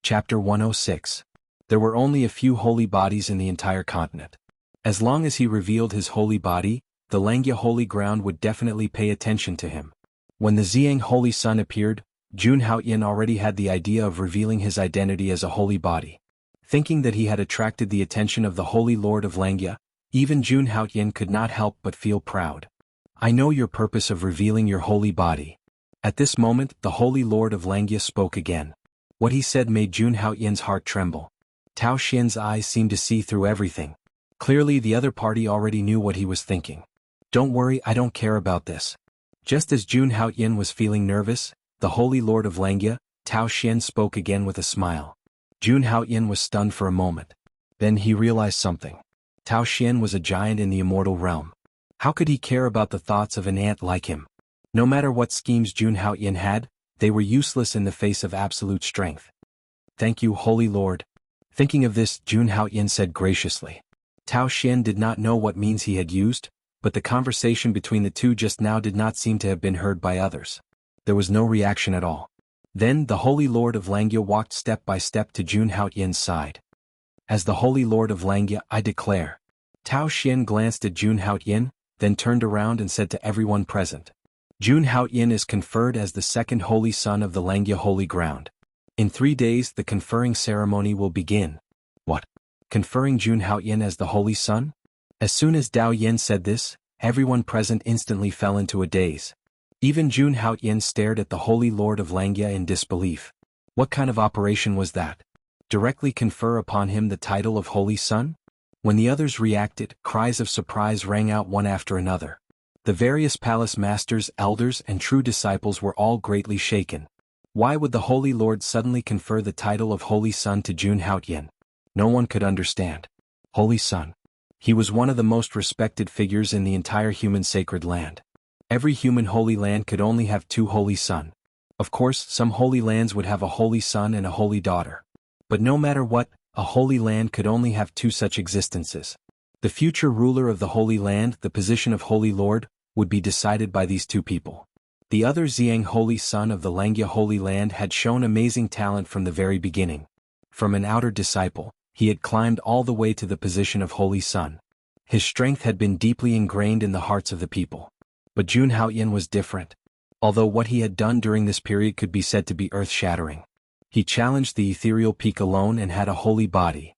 Chapter 106. There were only a few holy bodies in the entire continent. As long as he revealed his holy body, the Langya holy ground would definitely pay attention to him. When the Xiang holy sun appeared, Jun Haoyin already had the idea of revealing his identity as a holy body. Thinking that he had attracted the attention of the Holy Lord of Langya, even Jun Haoyin could not help but feel proud. I know your purpose of revealing your holy body. At this moment, the Holy Lord of Langya spoke again. What he said made Jun Haoyin's heart tremble. Tao Xian's eyes seemed to see through everything. Clearly the other party already knew what he was thinking. Don't worry, I don't care about this. Just as Jun Haoyin was feeling nervous, the Holy Lord of Langya, Tao Xian spoke again with a smile. Jun Haoyin was stunned for a moment. Then he realized something. Tao Xian was a giant in the immortal realm. How could he care about the thoughts of an ant like him? No matter what schemes Jun Haoyin had, they were useless in the face of absolute strength. Thank you, Holy Lord. Thinking of this, Jun Haoyin said graciously. Tao Xian did not know what means he had used, but the conversation between the two just now did not seem to have been heard by others. There was no reaction at all. Then the Holy Lord of Langya walked step by step to Jun Haoyin's side. As the Holy Lord of Langya, I declare. Tao Xian glanced at Jun Haoyin, then turned around and said to everyone present. Jun Haoyin is conferred as the second holy son of the Langya holy ground. In 3 days the conferring ceremony will begin. What? Conferring Jun Haoyin as the holy son? As soon as Dao Yin said this, everyone present instantly fell into a daze. Even Jun Haoyin stared at the Holy Lord of Langya in disbelief. What kind of operation was that? Directly confer upon him the title of Holy Son? When the others reacted, cries of surprise rang out one after another. The various palace masters, elders, and true disciples were all greatly shaken. Why would the Holy Lord suddenly confer the title of Holy Son to Jun Haoyin? No one could understand. Holy Son. He was one of the most respected figures in the entire human sacred land. Every human holy land could only have 2 holy son. Of course, some holy lands would have a holy son and a holy daughter. But no matter what, a holy land could only have 2 such existences. The future ruler of the Holy Land, the position of Holy Lord, would be decided by these 2 people. The other Xiang holy son of the Langya Holy Land had shown amazing talent from the very beginning. From an outer disciple, he had climbed all the way to the position of Holy Son. His strength had been deeply ingrained in the hearts of the people. But Jun Haoyin was different. Although what he had done during this period could be said to be earth-shattering. He challenged the ethereal peak alone and had a holy body.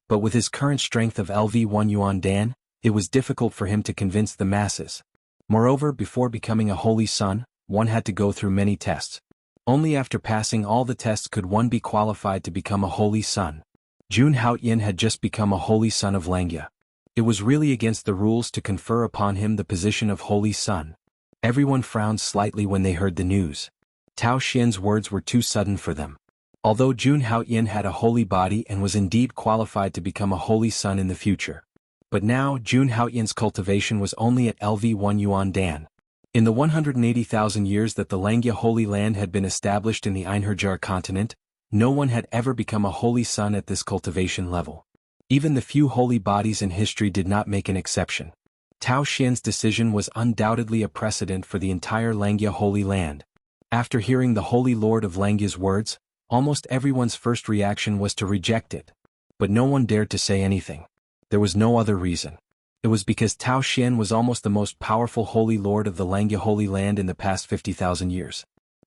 But with his current strength of LV1 Yuan Dan, it was difficult for him to convince the masses. Moreover, before becoming a holy son, one had to go through many tests. Only after passing all the tests could one be qualified to become a holy son. Jun Haoyin had just become a holy son of Langya. It was really against the rules to confer upon him the position of holy son. Everyone frowned slightly when they heard the news. Tao Xian's words were too sudden for them. Although Jun Haoyin had a holy body and was indeed qualified to become a holy son in the future. But now Jun Haoyin's cultivation was only at LV1 Yuan Dan. In the 180,000 years that the Langya Holy Land had been established in the Einherjar continent, no one had ever become a holy son at this cultivation level. Even the few holy bodies in history did not make an exception. Tao Xian's decision was undoubtedly a precedent for the entire Langya Holy Land. After hearing the Holy Lord of Langya's words, almost everyone's first reaction was to reject it. But no one dared to say anything. There was no other reason. It was because Tao Xian was almost the most powerful Holy Lord of the Langya Holy Land in the past 50,000 years.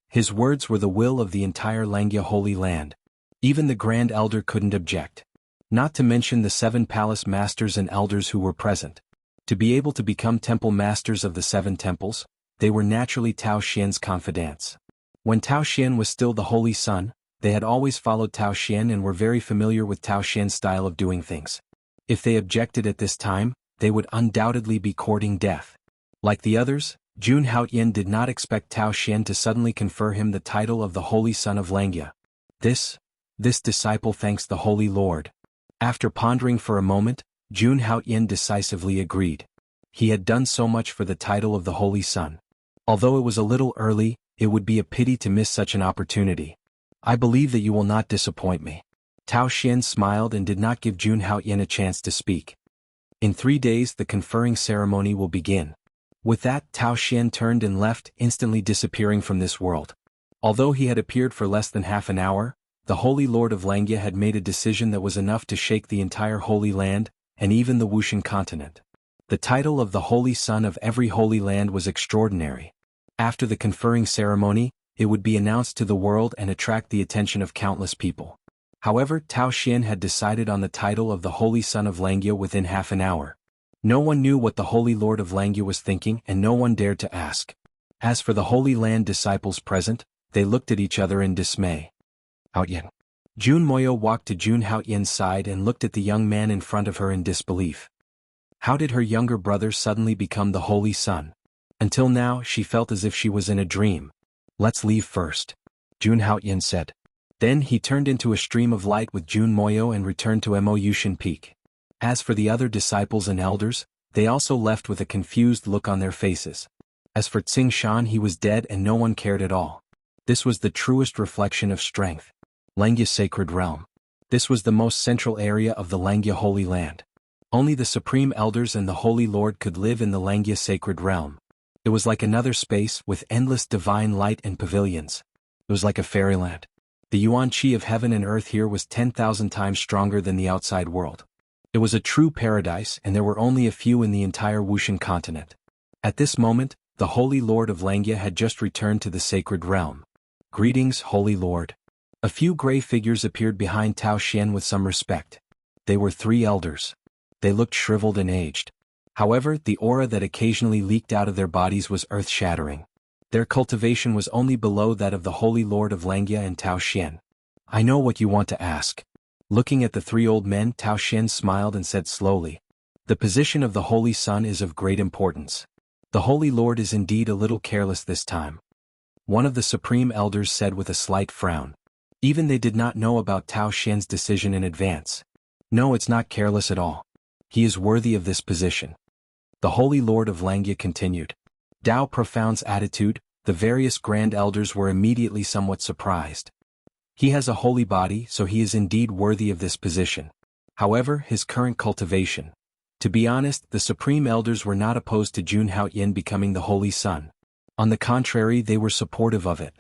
His words were the will of the entire Langya Holy Land. Even the Grand Elder couldn't object. Not to mention the 7 palace masters and elders who were present. To be able to become temple masters of the 7 temples, they were naturally Tao Xian's confidants. When Tao Xian was still the holy son, they had always followed Tao Xian and were very familiar with Tao Xian's style of doing things. If they objected at this time, they would undoubtedly be courting death. Like the others, Jun Haoyin did not expect Tao Xian to suddenly confer him the title of the Holy Son of Langya. This disciple thanks the Holy Lord. After pondering for a moment, Jun Haoyin decisively agreed. He had done so much for the title of the Holy Son. Although it was a little early, it would be a pity to miss such an opportunity. I believe that you will not disappoint me. Tao Xian smiled and did not give Jun Haoyin a chance to speak. In 3 days the conferring ceremony will begin. With that, Tao Xian turned and left, instantly disappearing from this world. Although he had appeared for less than half an hour, the Holy Lord of Langya had made a decision that was enough to shake the entire Holy Land, and even the Wuxian continent. The title of the Holy Son of every Holy Land was extraordinary. After the conferring ceremony, it would be announced to the world and attract the attention of countless people. However, Tao Xian had decided on the title of the Holy Son of Langya within half an hour. No one knew what the Holy Lord of Langya was thinking, and no one dared to ask. As for the Holy Land disciples present, they looked at each other in dismay. Haoyan. Jun Moyo walked to Jun Haoyan's side and looked at the young man in front of her in disbelief. How did her younger brother suddenly become the Holy Son? Until now, she felt as if she was in a dream. Let's leave first, Jun Haoyan said. Then he turned into a stream of light with Jun Moyo and returned to Mo Yushan Peak. As for the other disciples and elders, they also left with a confused look on their faces. As for Tsing Shan, he was dead and no one cared at all. This was the truest reflection of strength. Langya Sacred Realm. This was the most central area of the Langya Holy Land. Only the Supreme Elders and the Holy Lord could live in the Langya Sacred Realm. It was like another space with endless divine light and pavilions. It was like a fairyland. The yuan qi of heaven and earth here was 10,000 times stronger than the outside world. It was a true paradise, and there were only a few in the entire Wuxian continent. At this moment, the Holy Lord of Langya had just returned to the sacred realm. Greetings, Holy Lord. A few gray figures appeared behind Tao Xian with some respect. They were 3 elders. They looked shriveled and aged. However, the aura that occasionally leaked out of their bodies was earth-shattering. Their cultivation was only below that of the Holy Lord of Langya and Tao Xian. I know what you want to ask. Looking at the 3 old men, Tao Xian smiled and said slowly, the position of the Holy Son is of great importance. The Holy Lord is indeed a little careless this time. One of the Supreme Elders said with a slight frown. Even they did not know about Tao Xian's decision in advance. No, it's not careless at all. He is worthy of this position. The Holy Lord of Langya continued. Dao Profound's attitude, the various Grand Elders were immediately somewhat surprised. He has a holy body, so he is indeed worthy of this position. However, his current cultivation. To be honest, the Supreme Elders were not opposed to Jun Haoyan becoming the Holy Son. On the contrary, they were supportive of it.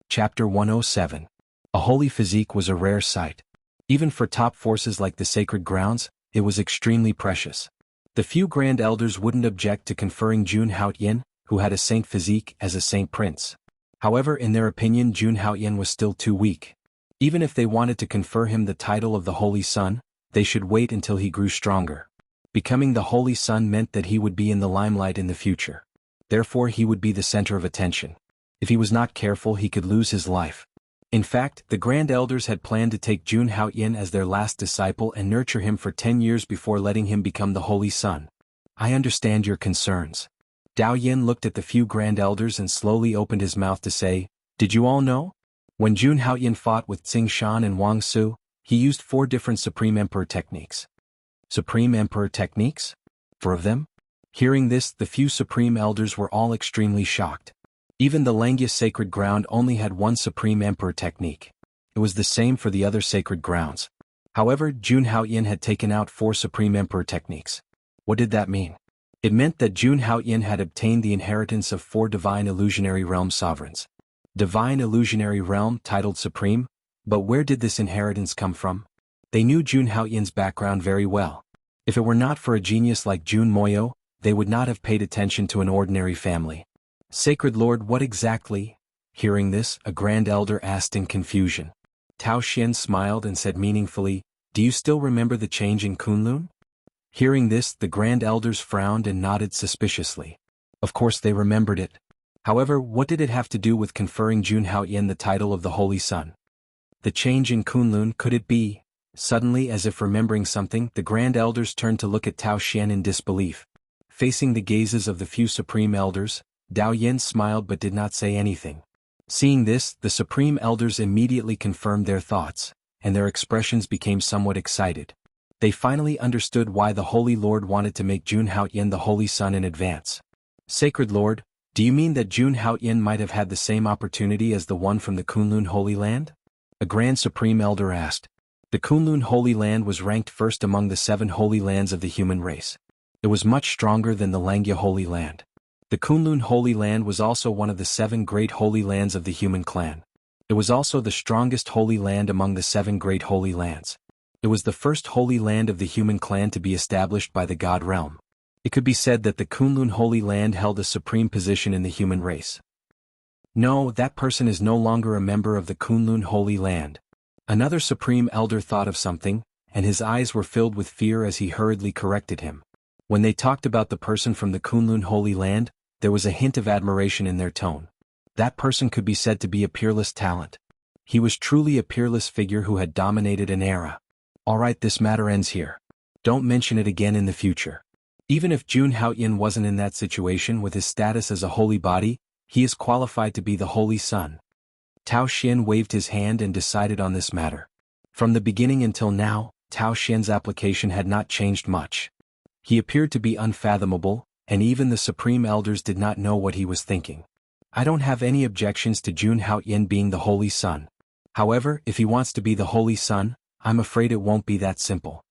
Chapter 107. A holy physique was a rare sight. Even for top forces like the sacred grounds, it was extremely precious. The few Grand Elders wouldn't object to conferring Jun Haoyan, who had a saint physique, as a saint prince. However, in their opinion, Jun Haoyan was still too weak. Even if they wanted to confer him the title of the Holy Son, they should wait until he grew stronger. Becoming the Holy Son meant that he would be in the limelight in the future. Therefore, he would be the center of attention. If he was not careful, he could lose his life. In fact, the Grand Elders had planned to take Jun Haoyan as their last disciple and nurture him for 10 years before letting him become the Holy Son. I understand your concerns. Dao Yin looked at the few Grand Elders and slowly opened his mouth to say, did you all know? When Jun Haoyan fought with Tsing Shan and Wang Su, he used 4 different Supreme Emperor techniques. Supreme Emperor techniques? 4 of them? Hearing this, the few Supreme Elders were all extremely shocked. Even the Langya Sacred Ground only had 1 Supreme Emperor technique. It was the same for the other sacred grounds. However, Jun Haoyan had taken out 4 Supreme Emperor techniques. What did that mean? It meant that Jun Haoyan had obtained the inheritance of 4 Divine Illusionary Realm sovereigns. Divine Illusionary Realm titled Supreme? But where did this inheritance come from? They knew Jun Haoyan's background very well. If it were not for a genius like Jun Moyo, they would not have paid attention to an ordinary family. Sacred Lord, what exactly? Hearing this, a Grand Elder asked in confusion. Tao Xian smiled and said meaningfully, do you still remember the change in Kunlun? Hearing this, the Grand Elders frowned and nodded suspiciously. Of course they remembered it. However, what did it have to do with conferring Jun Haoyan the title of the Holy Son? The change in Kunlun, could it be? Suddenly, as if remembering something, the Grand Elders turned to look at Tao Xian in disbelief. Facing the gazes of the few Supreme Elders, Dao Yin smiled but did not say anything. Seeing this, the Supreme Elders immediately confirmed their thoughts, and their expressions became somewhat excited. They finally understood why the Holy Lord wanted to make Jun Haoyan the Holy Son in advance. Sacred Lord, do you mean that Jun Haoyan might have had the same opportunity as the one from the Kunlun Holy Land? A Grand Supreme Elder asked. The Kunlun Holy Land was ranked first among the 7 holy lands of the human race. It was much stronger than the Langya Holy Land. The Kunlun Holy Land was also one of the 7 great holy lands of the human clan. It was also the strongest holy land among the 7 great holy lands. It was the first holy land of the human clan to be established by the God realm. It could be said that the Kunlun Holy Land held a supreme position in the human race. No, that person is no longer a member of the Kunlun Holy Land. Another supreme elder thought of something, and his eyes were filled with fear as he hurriedly corrected him. When they talked about the person from the Kunlun Holy Land, there was a hint of admiration in their tone. That person could be said to be a peerless talent. He was truly a peerless figure who had dominated an era. Alright, this matter ends here. Don't mention it again in the future. Even if Jun Haoyan wasn't in that situation with his status as a holy body, he is qualified to be the Holy Son. Tao Xian waved his hand and decided on this matter. From the beginning until now, Tao Xian's application had not changed much. He appeared to be unfathomable, and even the Supreme Elders did not know what he was thinking. I don't have any objections to Jun Haoyan being the Holy Son. However, if he wants to be the Holy Son, I'm afraid it won't be that simple.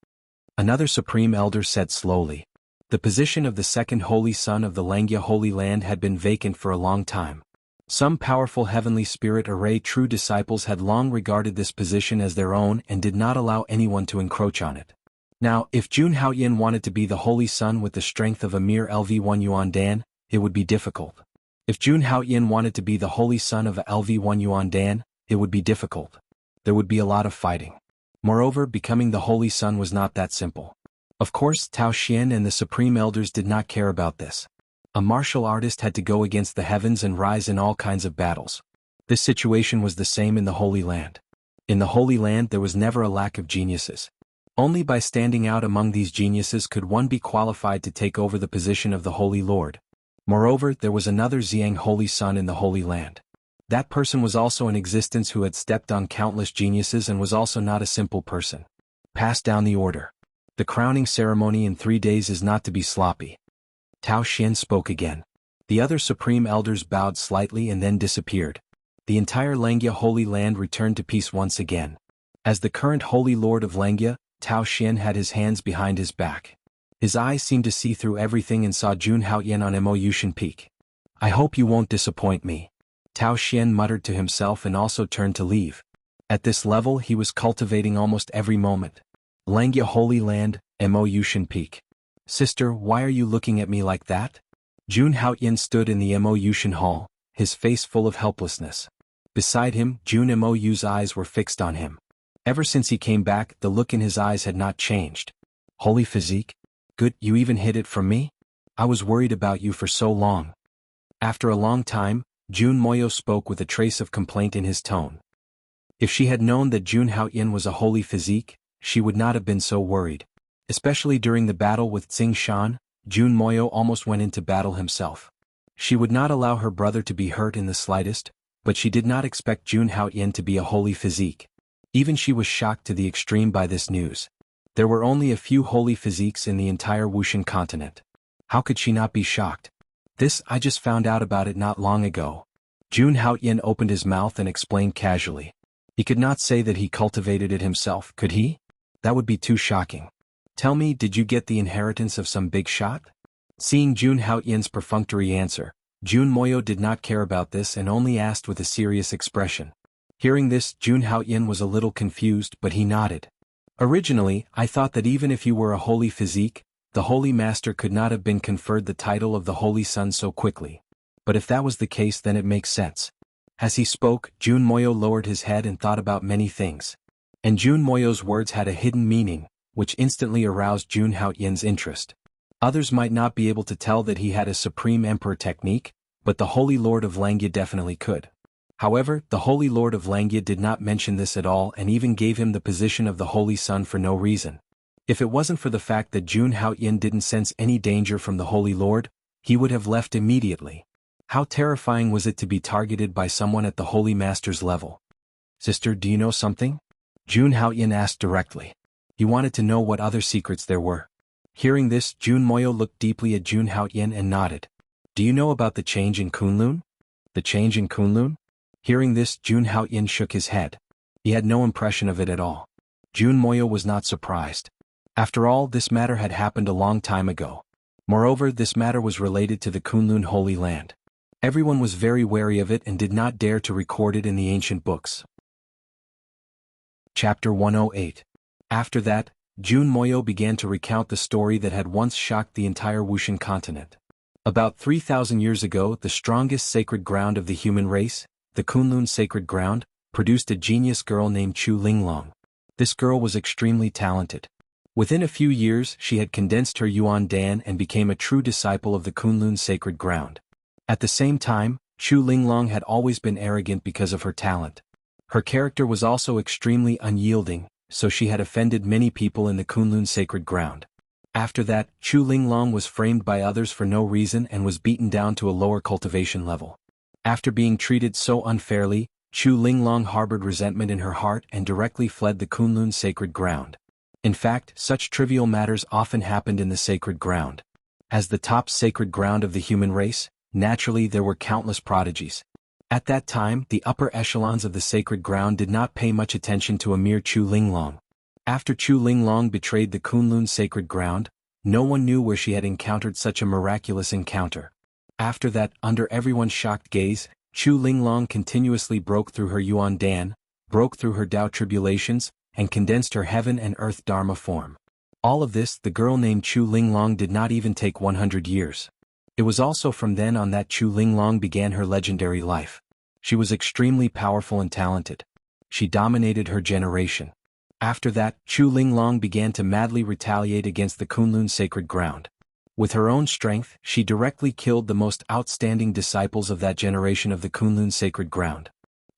Another Supreme Elder said slowly. The position of the second Holy Son of the Langya Holy Land had been vacant for a long time. Some powerful heavenly spirit array true disciples had long regarded this position as their own and did not allow anyone to encroach on it. Now, if Jun Haoyan wanted to be the Holy Son with the strength of a mere LV1 Yuan Dan, it would be difficult. If Jun Haoyan wanted to be the Holy Son of a LV1 Yuan Dan, it would be difficult. There would be a lot of fighting. Moreover, becoming the Holy Son was not that simple. Of course, Tao Xian and the Supreme Elders did not care about this. A martial artist had to go against the heavens and rise in all kinds of battles. This situation was the same in the Holy Land. In the Holy Land there was never a lack of geniuses. Only by standing out among these geniuses could one be qualified to take over the position of the Holy Lord. Moreover, there was another Xiang Holy Son in the Holy Land. That person was also in existence who had stepped on countless geniuses and was also not a simple person. Pass down the order. The crowning ceremony in 3 days is not to be sloppy. Tao Xian spoke again. The other Supreme Elders bowed slightly and then disappeared. The entire Langya Holy Land returned to peace once again. As the current Holy Lord of Langya, Tao Xian had his hands behind his back. His eyes seemed to see through everything and saw Jun Haoyan on Mo Yushan Peak. I hope you won't disappoint me. Tao Xian muttered to himself and also turned to leave. At this level he was cultivating almost every moment. Langya Holy Land, Mo Yushan Peak. Sister, why are you looking at me like that? Jun Haoyan stood in the Mo Yushan Hall, his face full of helplessness. Beside him, Jun Mo Yu's eyes were fixed on him. Ever since he came back, the look in his eyes had not changed. Holy physique? Good, you even hid it from me? I was worried about you for so long. After a long time, Jun Moyo spoke with a trace of complaint in his tone. If she had known that Jun Haoyan was a holy physique, she would not have been so worried. Especially during the battle with Tsing Shan, Jun Moyo almost went into battle himself. She would not allow her brother to be hurt in the slightest, but she did not expect Jun Haoyan to be a holy physique. Even she was shocked to the extreme by this news. There were only a few holy physiques in the entire Wuxian continent. How could she not be shocked? I just found out about it not long ago. Jun Haoyan opened his mouth and explained casually. He could not say that he cultivated it himself, could he? That would be too shocking. Tell me, did you get the inheritance of some big shot? Seeing Jun Haoyan's perfunctory answer, Jun Moyo did not care about this and only asked with a serious expression. Hearing this, Jun Haoyan was a little confused, but he nodded. Originally, I thought that even if you were a holy physique, the Holy Master could not have been conferred the title of the Holy Son so quickly. But if that was the case, then it makes sense. As he spoke, Jun Moyo lowered his head and thought about many things. And Jun Moyo's words had a hidden meaning, which instantly aroused Jun Haoyan's interest. Others might not be able to tell that he had a Supreme Emperor technique, but the Holy Lord of Langya definitely could. However, the Holy Lord of Langya did not mention this at all and even gave him the position of the Holy Son for no reason. If it wasn't for the fact that Jun Haoyan didn't sense any danger from the Holy Lord, he would have left immediately. How terrifying was it to be targeted by someone at the Holy Master's level? Sister, do you know something? Jun Haoyan asked directly. He wanted to know what other secrets there were. Hearing this, Jun Moyo looked deeply at Jun Haoyan and nodded. Do you know about the change in Kunlun? The change in Kunlun? Hearing this, Jun Haoyan shook his head. He had no impression of it at all. Jun Moyo was not surprised. After all, this matter had happened a long time ago. Moreover, this matter was related to the Kunlun Holy Land. Everyone was very wary of it and did not dare to record it in the ancient books. Chapter 108. After that, Jun Moyo began to recount the story that had once shocked the entire Wuxian continent. About 3,000 years ago, the strongest sacred ground of the human race, the Kunlun sacred ground, produced a genius girl named Chu Linglong. This girl was extremely talented. Within a few years, she had condensed her Yuan Dan and became a true disciple of the Kunlun sacred ground. At the same time, Chu Linglong had always been arrogant because of her talent. Her character was also extremely unyielding, so she had offended many people in the Kunlun sacred ground. After that, Chu Linglong was framed by others for no reason and was beaten down to a lower cultivation level. After being treated so unfairly, Chu Linglong harbored resentment in her heart and directly fled the Kunlun sacred ground. In fact, such trivial matters often happened in the sacred ground. As the top sacred ground of the human race, naturally there were countless prodigies. At that time, the upper echelons of the sacred ground did not pay much attention to a mere Chu Linglong. After Chu Linglong betrayed the Kunlun sacred ground, no one knew where she had encountered such a miraculous encounter. After that, under everyone's shocked gaze, Chu Linglong continuously broke through her Yuan Dan, broke through her Tao tribulations, and condensed her heaven and earth Dharma form. All of this, the girl named Chu Linglong did not even take 100 years. It was also from then on that Chu Linglong began her legendary life. She was extremely powerful and talented. She dominated her generation. After that, Chu Linglong began to madly retaliate against the Kunlun sacred ground. With her own strength, she directly killed the most outstanding disciples of that generation of the Kunlun sacred ground.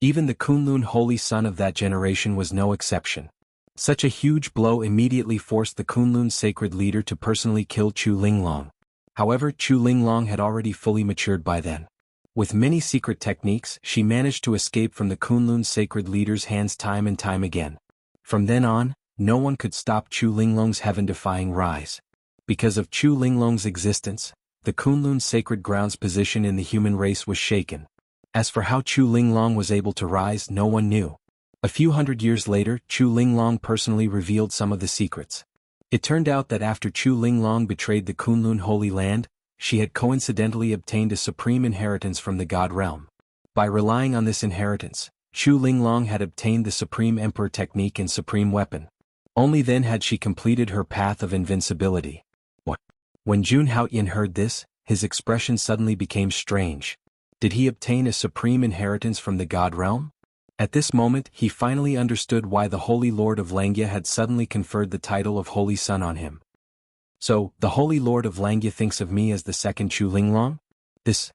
Even the Kunlun holy son of that generation was no exception. Such a huge blow immediately forced the Kunlun sacred leader to personally kill Chu Linglong. However, Chu Linglong had already fully matured by then. With many secret techniques, she managed to escape from the Kunlun sacred leader's hands time and time again. From then on, no one could stop Chu Linglong's heaven-defying rise. Because of Chu Linglong's existence, the Kunlun sacred ground's position in the human race was shaken. As for how Chu Linglong was able to rise, no one knew. A few hundred years later, Chu Linglong personally revealed some of the secrets. It turned out that after Chu Linglong betrayed the Kunlun Holy Land, she had coincidentally obtained a supreme inheritance from the God realm. By relying on this inheritance, Chu Linglong had obtained the Supreme Emperor technique and Supreme Weapon. Only then had she completed her path of invincibility. When Jun Haoyan heard this, his expression suddenly became strange. Did he obtain a supreme inheritance from the God realm? At this moment, he finally understood why the Holy Lord of Langya had suddenly conferred the title of Holy Son on him. So, the Holy Lord of Langya thinks of me as the second Chu Linglong? This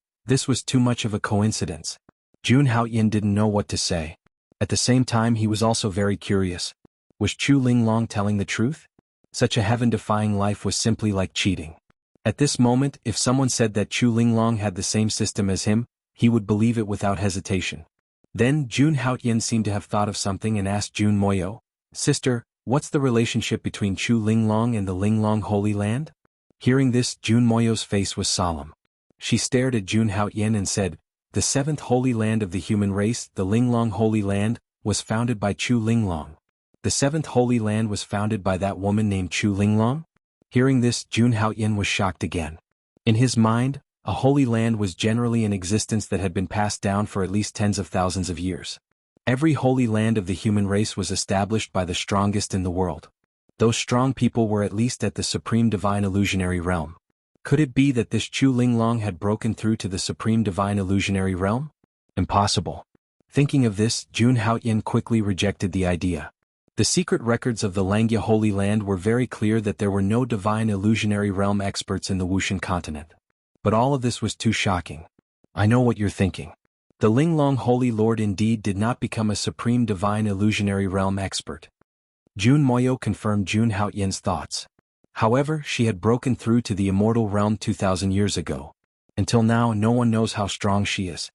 was too much of a coincidence. Jun Haoyan didn't know what to say. At the same time, he was also very curious. Was Chu Linglong telling the truth? Such a heaven-defying life was simply like cheating. At this moment, if someone said that Chu Linglong had the same system as him, he would believe it without hesitation. Then Jun Haoyan seemed to have thought of something and asked Jun Moyo, "Sister, what's the relationship between Chu Linglong and the Linglong Holy Land?" Hearing this, Jun Moyo's face was solemn. She stared at Jun Haoyan and said, "The seventh holy land of the human race, the Linglong Holy Land, was founded by Chu Linglong. The seventh holy land was founded by that woman named Chu Linglong?" Hearing this, Jun Haoyan was shocked again. In his mind, a holy land was generally an existence that had been passed down for at least tens of thousands of years. Every holy land of the human race was established by the strongest in the world. Those strong people were at least at the supreme divine illusionary realm. Could it be that this Chu Linglong had broken through to the supreme divine illusionary realm? Impossible. Thinking of this, Jun Haoyan quickly rejected the idea. The secret records of the Langya Holy Land were very clear that there were no divine illusionary realm experts in the Wuxian continent. But all of this was too shocking. I know what you're thinking. The Linglong Holy Lord indeed did not become a supreme divine illusionary realm expert. Jun Moyo confirmed Jun Haoyan's thoughts. However, she had broken through to the immortal realm 2,000 years ago. Until now, no one knows how strong she is.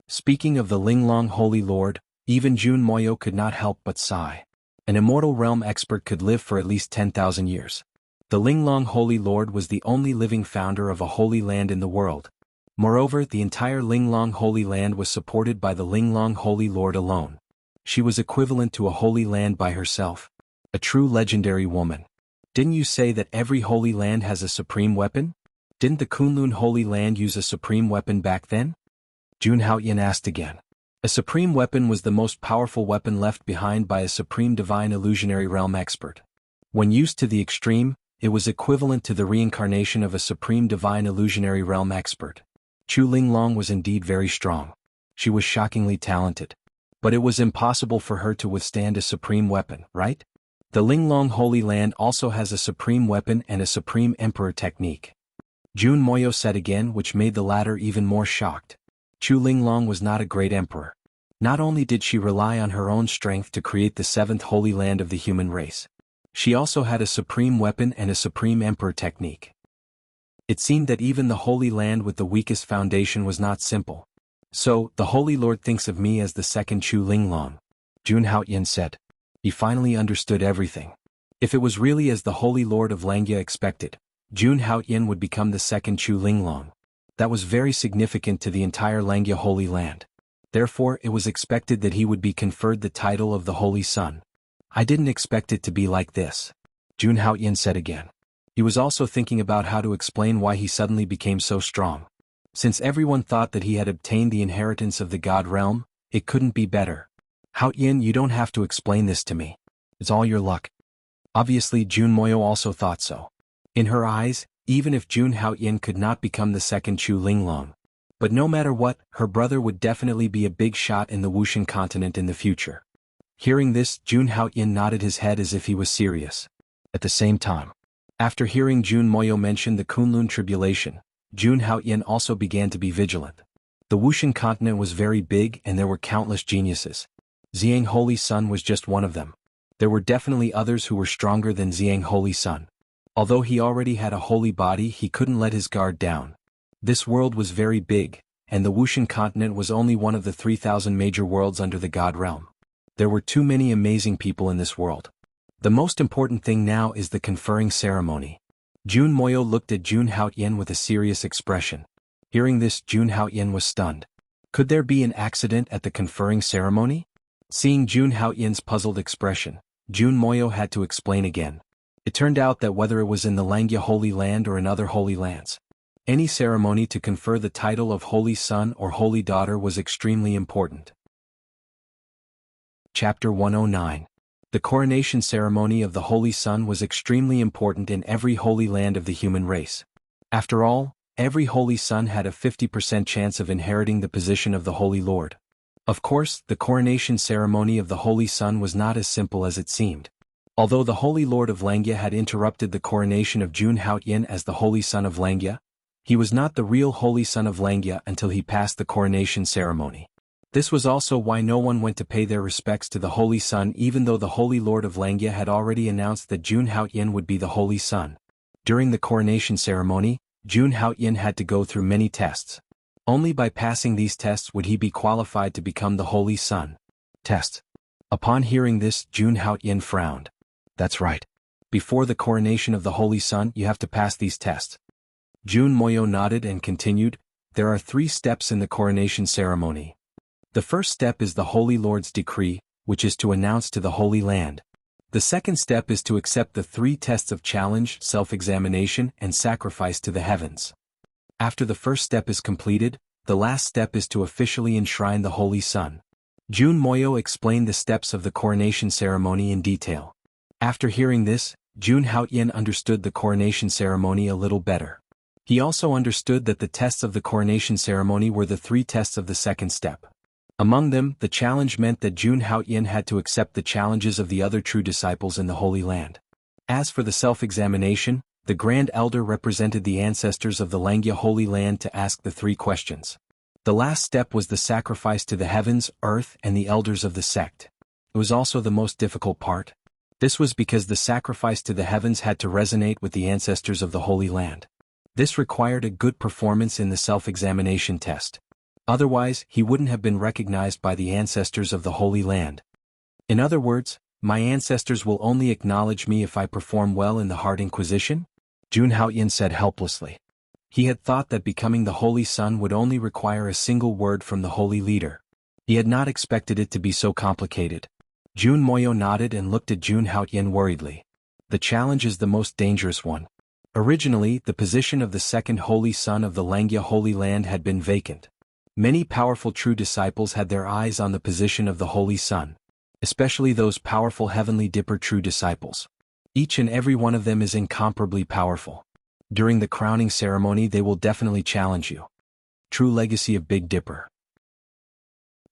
Speaking of the Linglong Holy Lord, even Jun Moyo could not help but sigh. An immortal realm expert could live for at least 10,000 years. The Linglong Holy Lord was the only living founder of a holy land in the world. Moreover, the entire Linglong Holy Land was supported by the Linglong Holy Lord alone. She was equivalent to a holy land by herself. A true legendary woman. Didn't you say that every holy land has a supreme weapon? Didn't the Kunlun Holy Land use a supreme weapon back then? Jun Haoyan asked again. A supreme weapon was the most powerful weapon left behind by a supreme divine illusionary realm expert. When used to the extreme, it was equivalent to the reincarnation of a supreme divine illusionary realm expert. Chu Linglong was indeed very strong. She was shockingly talented. But it was impossible for her to withstand a supreme weapon, right? The Linglong Holy Land also has a supreme weapon and a supreme emperor technique. Jun Moyo said again, which made the latter even more shocked. Chu Linglong was not a great emperor. Not only did she rely on her own strength to create the seventh holy land of the human race, she also had a supreme weapon and a supreme emperor technique. It seemed that even the Holy Land with the weakest foundation was not simple. So, the Holy Lord thinks of me as the second Chu Linglong, Jun Haoyan said. He finally understood everything. If it was really as the Holy Lord of Langya expected, Jun Haoyan would become the second Chu Linglong. That was very significant to the entire Langya Holy Land. Therefore, it was expected that he would be conferred the title of the Holy Son. I didn't expect it to be like this, Jun Haoyan said again. He was also thinking about how to explain why he suddenly became so strong. Since everyone thought that he had obtained the inheritance of the God realm, it couldn't be better. Haoyan, you don't have to explain this to me. It's all your luck. Obviously Jun Moyo also thought so. In her eyes, even if Jun Haoyan could not become the second Chu Linglong. But no matter what, her brother would definitely be a big shot in the Wuxian continent in the future. Hearing this, Jun Haoyan nodded his head as if he was serious. At the same time, after hearing Jun Moyo mention the Kunlun tribulation, Jun Haoyan also began to be vigilant. The Wuxian continent was very big and there were countless geniuses. Xiang Holy Sun was just one of them. There were definitely others who were stronger than Xiang Holy Sun. Although he already had a holy body, he couldn't let his guard down. This world was very big, and the Wuxian continent was only one of the 3,000 major worlds under the God realm. There were too many amazing people in this world. The most important thing now is the conferring ceremony. Jun Moyo looked at Jun Haoyan with a serious expression. Hearing this, Jun Haoyan was stunned. Could there be an accident at the conferring ceremony? Seeing Jun Haoyan's puzzled expression, Jun Moyo had to explain again. It turned out that whether it was in the Langya Holy Land or in other holy lands, any ceremony to confer the title of Holy Son or Holy Daughter was extremely important. Chapter 109. The coronation ceremony of the Holy Son was extremely important in every holy land of the human race. After all, every Holy Son had a 50% chance of inheriting the position of the Holy Lord. Of course, the coronation ceremony of the Holy Son was not as simple as it seemed. Although the Holy Lord of Langya had interrupted the coronation of Jun Haoyan as the Holy Son of Langya, he was not the real Holy Son of Langya until he passed the coronation ceremony. This was also why no one went to pay their respects to the Holy Son even though the Holy Lord of Langya had already announced that Jun Haoyan would be the Holy Son. During the coronation ceremony, Jun Haoyan had to go through many tests. Only by passing these tests would he be qualified to become the Holy Son. Test. Upon hearing this, Jun Haoyan frowned. That's right. Before the coronation of the Holy Son, you have to pass these tests. Jun Moyo nodded and continued, there are 3 steps in the coronation ceremony. The first step is the Holy Lord's decree, which is to announce to the Holy Land. The second step is to accept the 3 tests of challenge, self-examination, and sacrifice to the heavens. After the first step is completed, the last step is to officially enshrine the Holy Son. Jun Moyo explained the steps of the coronation ceremony in detail. After hearing this, Jun Haoyan understood the coronation ceremony a little better. He also understood that the tests of the coronation ceremony were the 3 tests of the second step. Among them, the challenge meant that Jun Haoyan had to accept the challenges of the other true disciples in the Holy Land. As for the self-examination, the Grand Elder represented the ancestors of the Langya Holy Land to ask the 3 questions. The last step was the sacrifice to the heavens, earth, and the elders of the sect. It was also the most difficult part. This was because the sacrifice to the heavens had to resonate with the ancestors of the Holy Land. This required a good performance in the self-examination test. Otherwise, he wouldn't have been recognized by the ancestors of the Holy Land. In other words, my ancestors will only acknowledge me if I perform well in the Heart Inquisition? Jun Haoyan said helplessly. He had thought that becoming the Holy Son would only require a single word from the Holy Leader. He had not expected it to be so complicated. Jun Moyo nodded and looked at Jun Haoyan worriedly. The challenge is the most dangerous one. Originally, the position of the second Holy Son of the Langya Holy Land had been vacant. Many powerful true disciples had their eyes on the position of the Holy Sun, especially those powerful Heavenly Dipper true disciples. Each and every one of them is incomparably powerful. During the crowning ceremony they will definitely challenge you. True legacy of Big Dipper.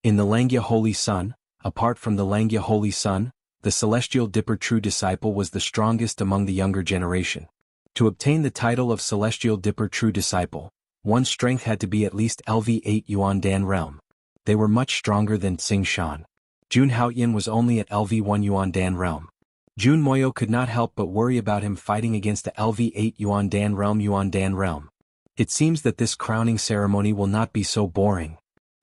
In the Langya Holy Sun, apart from the Langya Holy Sun, the Celestial Dipper true disciple was the strongest among the younger generation. To obtain the title of Celestial Dipper true disciple, one's strength had to be at least LV8 Yuan Dan realm. They were much stronger than Tsing Shan. Jun Haoyin was only at LV1 Yuan Dan realm. Jun Moyo could not help but worry about him fighting against the LV8 Yuan Dan realm. It seems that this crowning ceremony will not be so boring.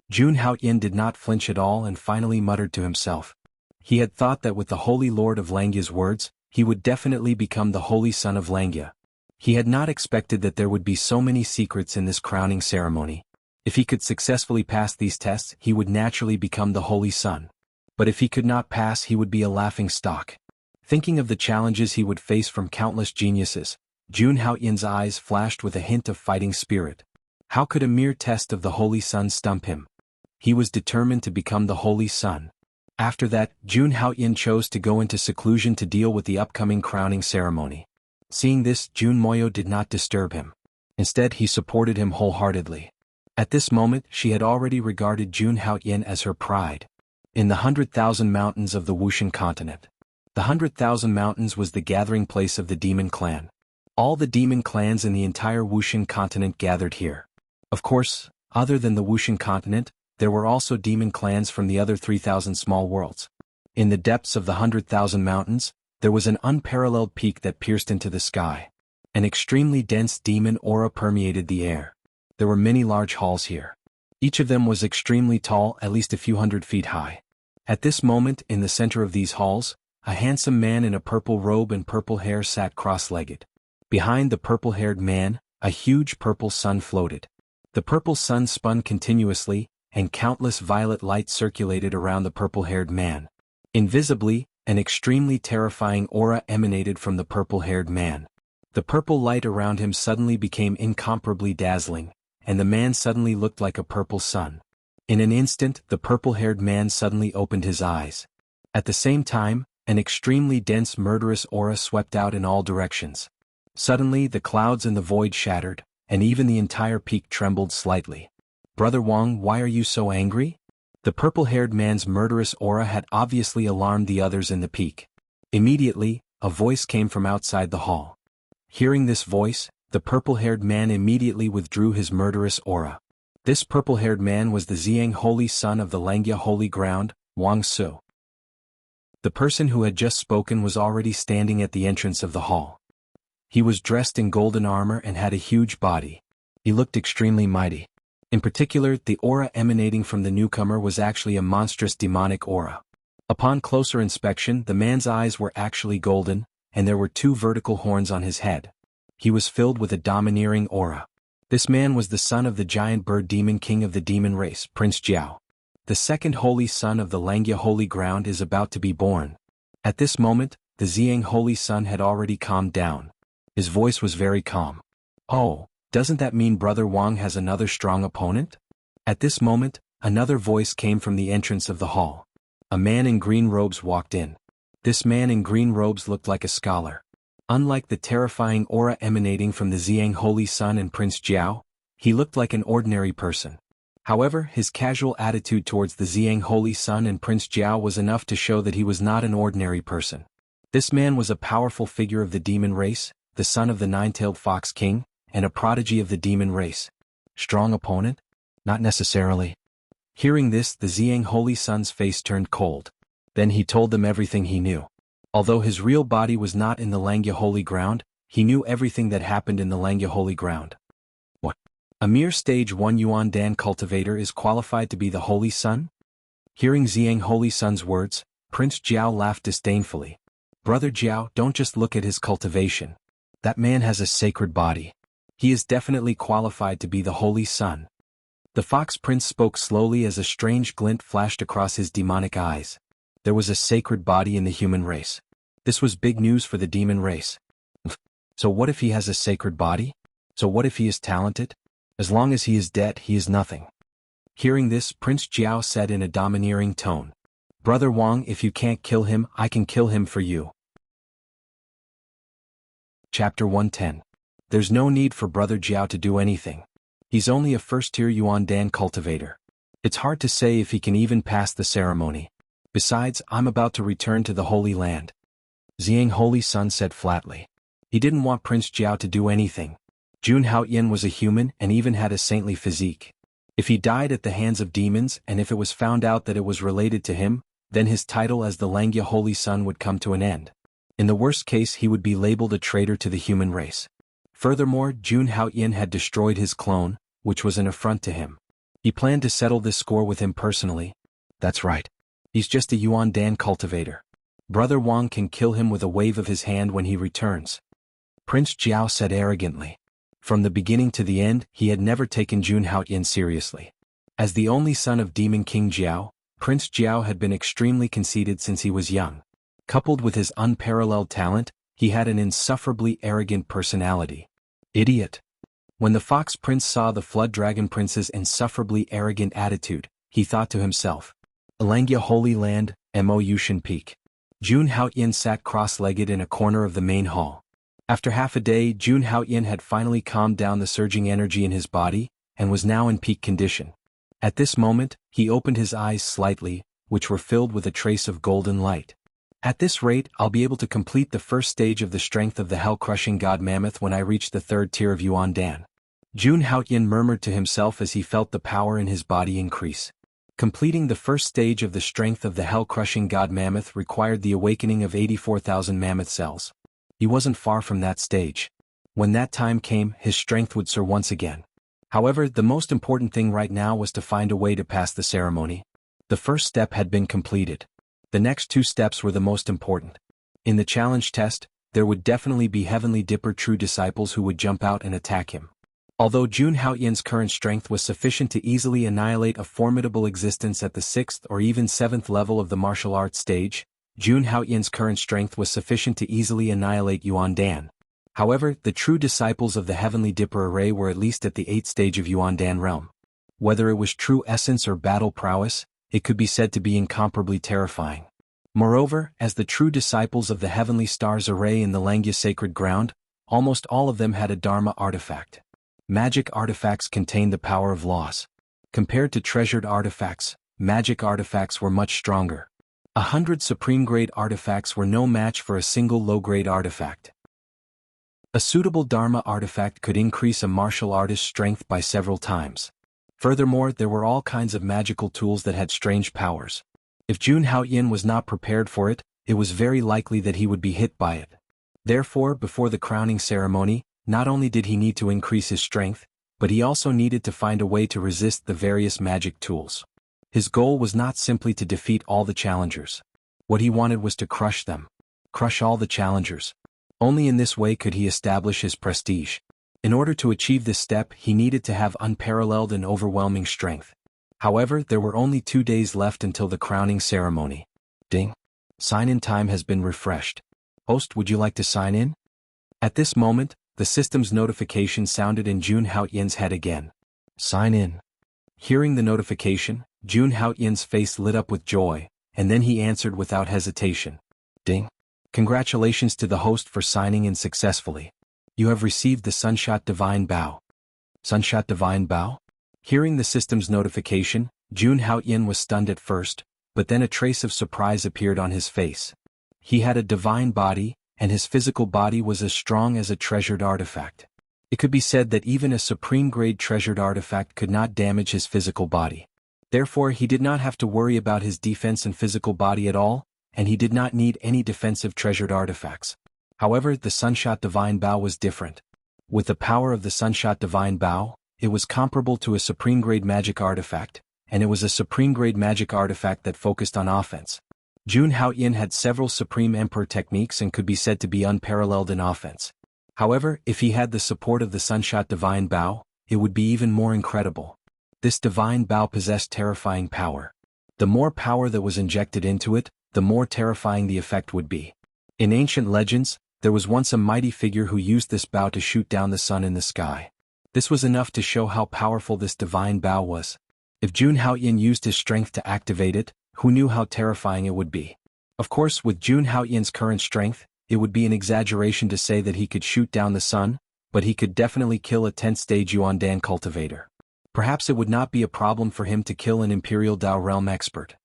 Jun Haoyin did not flinch at all and finally muttered to himself. He had thought that with the Holy Lord of Langya's words, he would definitely become the Holy Son of Langya. He had not expected that there would be so many secrets in this crowning ceremony. If he could successfully pass these tests, he would naturally become the Holy Son. But if he could not pass, he would be a laughing stock. Thinking of the challenges he would face from countless geniuses, Jun Haoyin's eyes flashed with a hint of fighting spirit. How could a mere test of the Holy Sun stump him? He was determined to become the Holy Sun. After that, Jun Haoyin chose to go into seclusion to deal with the upcoming crowning ceremony. Seeing this, Jun Moyo did not disturb him. Instead, he supported him wholeheartedly. At this moment, she had already regarded Jun Haoyin as her pride. In the 100,000 mountains of the Wuxian continent. The 100,000 mountains was the gathering place of the demon clan. All the demon clans in the entire Wuxian continent gathered here. Of course, other than the Wuxian continent, there were also demon clans from the other 3,000 small worlds. In the depths of the 100,000 mountains, there was an unparalleled peak that pierced into the sky. An extremely dense demon aura permeated the air. There were many large halls here. Each of them was extremely tall, at least a few hundred feet high. At this moment, in the center of these halls, a handsome man in a purple robe and purple hair sat cross-legged. Behind the purple-haired man, a huge purple sun floated. The purple sun spun continuously, and countless violet lights circulated around the purple-haired man. Invisibly, an extremely terrifying aura emanated from the purple-haired man. The purple light around him suddenly became incomparably dazzling, and the man suddenly looked like a purple sun. In an instant, the purple-haired man suddenly opened his eyes. At the same time, an extremely dense murderous aura swept out in all directions. Suddenly, the clouds and the void shattered, and even the entire peak trembled slightly. "Brother Wang, why are you so angry?" The purple-haired man's murderous aura had obviously alarmed the others in the peak. Immediately, a voice came from outside the hall. Hearing this voice, the purple-haired man immediately withdrew his murderous aura. This purple-haired man was the Ziyang Holy Son of the Langya Holy Ground, Wang Su. The person who had just spoken was already standing at the entrance of the hall. He was dressed in golden armor and had a huge body. He looked extremely mighty. In particular, the aura emanating from the newcomer was actually a monstrous demonic aura. Upon closer inspection, the man's eyes were actually golden, and there were 2 vertical horns on his head. He was filled with a domineering aura. This man was the son of the giant bird demon king of the demon race, Prince Jiao. The second holy son of the Langya Holy Ground is about to be born. At this moment, the Ziyang Holy Sun had already calmed down. His voice was very calm. "Oh, doesn't that mean Brother Wang has another strong opponent?" At this moment, another voice came from the entrance of the hall. A man in green robes walked in. This man in green robes looked like a scholar. Unlike the terrifying aura emanating from the Ziyang Holy Sun and Prince Jiao, he looked like an ordinary person. However, his casual attitude towards the Ziyang Holy Sun and Prince Jiao was enough to show that he was not an ordinary person. This man was a powerful figure of the demon race, the son of the nine-tailed fox king, and a prodigy of the demon race. Strong opponent? Not necessarily. Hearing this, the Ziyang Holy Sun's face turned cold. Then he told them everything he knew. Although his real body was not in the Langya Holy Ground, he knew everything that happened in the Langya Holy Ground. What? A mere stage 1 Yuan Dan cultivator is qualified to be the Holy Sun? Hearing Ziyang Holy Sun's words, Prince Jiao laughed disdainfully. "Brother Jiao, don't just look at his cultivation. That man has a sacred body. He is definitely qualified to be the Holy Sun." The Fox Prince spoke slowly as a strange glint flashed across his demonic eyes. There was a sacred body in the human race. This was big news for the demon race. So what if he has a sacred body? So what if he is talented? As long as he is dead, he is nothing. Hearing this, Prince Jiao said in a domineering tone, "Brother Wang, if you can't kill him, I can kill him for you." Chapter 110. There's no need for Brother Jiao to do anything. He's only a first-tier Yuan Dan cultivator. It's hard to say if he can even pass the ceremony. Besides, I'm about to return to the Holy Land. Ziyang Holy Sun said flatly. He didn't want Prince Jiao to do anything. Jun Haoyan was a human and even had a saintly physique. If he died at the hands of demons and if it was found out that it was related to him, then his title as the Langya Holy Sun would come to an end. In the worst case, he would be labeled a traitor to the human race. Furthermore, Jun Haoyan had destroyed his clone, which was an affront to him. He planned to settle this score with him personally. That's right. He's just a Yuan Dan cultivator. Brother Wang can kill him with a wave of his hand when he returns. Prince Jiao said arrogantly. From the beginning to the end, he had never taken Jun Haoyan seriously. As the only son of Demon King Jiao, Prince Jiao had been extremely conceited since he was young. Coupled with his unparalleled talent, he had an insufferably arrogant personality. Idiot. When the Fox Prince saw the Flood Dragon Prince's insufferably arrogant attitude, he thought to himself, Langya Holy Land, Mo Yushan Peak. Jun Haoyan sat cross-legged in a corner of the main hall. After half a day, Jun Haoyan had finally calmed down the surging energy in his body, and was now in peak condition. At this moment, he opened his eyes slightly, which were filled with a trace of golden light. At this rate, I'll be able to complete the first stage of the strength of the hell-crushing god mammoth when I reach the third tier of Yuan Dan. Jun Haoyan murmured to himself as he felt the power in his body increase. Completing the first stage of the strength of the hell-crushing god mammoth required the awakening of 84,000 mammoth cells. He wasn't far from that stage. When that time came, his strength would soar once again. However, the most important thing right now was to find a way to pass the ceremony. The first step had been completed. The next two steps were the most important. In the challenge test, there would definitely be Heavenly Dipper true disciples who would jump out and attack him. Although Jun Haoyan's current strength was sufficient to easily annihilate a formidable existence at the 6th or even 7th level of the martial arts stage, Jun Haoyan's current strength was sufficient to easily annihilate Yuan Dan. However, the true disciples of the Heavenly Dipper array were at least at the 8th stage of Yuan Dan realm. Whether it was true essence or battle prowess, it could be said to be incomparably terrifying. Moreover, as the true disciples of the Heavenly Stars array in the Langya Sacred Ground, almost all of them had a Dharma artifact. Magic artifacts contained the power of laws. Compared to treasured artifacts, magic artifacts were much stronger. 100 supreme-grade artifacts were no match for a single low-grade artifact. A suitable Dharma artifact could increase a martial artist's strength by several times. Furthermore, there were all kinds of magical tools that had strange powers. If Jun Haoyan was not prepared for it, it was very likely that he would be hit by it. Therefore, before the crowning ceremony, not only did he need to increase his strength, but he also needed to find a way to resist the various magic tools. His goal was not simply to defeat all the challengers. What he wanted was to crush them. Crush all the challengers. Only in this way could he establish his prestige. In order to achieve this step, he needed to have unparalleled and overwhelming strength. However, there were only 2 days left until the crowning ceremony. Ding. Sign-in time has been refreshed. Host, would you like to sign in? At this moment, the system's notification sounded in Jun Haoyan's head again. Sign in. Hearing the notification, Jun Haoyan's face lit up with joy, and then he answered without hesitation. Ding. Congratulations to the host for signing in successfully. You have received the Sunshot Divine Bow. Sunshot Divine Bow? Hearing the system's notification, Jun Haoyan was stunned at first, but then a trace of surprise appeared on his face. He had a divine body, and his physical body was as strong as a treasured artifact. It could be said that even a supreme-grade treasured artifact could not damage his physical body. Therefore, he did not have to worry about his defense and physical body at all, and he did not need any defensive treasured artifacts. However, the Sunshot Divine Bow was different. With the power of the Sunshot Divine Bow, it was comparable to a supreme-grade magic artifact, and it was a supreme-grade magic artifact that focused on offense. Jun Haoyan had several Supreme Emperor techniques and could be said to be unparalleled in offense. However, if he had the support of the Sunshot Divine Bow, it would be even more incredible. This Divine Bow possessed terrifying power. The more power that was injected into it, the more terrifying the effect would be. In ancient legends, there was once a mighty figure who used this bow to shoot down the sun in the sky. This was enough to show how powerful this divine bow was. If Jun Haoyin used his strength to activate it, who knew how terrifying it would be? Of course, with Jun Haoyin's current strength, it would be an exaggeration to say that he could shoot down the sun, but he could definitely kill a 10th-stage Yuandan cultivator. Perhaps it would not be a problem for him to kill an Imperial Dao realm expert.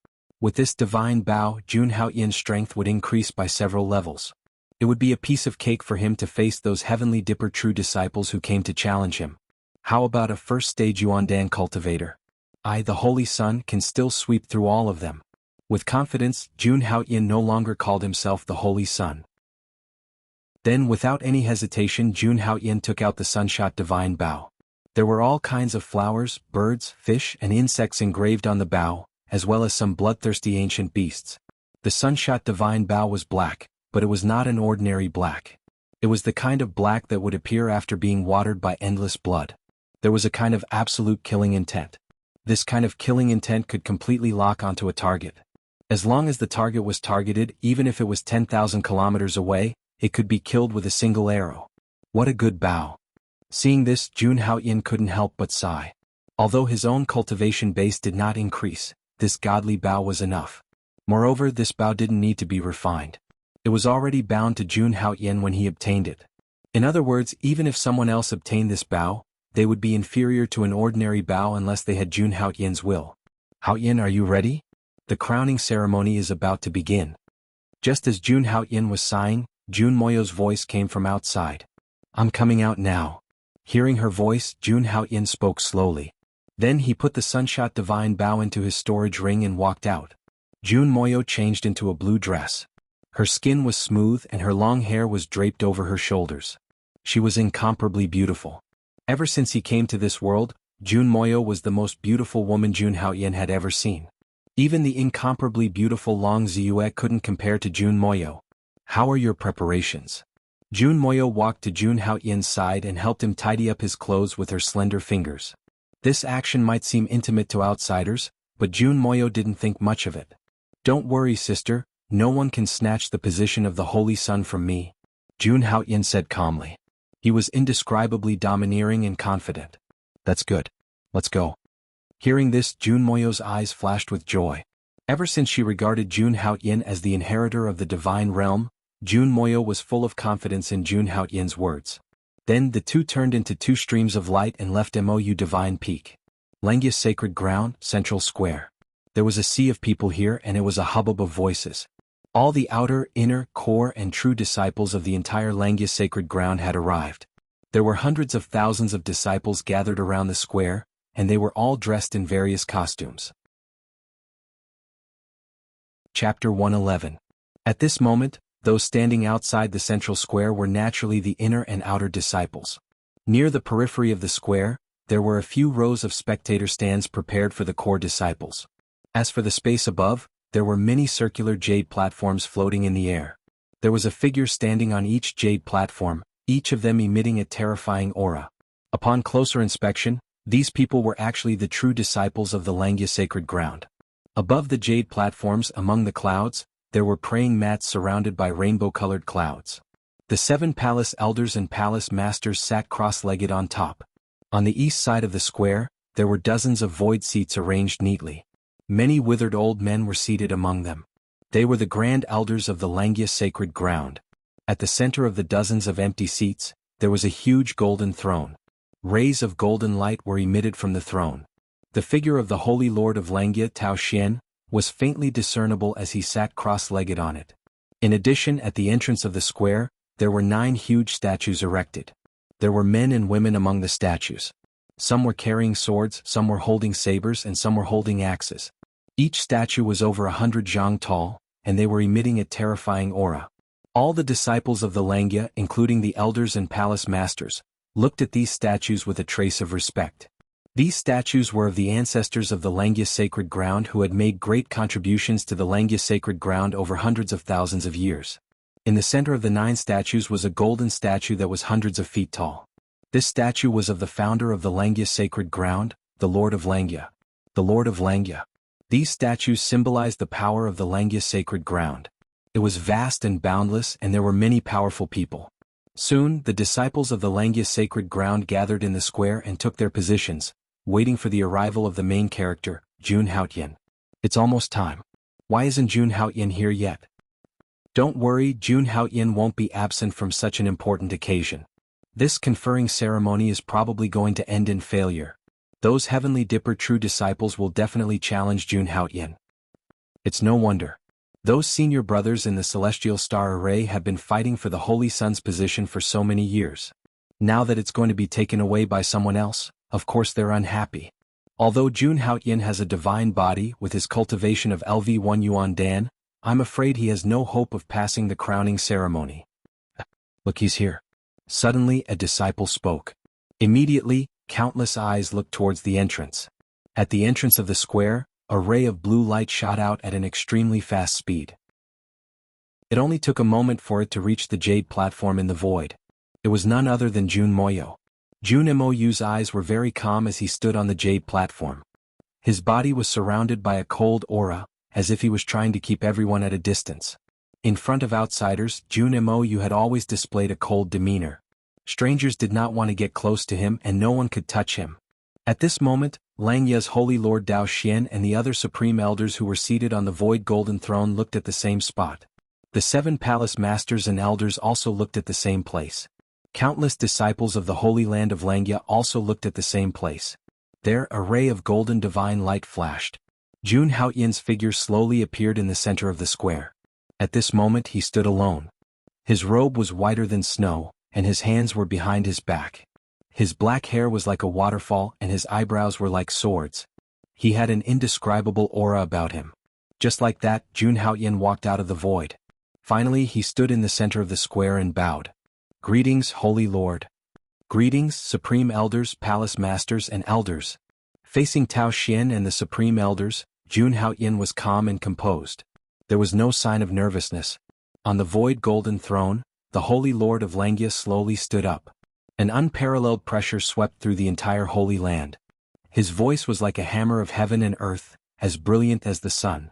With this divine Bao, Jun Haoyin's strength would increase by several levels. It would be a piece of cake for him to face those heavenly dipper true disciples who came to challenge him. How about a first-stage Yuandan cultivator? The Holy Sun, can still sweep through all of them. With confidence, Jun Haoyin no longer called himself the Holy Sun. Then, without any hesitation, Jun Haoyin took out the Sunshot Divine Bao. There were all kinds of flowers, birds, fish, and insects engraved on the bao, as well as some bloodthirsty ancient beasts. The Sunshot Divine Bao was black, but it was not an ordinary black. It was the kind of black that would appear after being watered by endless blood. There was a kind of absolute killing intent. This kind of killing intent could completely lock onto a target. As long as the target was targeted, even if it was 10,000 kilometers away, it could be killed with a single arrow. What a good bao. Seeing this, Jun Haoyin couldn't help but sigh. Although his own cultivation base did not increase, this godly bao was enough. Moreover, this bao didn't need to be refined. It was already bound to Jun Haoyin when he obtained it. In other words, even if someone else obtained this bao, they would be inferior to an ordinary bao unless they had Jun Haoyin's will. Haoyin, are you ready? The crowning ceremony is about to begin. Just as Jun Haoyin was sighing, Jun Moyo's voice came from outside. I'm coming out now. Hearing her voice, Jun Haoyin spoke slowly. Then he put the Sunshot Divine Bao into his storage ring and walked out. Jun Moyo changed into a blue dress. Her skin was smooth and her long hair was draped over her shoulders. She was incomparably beautiful. Ever since he came to this world, Jun Moyo was the most beautiful woman Jun Haoyin had ever seen. Even the incomparably beautiful Long Ziyue couldn't compare to Jun Moyo. How are your preparations? Jun Moyo walked to Jun Haoyin's side and helped him tidy up his clothes with her slender fingers. This action might seem intimate to outsiders, but Jun Moyo didn't think much of it. Don't worry, sister, no one can snatch the position of the Holy Sun from me, Jun Haoyin said calmly. He was indescribably domineering and confident. That's good. Let's go. Hearing this, Jun Moyo's eyes flashed with joy. Ever since she regarded Jun Haoyin as the inheritor of the divine realm, Jun Moyo was full of confidence in Jun Haoyin's words. Then the two turned into two streams of light and left Mou Divine Peak. Langya Sacred Ground, Central Square. There was a sea of people here and it was a hubbub of voices. All the outer, inner, core and true disciples of the entire Langya Sacred Ground had arrived. There were hundreds of thousands of disciples gathered around the square, and they were all dressed in various costumes. Chapter 111. At this moment, those standing outside the central square were naturally the inner and outer disciples. Near the periphery of the square, there were a few rows of spectator stands prepared for the core disciples. As for the space above, there were many circular jade platforms floating in the air. There was a figure standing on each jade platform, each of them emitting a terrifying aura. Upon closer inspection, these people were actually the true disciples of the Langya Sacred Ground. Above the jade platforms among the clouds, there were praying mats surrounded by rainbow-colored clouds. The 7 palace elders and palace masters sat cross-legged on top. On the east side of the square, there were dozens of void seats arranged neatly. Many withered old men were seated among them. They were the grand elders of the Langya Sacred Ground. At the center of the dozens of empty seats, there was a huge golden throne. Rays of golden light were emitted from the throne. The figure of the Holy Lord of Langya, Tao Xian, was faintly discernible as he sat cross-legged on it. In addition, at the entrance of the square, there were 9 huge statues erected. There were men and women among the statues. Some were carrying swords, some were holding sabers, and some were holding axes. Each statue was over 100 zhang tall, and they were emitting a terrifying aura. All the disciples of the Langya, including the elders and palace masters, looked at these statues with a trace of respect. These statues were of the ancestors of the Langya Sacred Ground who had made great contributions to the Langya Sacred Ground over hundreds of thousands of years. In the center of the 9 statues was a golden statue that was hundreds of feet tall. This statue was of the founder of the Langya Sacred Ground, the Lord of Langya. The Lord of Langya. These statues symbolized the power of the Langya Sacred Ground. It was vast and boundless, and there were many powerful people. Soon, the disciples of the Langya Sacred Ground gathered in the square and took their positions, waiting for the arrival of the main character, Jun Haotian. It's almost time. Why isn't Jun Haotian here yet? Don't worry, Jun Haotian won't be absent from such an important occasion. This conferring ceremony is probably going to end in failure. Those Heavenly Dipper true disciples will definitely challenge Jun Haotian. It's no wonder. Those senior brothers in the Celestial Star Array have been fighting for the Holy Sun's position for so many years. Now that it's going to be taken away by someone else, of course they're unhappy. Although Jun Haotian has a divine body with his cultivation of LV1 Yuan Dan, I'm afraid he has no hope of passing the crowning ceremony. Look, he's here. Suddenly a disciple spoke. Immediately, countless eyes looked towards the entrance. At the entrance of the square, a ray of blue light shot out at an extremely fast speed. It only took a moment for it to reach the jade platform in the void. It was none other than Jun Moyo. Jun Moyo's eyes were very calm as he stood on the jade platform. His body was surrounded by a cold aura, as if he was trying to keep everyone at a distance. In front of outsiders, Jun Moyo had always displayed a cold demeanor. Strangers did not want to get close to him and no one could touch him. At this moment, Langya's Holy Lord Dao Xian and the other supreme elders who were seated on the void golden throne looked at the same spot. The 7 palace masters and elders also looked at the same place. Countless disciples of the Holy Land of Langya also looked at the same place. There a ray of golden divine light flashed. Jun Haotian's figure slowly appeared in the center of the square. At this moment he stood alone. His robe was whiter than snow, and his hands were behind his back. His black hair was like a waterfall and his eyebrows were like swords. He had an indescribable aura about him. Just like that, Jun Haotian walked out of the void. Finally he stood in the center of the square and bowed. Greetings, Holy Lord. Greetings, Supreme Elders, Palace Masters and Elders. Facing Tao Xian and the Supreme Elders, Jun Haotian was calm and composed. There was no sign of nervousness. On the void golden throne, the Holy Lord of Langya slowly stood up. An unparalleled pressure swept through the entire Holy Land. His voice was like a hammer of heaven and earth, as brilliant as the sun.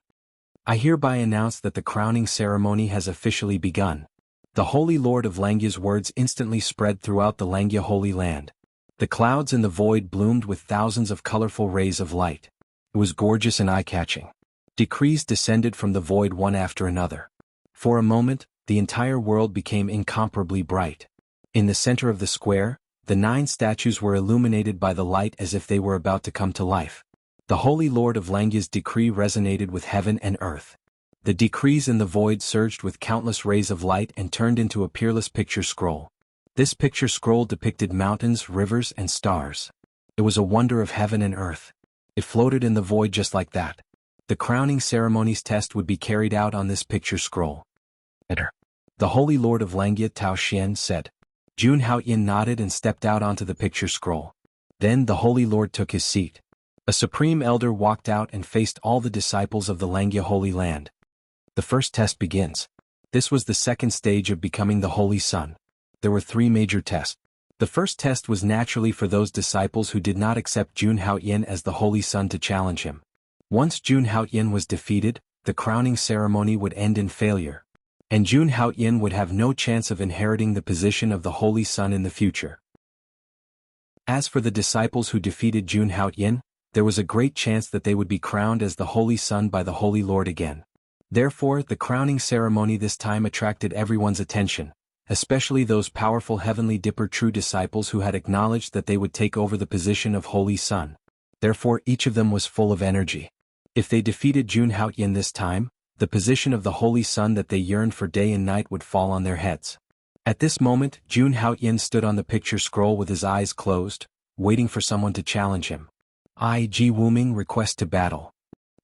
I hereby announce that the crowning ceremony has officially begun. The Holy Lord of Langya's words instantly spread throughout the Langya Holy Land. The clouds in the void bloomed with thousands of colorful rays of light. It was gorgeous and eye-catching. Decrees descended from the void one after another. For a moment, the entire world became incomparably bright. In the center of the square, the 9 statues were illuminated by the light as if they were about to come to life. The Holy Lord of Langya's decree resonated with heaven and earth. The decrees in the void surged with countless rays of light and turned into a peerless picture scroll. This picture scroll depicted mountains, rivers, and stars. It was a wonder of heaven and earth. It floated in the void just like that. The crowning ceremony's test would be carried out on this picture scroll. The Holy Lord of Langya Tao Xian said. Jun Haotian nodded and stepped out onto the picture scroll. Then the Holy Lord took his seat. A supreme elder walked out and faced all the disciples of the Langya Holy Land. The first test begins. This was the second stage of becoming the Holy Sun. There were 3 major tests. The first test was naturally for those disciples who did not accept Jun Haotian as the Holy Sun to challenge him. Once Jun Haotian was defeated, the crowning ceremony would end in failure. And Jun Haotian would have no chance of inheriting the position of the Holy Sun in the future. As for the disciples who defeated Jun Haotian, there was a great chance that they would be crowned as the Holy Sun by the Holy Lord again. Therefore, the crowning ceremony this time attracted everyone's attention, especially those powerful Heavenly Dipper true disciples who had acknowledged that they would take over the position of Holy Sun. Therefore, each of them was full of energy. If they defeated Jun Haotian this time, the position of the Holy Sun that they yearned for day and night would fall on their heads. At this moment, Jun Haotian stood on the picture scroll with his eyes closed, waiting for someone to challenge him. I, Ji Wuming, request to battle.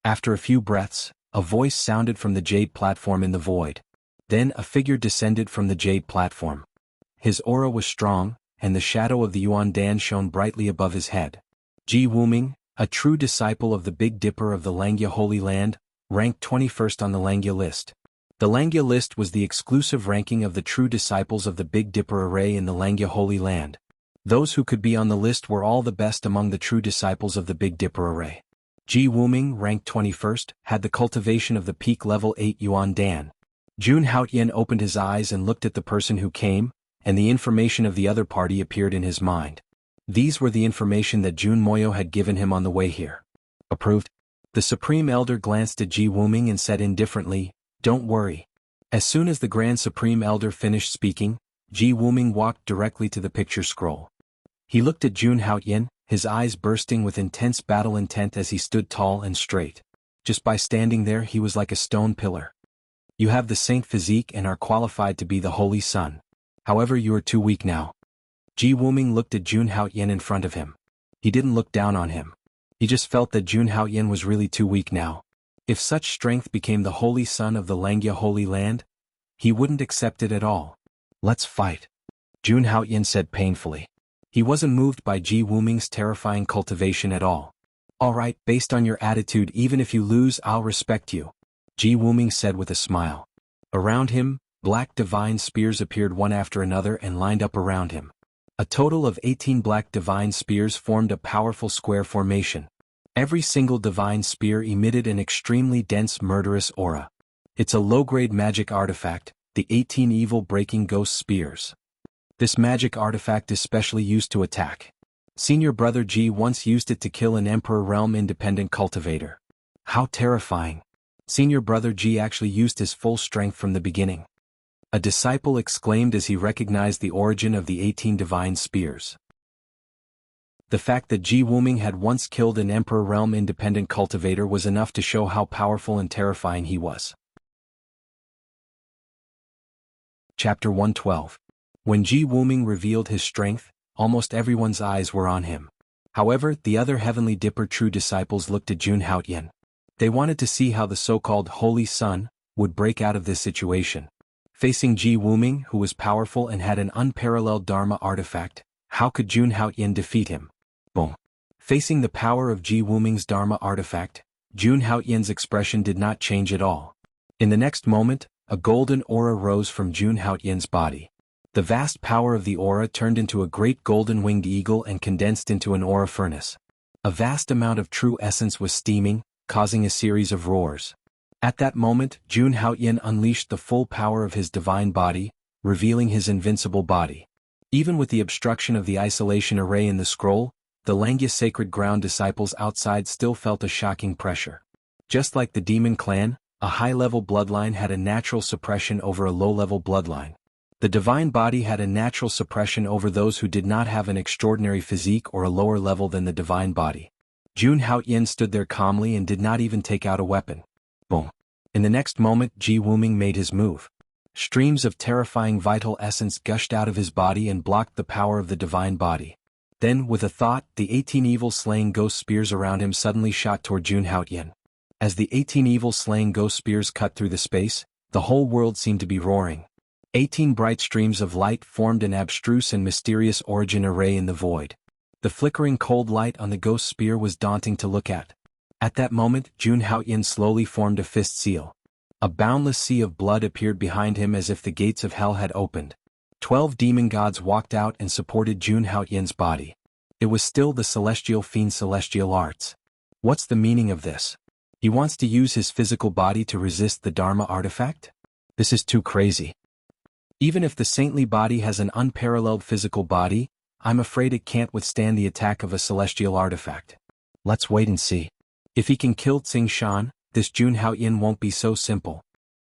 After a few breaths, a voice sounded from the jade platform in the void. Then a figure descended from the jade platform. His aura was strong, and the shadow of the Yuan Dan shone brightly above his head. Ji Wuming, a true disciple of the Big Dipper of the Langya Holy Land, ranked 21st on the Langya list. The Langya list was the exclusive ranking of the true disciples of the Big Dipper array in the Langya Holy Land. Those who could be on the list were all the best among the true disciples of the Big Dipper array. Ji Wuming, ranked 21st, had the cultivation of the peak level 8 Yuan Dan. Jun Haotian opened his eyes and looked at the person who came, and the information of the other party appeared in his mind. These were the information that Jun Moyo had given him on the way here. Approved? The Supreme Elder glanced at Ji Wuming and said indifferently, "Don't worry." As soon as the Grand Supreme Elder finished speaking, Ji Wuming walked directly to the picture scroll. He looked at Jun Haoyin, his eyes bursting with intense battle intent as he stood tall and straight. Just by standing there he was like a stone pillar. "You have the saint physique and are qualified to be the Holy Son. However, you are too weak now." Ji Wuming looked at Jun Haoyin in front of him. He didn't look down on him. He just felt that Jun Haoyin was really too weak now. If such strength became the Holy Son of the Langya Holy Land, he wouldn't accept it at all. "Let's fight," Jun Haoyin said painfully. He wasn't moved by Ji Wuming's terrifying cultivation at all. "All right, based on your attitude, even if you lose, I'll respect you," Ji Wuming said with a smile. Around him, black divine spears appeared one after another and lined up around him. A total of 18 black divine spears formed a powerful square formation. Every single divine spear emitted an extremely dense murderous aura. It's a low-grade magic artifact, the 18 evil-breaking ghost spears. This magic artifact is specially used to attack. Senior Brother Ji once used it to kill an Emperor Realm independent cultivator. How terrifying. Senior Brother Ji actually used his full strength from the beginning. A disciple exclaimed as he recognized the origin of the 18 divine spears. The fact that Ji Wuming had once killed an Emperor Realm independent cultivator was enough to show how powerful and terrifying he was. Chapter 112. When Ji Wuming revealed his strength, almost everyone's eyes were on him. However, the other Heavenly Dipper true disciples looked at Jun Haoyin. They wanted to see how the so-called Holy Son would break out of this situation. Facing Ji Wuming, who was powerful and had an unparalleled Dharma artifact, how could Jun Haoyin defeat him? Boom. Facing the power of Ji Wuming's Dharma artifact, Jun Haoyin's expression did not change at all. In the next moment, a golden aura rose from Jun Haoyin's body. The vast power of the aura turned into a great golden winged eagle and condensed into an aura furnace. A vast amount of true essence was steaming, causing a series of roars. At that moment, Jun Haoyin unleashed the full power of his divine body, revealing his invincible body. Even with the obstruction of the isolation array in the scroll, the Langya sacred ground disciples outside still felt a shocking pressure. Just like the demon clan, a high-level bloodline had a natural suppression over a low-level bloodline. The divine body had a natural suppression over those who did not have an extraordinary physique or a lower level than the divine body. Jun Haoyin stood there calmly and did not even take out a weapon. Boom. In the next moment, Ji Wuming made his move. Streams of terrifying vital essence gushed out of his body and blocked the power of the divine body. Then, with a thought, the 18 evil-slaying ghost spears around him suddenly shot toward Jun Haoyin. As the 18 evil-slaying ghost spears cut through the space, the whole world seemed to be roaring. 18 bright streams of light formed an abstruse and mysterious origin array in the void. The flickering cold light on the ghost spear was daunting to look at. At that moment, Jun Haoyin slowly formed a fist seal. A boundless sea of blood appeared behind him as if the gates of hell had opened. 12 demon gods walked out and supported Jun Haoyin's body. It was still the celestial fiend celestial arts. What's the meaning of this? He wants to use his physical body to resist the Dharma artifact? This is too crazy. Even if the saintly body has an unparalleled physical body, I'm afraid it can't withstand the attack of a celestial artifact. Let's wait and see. If he can kill Tsing Shan, this Jun Haoyin won't be so simple.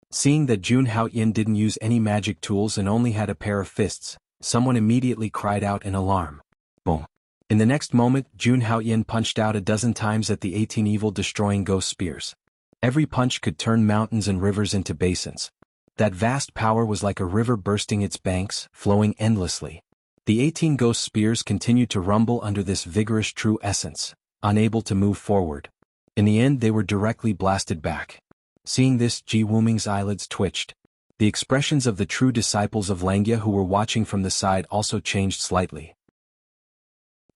Seeing that Jun Haoyin didn't use any magic tools and only had a pair of fists, someone immediately cried out in alarm. Boom. In the next moment, Jun Haoyin punched out a dozen times at the 18 evil-destroying ghost spears. Every punch could turn mountains and rivers into basins. That vast power was like a river bursting its banks, flowing endlessly. The 18 ghost spears continued to rumble under this vigorous true essence, unable to move forward. In the end, they were directly blasted back. Seeing this, Ji Wuming's eyelids twitched. The expressions of the true disciples of Langya who were watching from the side also changed slightly.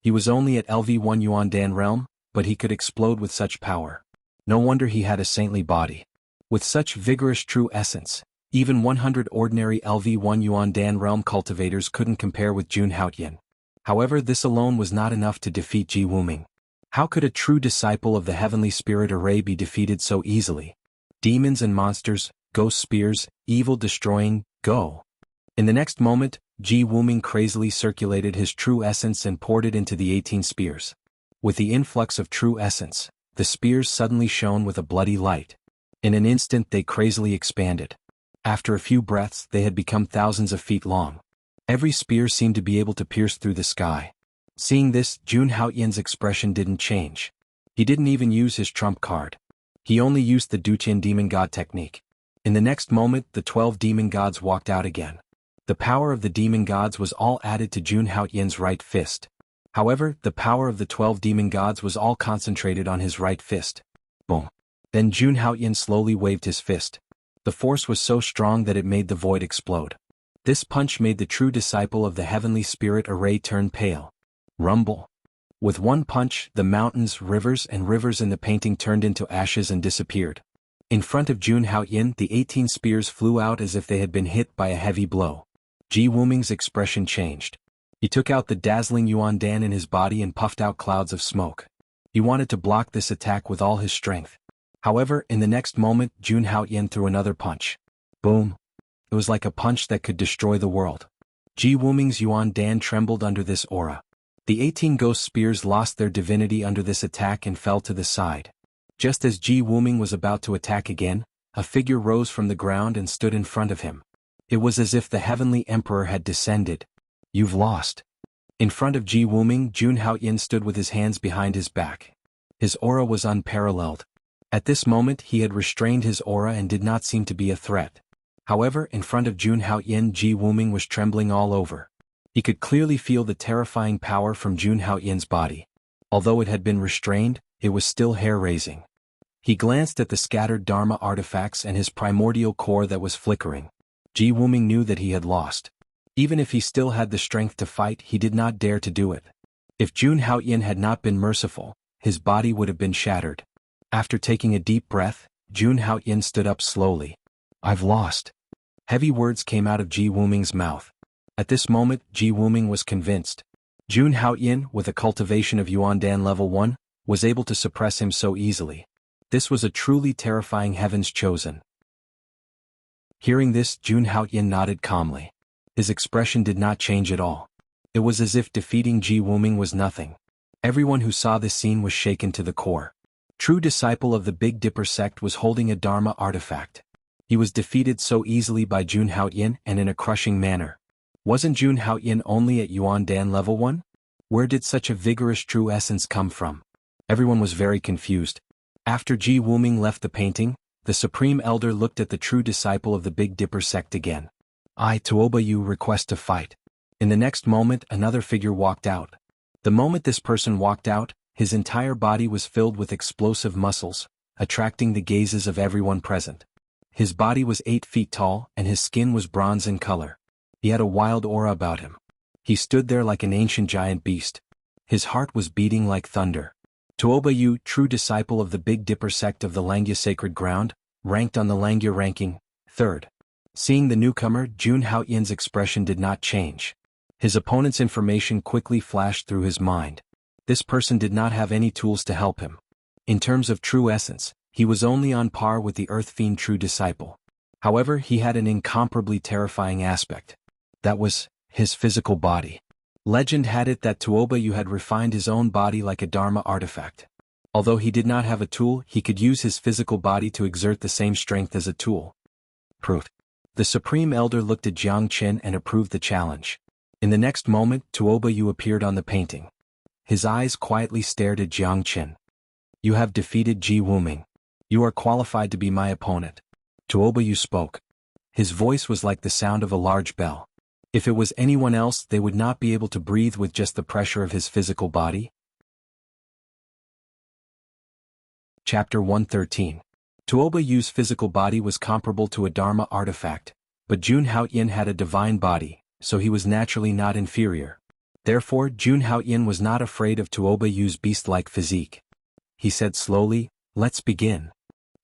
He was only at LV1 Yuandan realm, but he could explode with such power. No wonder he had a saintly body. With such vigorous true essence, even 100 ordinary LV1 Yuandan realm cultivators couldn't compare with Jun Haoyin. However, this alone was not enough to defeat Ji Wuming. How could a true disciple of the heavenly spirit array be defeated so easily? Demons and monsters, ghost spears, evil destroying, go. In the next moment, Ji Wuming crazily circulated his true essence and poured it into the 18 spears. With the influx of true essence, the spears suddenly shone with a bloody light. In an instant they crazily expanded. After a few breaths they had become thousands of feet long. Every spear seemed to be able to pierce through the sky. Seeing this, Jun Haoyan's expression didn't change. He didn't even use his trump card. He only used the Duqian demon god technique. In the next moment the 12 demon gods walked out again. The power of the demon gods was all added to Jun Haoyan's right fist. However, the power of the 12 demon gods was all concentrated on his right fist. Boom. Then Jun Haoyan slowly waved his fist. The force was so strong that it made the void explode. This punch made the true disciple of the heavenly spirit array turn pale. Rumble. With one punch, the mountains, rivers in the painting turned into ashes and disappeared. In front of Jun Haoyan, the 18 spears flew out as if they had been hit by a heavy blow. Ji Wuming's expression changed. He took out the dazzling Yuan Dan in his body and puffed out clouds of smoke. He wanted to block this attack with all his strength. However, in the next moment, Jun Haoyan threw another punch. Boom. It was like a punch that could destroy the world. Ji Wuming's Yuan Dan trembled under this aura. The 18 ghost spears lost their divinity under this attack and fell to the side. Just as Ji Wuming was about to attack again, a figure rose from the ground and stood in front of him. It was as if the heavenly emperor had descended. You've lost. In front of Ji Wuming, Jun Haoyan stood with his hands behind his back. His aura was unparalleled. At this moment he had restrained his aura and did not seem to be a threat. However, in front of Jun Haoyan, Ji Wuming was trembling all over. He could clearly feel the terrifying power from Jun Haoyan's body. Although it had been restrained, it was still hair-raising. He glanced at the scattered Dharma artifacts and his primordial core that was flickering. Ji Wuming knew that he had lost. Even if he still had the strength to fight, he did not dare to do it. If Jun Haoyan had not been merciful, his body would have been shattered. After taking a deep breath, Jun Haoyan stood up slowly. I've lost. Heavy words came out of Ji Wuming's mouth. At this moment, Ji Wuming was convinced. Jun Haoyan, with a cultivation of Yuan Dan level 1, was able to suppress him so easily. This was a truly terrifying heaven's chosen. Hearing this, Jun Haoyan nodded calmly. His expression did not change at all. It was as if defeating Ji Wuming was nothing. Everyone who saw this scene was shaken to the core. True disciple of the Big Dipper sect was holding a Dharma artifact. He was defeated so easily by Jun Haoyan and in a crushing manner. Wasn't Jun Haoyan only at Yuan Dan level 1? Where did such a vigorous true essence come from? Everyone was very confused. After Ji Wuming left the painting, the Supreme Elder looked at the true disciple of the Big Dipper sect again. I, Tuoba Yu, request to fight. In the next moment, another figure walked out. The moment this person walked out, his entire body was filled with explosive muscles, attracting the gazes of everyone present. His body was 8 feet tall and his skin was bronze in color. He had a wild aura about him. He stood there like an ancient giant beast. His heart was beating like thunder. Tuoba Yu, true disciple of the Big Dipper sect of the Langya Sacred Ground, ranked on the Langya ranking, 3rd. Seeing the newcomer, Jun Haoyan's expression did not change. His opponent's information quickly flashed through his mind. This person did not have any tools to help him. In terms of true essence, he was only on par with the Earth Fiend true disciple. However, he had an incomparably terrifying aspect. That was his physical body. Legend had it that Tuoba Yu had refined his own body like a Dharma artifact. Although he did not have a tool, he could use his physical body to exert the same strength as a tool. Proof. The Supreme Elder looked at Jiang Qin and approved the challenge. In the next moment, Tuoba Yu appeared on the painting. His eyes quietly stared at Jiang Qin. You have defeated Ji Wuming. You are qualified to be my opponent. Tuoba Yu spoke. His voice was like the sound of a large bell. If it was anyone else, they would not be able to breathe with just the pressure of his physical body. Chapter 113. Tuoba Yu's physical body was comparable to a Dharma artifact, but Jun Haoyan had a divine body, so he was naturally not inferior. Therefore, Jun Haoyan was not afraid of Tuoba Yu's beast-like physique. He said slowly, "Let's begin."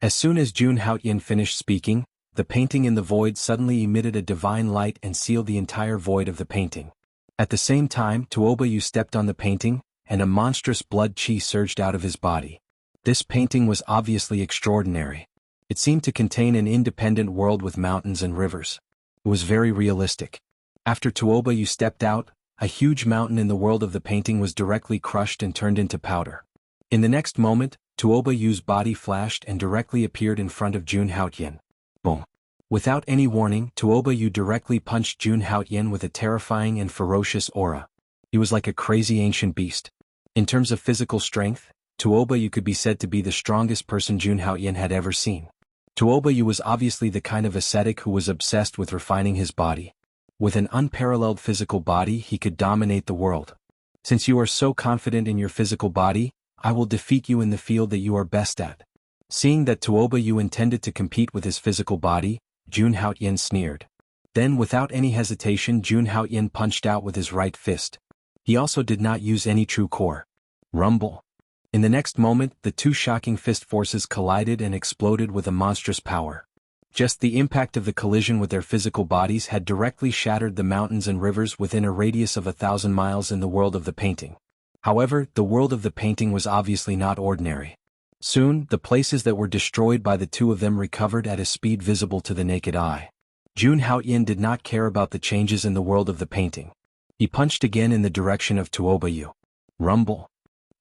As soon as Jun Haoyan finished speaking, the painting in the void suddenly emitted a divine light and sealed the entire void of the painting. At the same time, Tuoba Yu stepped on the painting, and a monstrous blood chi surged out of his body. This painting was obviously extraordinary. It seemed to contain an independent world with mountains and rivers. It was very realistic. After Tuoba Yu stepped out, a huge mountain in the world of the painting was directly crushed and turned into powder. In the next moment, Tuoba Yu's body flashed and directly appeared in front of Jun Haotian. Boom. Without any warning, Tuoba Yu directly punched Jun Haotian with a terrifying and ferocious aura. He was like a crazy ancient beast. In terms of physical strength, Tuoba Yu could be said to be the strongest person Jun Haotian had ever seen. Tuoba Yu was obviously the kind of ascetic who was obsessed with refining his body. With an unparalleled physical body, he could dominate the world. Since you are so confident in your physical body, I will defeat you in the field that you are best at. Seeing that Tuoba Yu intended to compete with his physical body, Jun Haotian sneered. Then without any hesitation Jun Haotian punched out with his right fist. He also did not use any true core. Rumble. In the next moment, the two shocking fist forces collided and exploded with a monstrous power. Just the impact of the collision with their physical bodies had directly shattered the mountains and rivers within a radius of 1,000 miles in the world of the painting. However, the world of the painting was obviously not ordinary. Soon, the places that were destroyed by the two of them recovered at a speed visible to the naked eye. Jun Haotian did not care about the changes in the world of the painting. He punched again in the direction of Tuoba Yu. Rumble.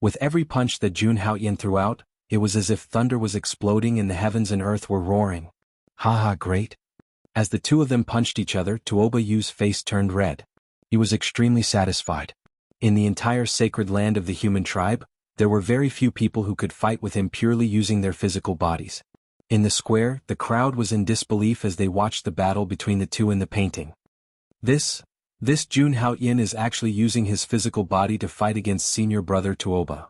With every punch that Jun Haotian threw out, it was as if thunder was exploding and the heavens and earth were roaring. Haha, great. As the two of them punched each other, Tuoba Yu's face turned red. He was extremely satisfied. In the entire sacred land of the human tribe, there were very few people who could fight with him purely using their physical bodies. In the square, the crowd was in disbelief as they watched the battle between the two in the painting. This Jun Haotian is actually using his physical body to fight against senior brother Tuoba.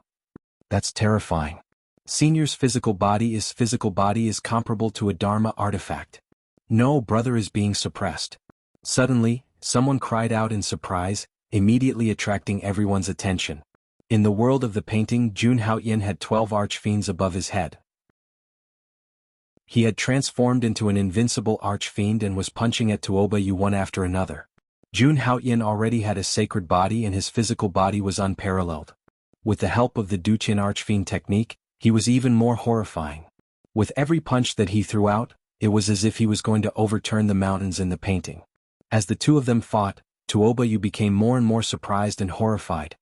That's terrifying. Senior's physical body is comparable to a Dharma artifact. No, brother is being suppressed. Suddenly, someone cried out in surprise, immediately attracting everyone's attention. In the world of the painting, Jun Haotian had 12 archfiends above his head. He had transformed into an invincible archfiend and was punching at Tuoba Yu one after another. Jun Haotian already had a sacred body and his physical body was unparalleled. With the help of the Duqian archfiend technique, he was even more horrifying. With every punch that he threw out, it was as if he was going to overturn the mountains in the painting. As the two of them fought, Tuoba Yu became more and more surprised and horrified.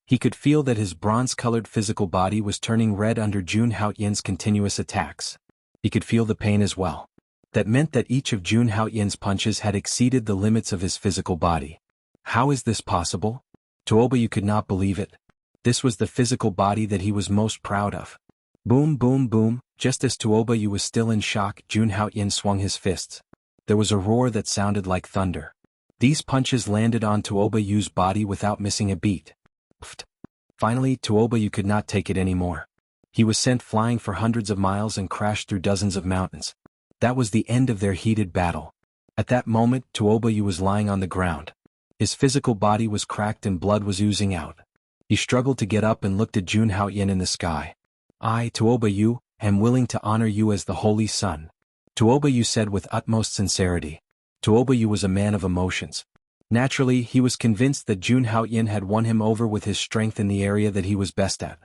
He could feel that his bronze-colored physical body was turning red under Jun Haotian's continuous attacks. He could feel the pain as well. That meant that each of Jun Haotian's punches had exceeded the limits of his physical body. How is this possible? Tuoba Yu could not believe it. This was the physical body that he was most proud of. Boom, boom, boom. Just as Tuoba Yu was still in shock, Jun Haotian swung his fists. There was a roar that sounded like thunder. These punches landed on Tuoba Yu's body without missing a beat. Pfft. Finally, Tuoba Yu could not take it anymore. He was sent flying for hundreds of miles and crashed through dozens of mountains. That was the end of their heated battle. At that moment, Tuoba Yu was lying on the ground. His physical body was cracked and blood was oozing out. He struggled to get up and looked at Jun Haotian in the sky. I, Tuoba Yu, am willing to honor you as the Holy Sun. Tuoba Yu said with utmost sincerity. Tuoba Yu was a man of emotions. Naturally, he was convinced that Jun Haotian had won him over with his strength in the area that he was best at.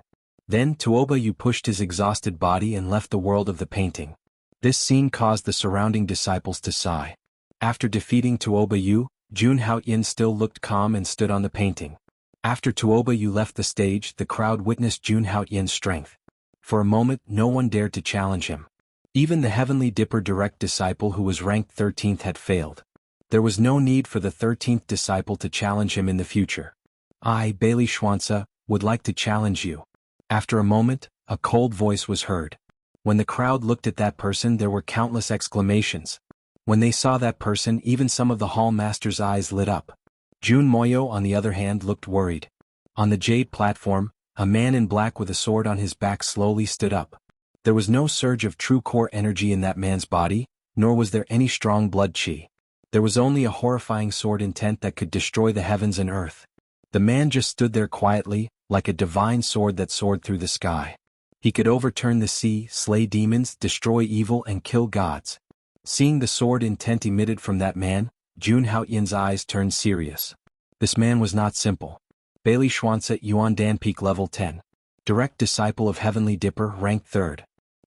Then Tuoba Yu pushed his exhausted body and left the world of the painting. This scene caused the surrounding disciples to sigh. After defeating Tuoba Yu, Jun Haotian still looked calm and stood on the painting. After Tuoba Yu left the stage, the crowd witnessed Jun Haotian's strength. For a moment, no one dared to challenge him. Even the Heavenly Dipper direct disciple who was ranked 13th had failed. There was no need for the 13th disciple to challenge him in the future. I, Bailey Schwanza, would like to challenge you. After a moment, a cold voice was heard. When the crowd looked at that person, there were countless exclamations. When they saw that person, even some of the hall masters' eyes lit up. Jun Moyo, on the other hand, looked worried. On the jade platform, a man in black with a sword on his back slowly stood up. There was no surge of true core energy in that man's body, nor was there any strong blood chi. There was only a horrifying sword intent that could destroy the heavens and earth. The man just stood there quietly, like a divine sword that soared through the sky. He could overturn the sea, slay demons, destroy evil, and kill gods. Seeing the sword intent emitted from that man, Jun Haotian's eyes turned serious. This man was not simple. Bailey Schwanza, Yuan Dan Peak level 10. Direct disciple of Heavenly Dipper, ranked 3rd.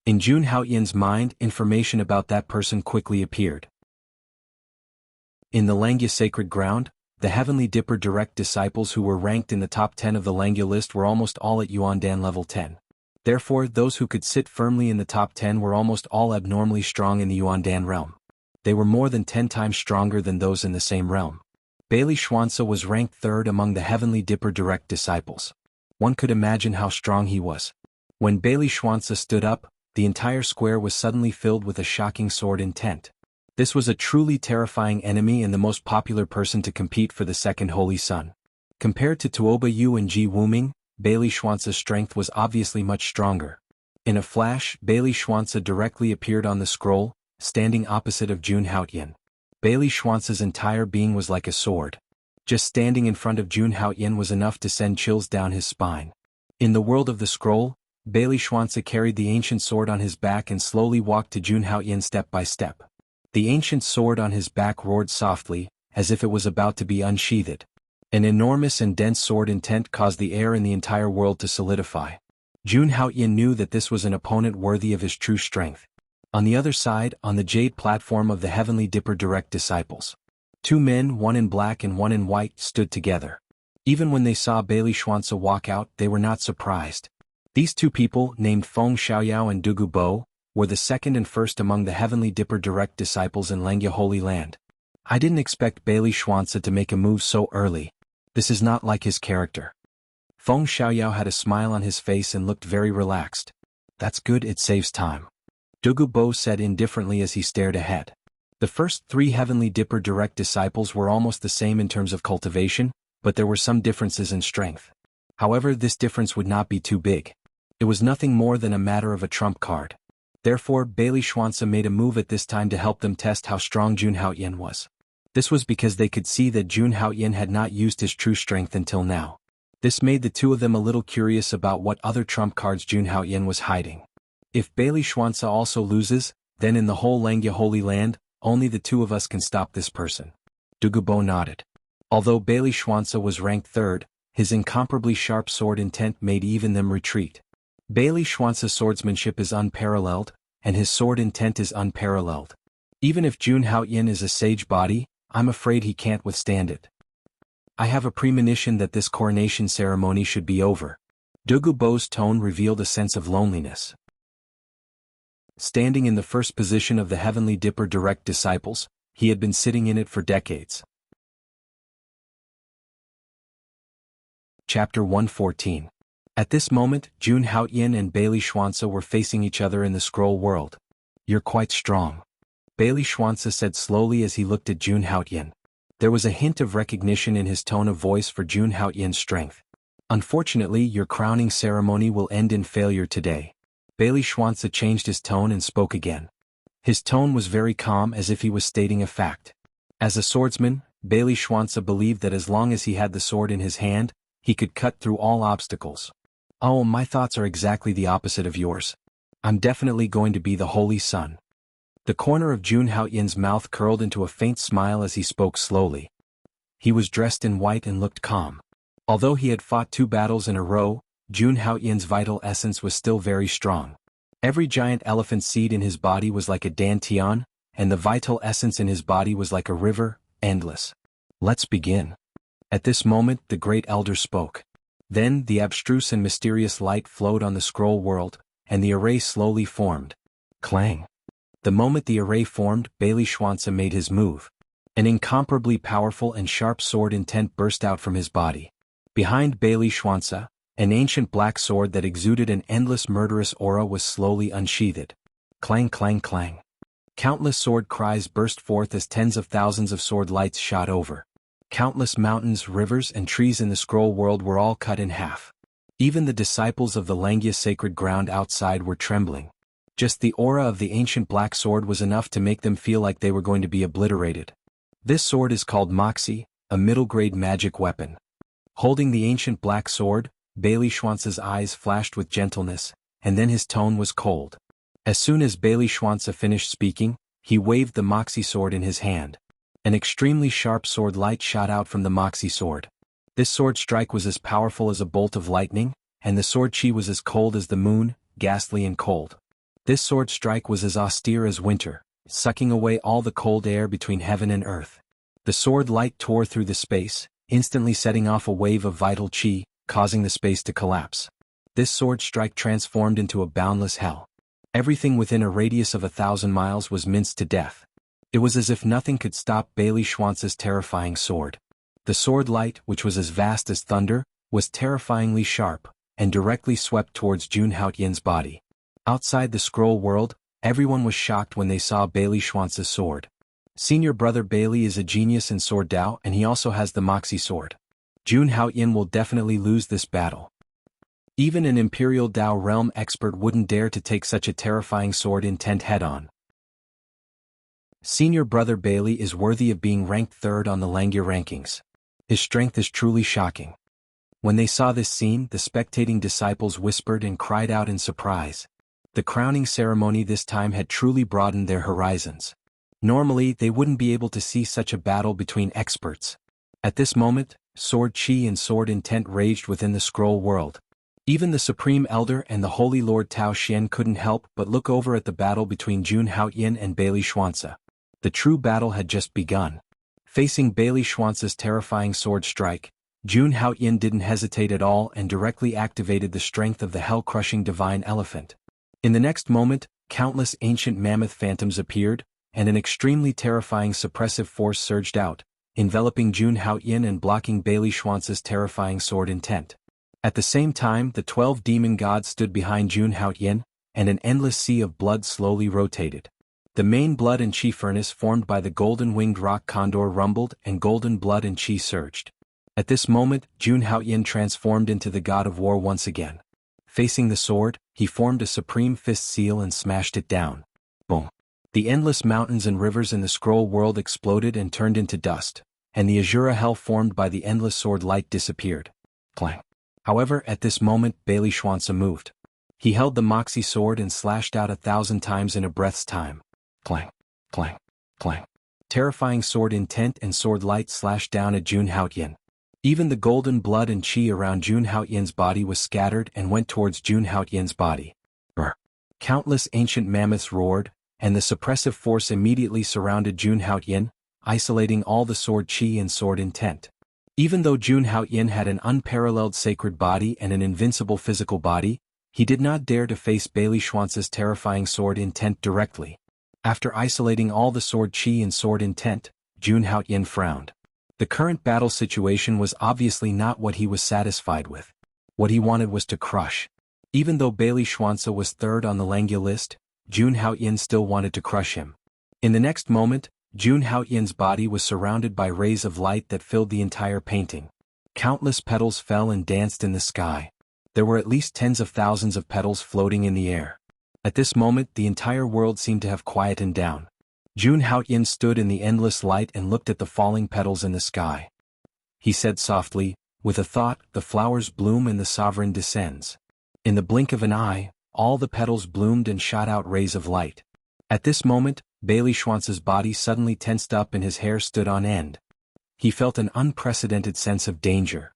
In Jun Haotian's mind, information about that person quickly appeared. In the Langya sacred ground, the Heavenly Dipper direct disciples who were ranked in the top 10 of the Langya list were almost all at Yuandan level 10. Therefore, those who could sit firmly in the top 10 were almost all abnormally strong in the Yuandan realm. They were more than 10 times stronger than those in the same realm. Bailey Xuanzi was ranked third among the Heavenly Dipper direct disciples. One could imagine how strong he was. When Bailey Xuanzi stood up, the entire square was suddenly filled with a shocking sword intent. This was a truly terrifying enemy and the most popular person to compete for the second Holy Sun. Compared to Tuoba Yu and Ji Wuming, Bailey Xuanzi's strength was obviously much stronger. In a flash, Bailey Xuanzi directly appeared on the scroll, standing opposite of Jun Haotian. Bailey Xuanzi's entire being was like a sword. Just standing in front of Jun Haotian was enough to send chills down his spine. In the world of the scroll, Bailey Xuanzi carried the ancient sword on his back and slowly walked to Jun Haotian step by step. The ancient sword on his back roared softly, as if it was about to be unsheathed. An enormous and dense sword intent caused the air in the entire world to solidify. Jun Haotian knew that this was an opponent worthy of his true strength. On the other side, on the jade platform of the Heavenly Dipper direct disciples, two men, one in black and one in white, stood together. Even when they saw Bailey Xuanzi walk out, they were not surprised. These two people, named Feng Xiaoyao and Dugu Bo, were the second and first among the Heavenly Dipper direct disciples in Langya Holy Land. I didn't expect Bailey Xuanzi to make a move so early. This is not like his character. Feng Xiaoyao had a smile on his face and looked very relaxed. That's good, it saves time. Dugu Bo said indifferently as he stared ahead. The first three Heavenly Dipper direct disciples were almost the same in terms of cultivation, but there were some differences in strength. However, this difference would not be too big. It was nothing more than a matter of a trump card. Therefore, Bailey Xuanzi made a move at this time to help them test how strong Jun Haotian was. This was because they could see that Jun Haotian had not used his true strength until now. This made the two of them a little curious about what other trump cards Jun Haotian was hiding. If Bailey Xuanzi also loses, then in the whole Langya Holy Land, only the two of us can stop this person. Dugu Bo nodded. Although Bailey Xuanzi was ranked third, his incomparably sharp sword intent made even them retreat. Bailey Xuanzi's swordsmanship is unparalleled, and his sword intent is unparalleled. Even if Jun Haotian is a sage body, I'm afraid he can't withstand it. I have a premonition that this coronation ceremony should be over. Dugu Bo's tone revealed a sense of loneliness. Standing in the first position of the Heavenly Dipper direct disciples, he had been sitting in it for decades. Chapter 114. At this moment, Jun Haotian and Bailey Xuanzi were facing each other in the scroll world. You're quite strong. Bailey Xuanzi said slowly as he looked at Jun Haotian. There was a hint of recognition in his tone of voice for Jun Haotian's strength. Unfortunately, your crowning ceremony will end in failure today. Bailey Xuanzi changed his tone and spoke again. His tone was very calm, as if he was stating a fact. As a swordsman, Bailey Xuanzi believed that as long as he had the sword in his hand, he could cut through all obstacles. Oh, my thoughts are exactly the opposite of yours. I'm definitely going to be the Holy Sun. The corner of Jun Haotian's mouth curled into a faint smile as he spoke slowly. He was dressed in white and looked calm. Although he had fought 2 battles in a row, Jun Haotian's vital essence was still very strong. Every giant elephant seed in his body was like a dantian, and the vital essence in his body was like a river, endless. Let's begin. At this moment, the great elder spoke. Then, the abstruse and mysterious light flowed on the scroll world, and the array slowly formed. Clang. The moment the array formed, Bailey Xuanzi made his move. An incomparably powerful and sharp sword intent burst out from his body. Behind Bailey Xuanzi, an ancient black sword that exuded an endless murderous aura was slowly unsheathed. Clang clang clang. Countless sword cries burst forth as tens of thousands of sword lights shot over. Countless mountains, rivers, and trees in the scroll world were all cut in half. Even the disciples of the Langya sacred ground outside were trembling. Just the aura of the ancient black sword was enough to make them feel like they were going to be obliterated. This sword is called Moxie, a middle-grade magic weapon. Holding the ancient black sword, Bailey Xuanzi's eyes flashed with gentleness, and then his tone was cold. As soon as Bailey Xuanzi finished speaking, he waved the Moxie sword in his hand. An extremely sharp sword light shot out from the Moxie sword. This sword strike was as powerful as a bolt of lightning, and the sword chi was as cold as the moon, ghastly and cold. This sword strike was as austere as winter, sucking away all the cold air between heaven and earth. The sword light tore through the space, instantly setting off a wave of vital chi, causing the space to collapse. This sword strike transformed into a boundless hell. Everything within a radius of 1,000 miles was minced to death. It was as if nothing could stop Bailey Schwanz's terrifying sword. The sword light, which was as vast as thunder, was terrifyingly sharp, and directly swept towards Jun Haotian's body. Outside the scroll world, everyone was shocked when they saw Bailey Schwanz's sword. Senior brother Bailey is a genius in sword Dao, and he also has the Moxie sword. Jun Haotian will definitely lose this battle. Even an Imperial Dao realm expert wouldn't dare to take such a terrifying sword intent head-on. Senior brother Bailey is worthy of being ranked third on the Langya rankings. His strength is truly shocking. When they saw this scene, the spectating disciples whispered and cried out in surprise. The crowning ceremony this time had truly broadened their horizons. Normally, they wouldn't be able to see such a battle between experts. At this moment, sword chi and sword intent raged within the scroll world. Even the Supreme Elder and the Holy Lord Tao Xian couldn't help but look over at the battle between Jun Haotian and Bailey Schwanze. The true battle had just begun. Facing Bailey Schwanze's terrifying sword strike, Jun Haotian didn't hesitate at all and directly activated the strength of the hell-crushing divine elephant. In the next moment, countless ancient mammoth phantoms appeared, and an extremely terrifying suppressive force surged out, enveloping Jun Haotian and blocking Bailey Schwanze's terrifying sword intent. At the same time, the 12 demon gods stood behind Jun Haotian, and an endless sea of blood slowly rotated. The main blood and chi furnace formed by the golden-winged rock condor rumbled and golden blood and chi surged. At this moment, Jun Haotian transformed into the god of war once again. Facing the sword, he formed a supreme fist seal and smashed it down. Boom. The endless mountains and rivers in the scroll world exploded and turned into dust, and the azura hell formed by the endless sword light disappeared. Clang. However, at this moment Bailey Schwanze moved. He held the Moxie sword and slashed out 1,000 times in a breath's time. Clang, clang, clang. Terrifying sword intent and sword light slashed down at Jun Haotian. Even the golden blood and chi around Jun Haotian's body was scattered and went towards Jun Haotian's body. Brr. Countless ancient mammoths roared, and the suppressive force immediately surrounded Jun Haotian, isolating all the sword chi and sword intent. Even though Jun Haotian had an unparalleled sacred body and an invincible physical body, he did not dare to face Bailey Schwanze's terrifying sword intent directly. After isolating all the sword chi and sword intent, Jun Haotian frowned. The current battle situation was obviously not what he was satisfied with. What he wanted was to crush. Even though Bailey Schwanze was third on the Langya list, Jun Haotian still wanted to crush him. In the next moment, Jun Haotian's body was surrounded by rays of light that filled the entire painting. Countless petals fell and danced in the sky. There were at least tens of thousands of petals floating in the air. At this moment, the entire world seemed to have quietened down. Jun Haotian stood in the endless light and looked at the falling petals in the sky. He said softly, "With a thought, the flowers bloom and the sovereign descends." In the blink of an eye, all the petals bloomed and shot out rays of light. At this moment, Bailey Schwanze's body suddenly tensed up and his hair stood on end. He felt an unprecedented sense of danger.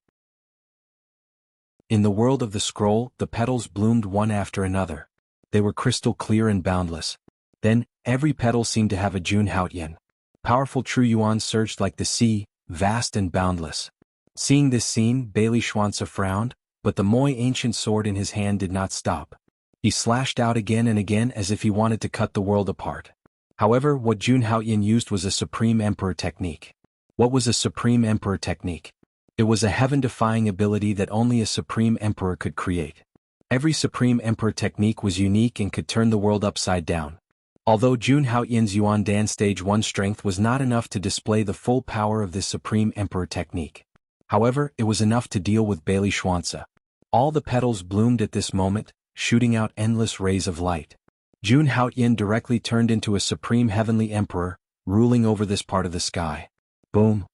In the world of the scroll, the petals bloomed one after another. They were crystal clear and boundless. Then, every petal seemed to have a Jun Haotian. Powerful true yuan surged like the sea, vast and boundless. Seeing this scene, Bailey Schwanze frowned, but the Moi ancient sword in his hand did not stop. He slashed out again and again as if he wanted to cut the world apart. However, what Jun Haotian used was a Supreme Emperor technique. What was a Supreme Emperor technique? It was a heaven-defying ability that only a Supreme Emperor could create. Every Supreme Emperor technique was unique and could turn the world upside down. Although Jun Haotian's Yuan Dan Stage 1 strength was not enough to display the full power of this Supreme Emperor technique. However, it was enough to deal with Bailey Schwanze. All the petals bloomed at this moment, shooting out endless rays of light. Jun Haotian directly turned into a Supreme Heavenly Emperor, ruling over this part of the sky. Boom!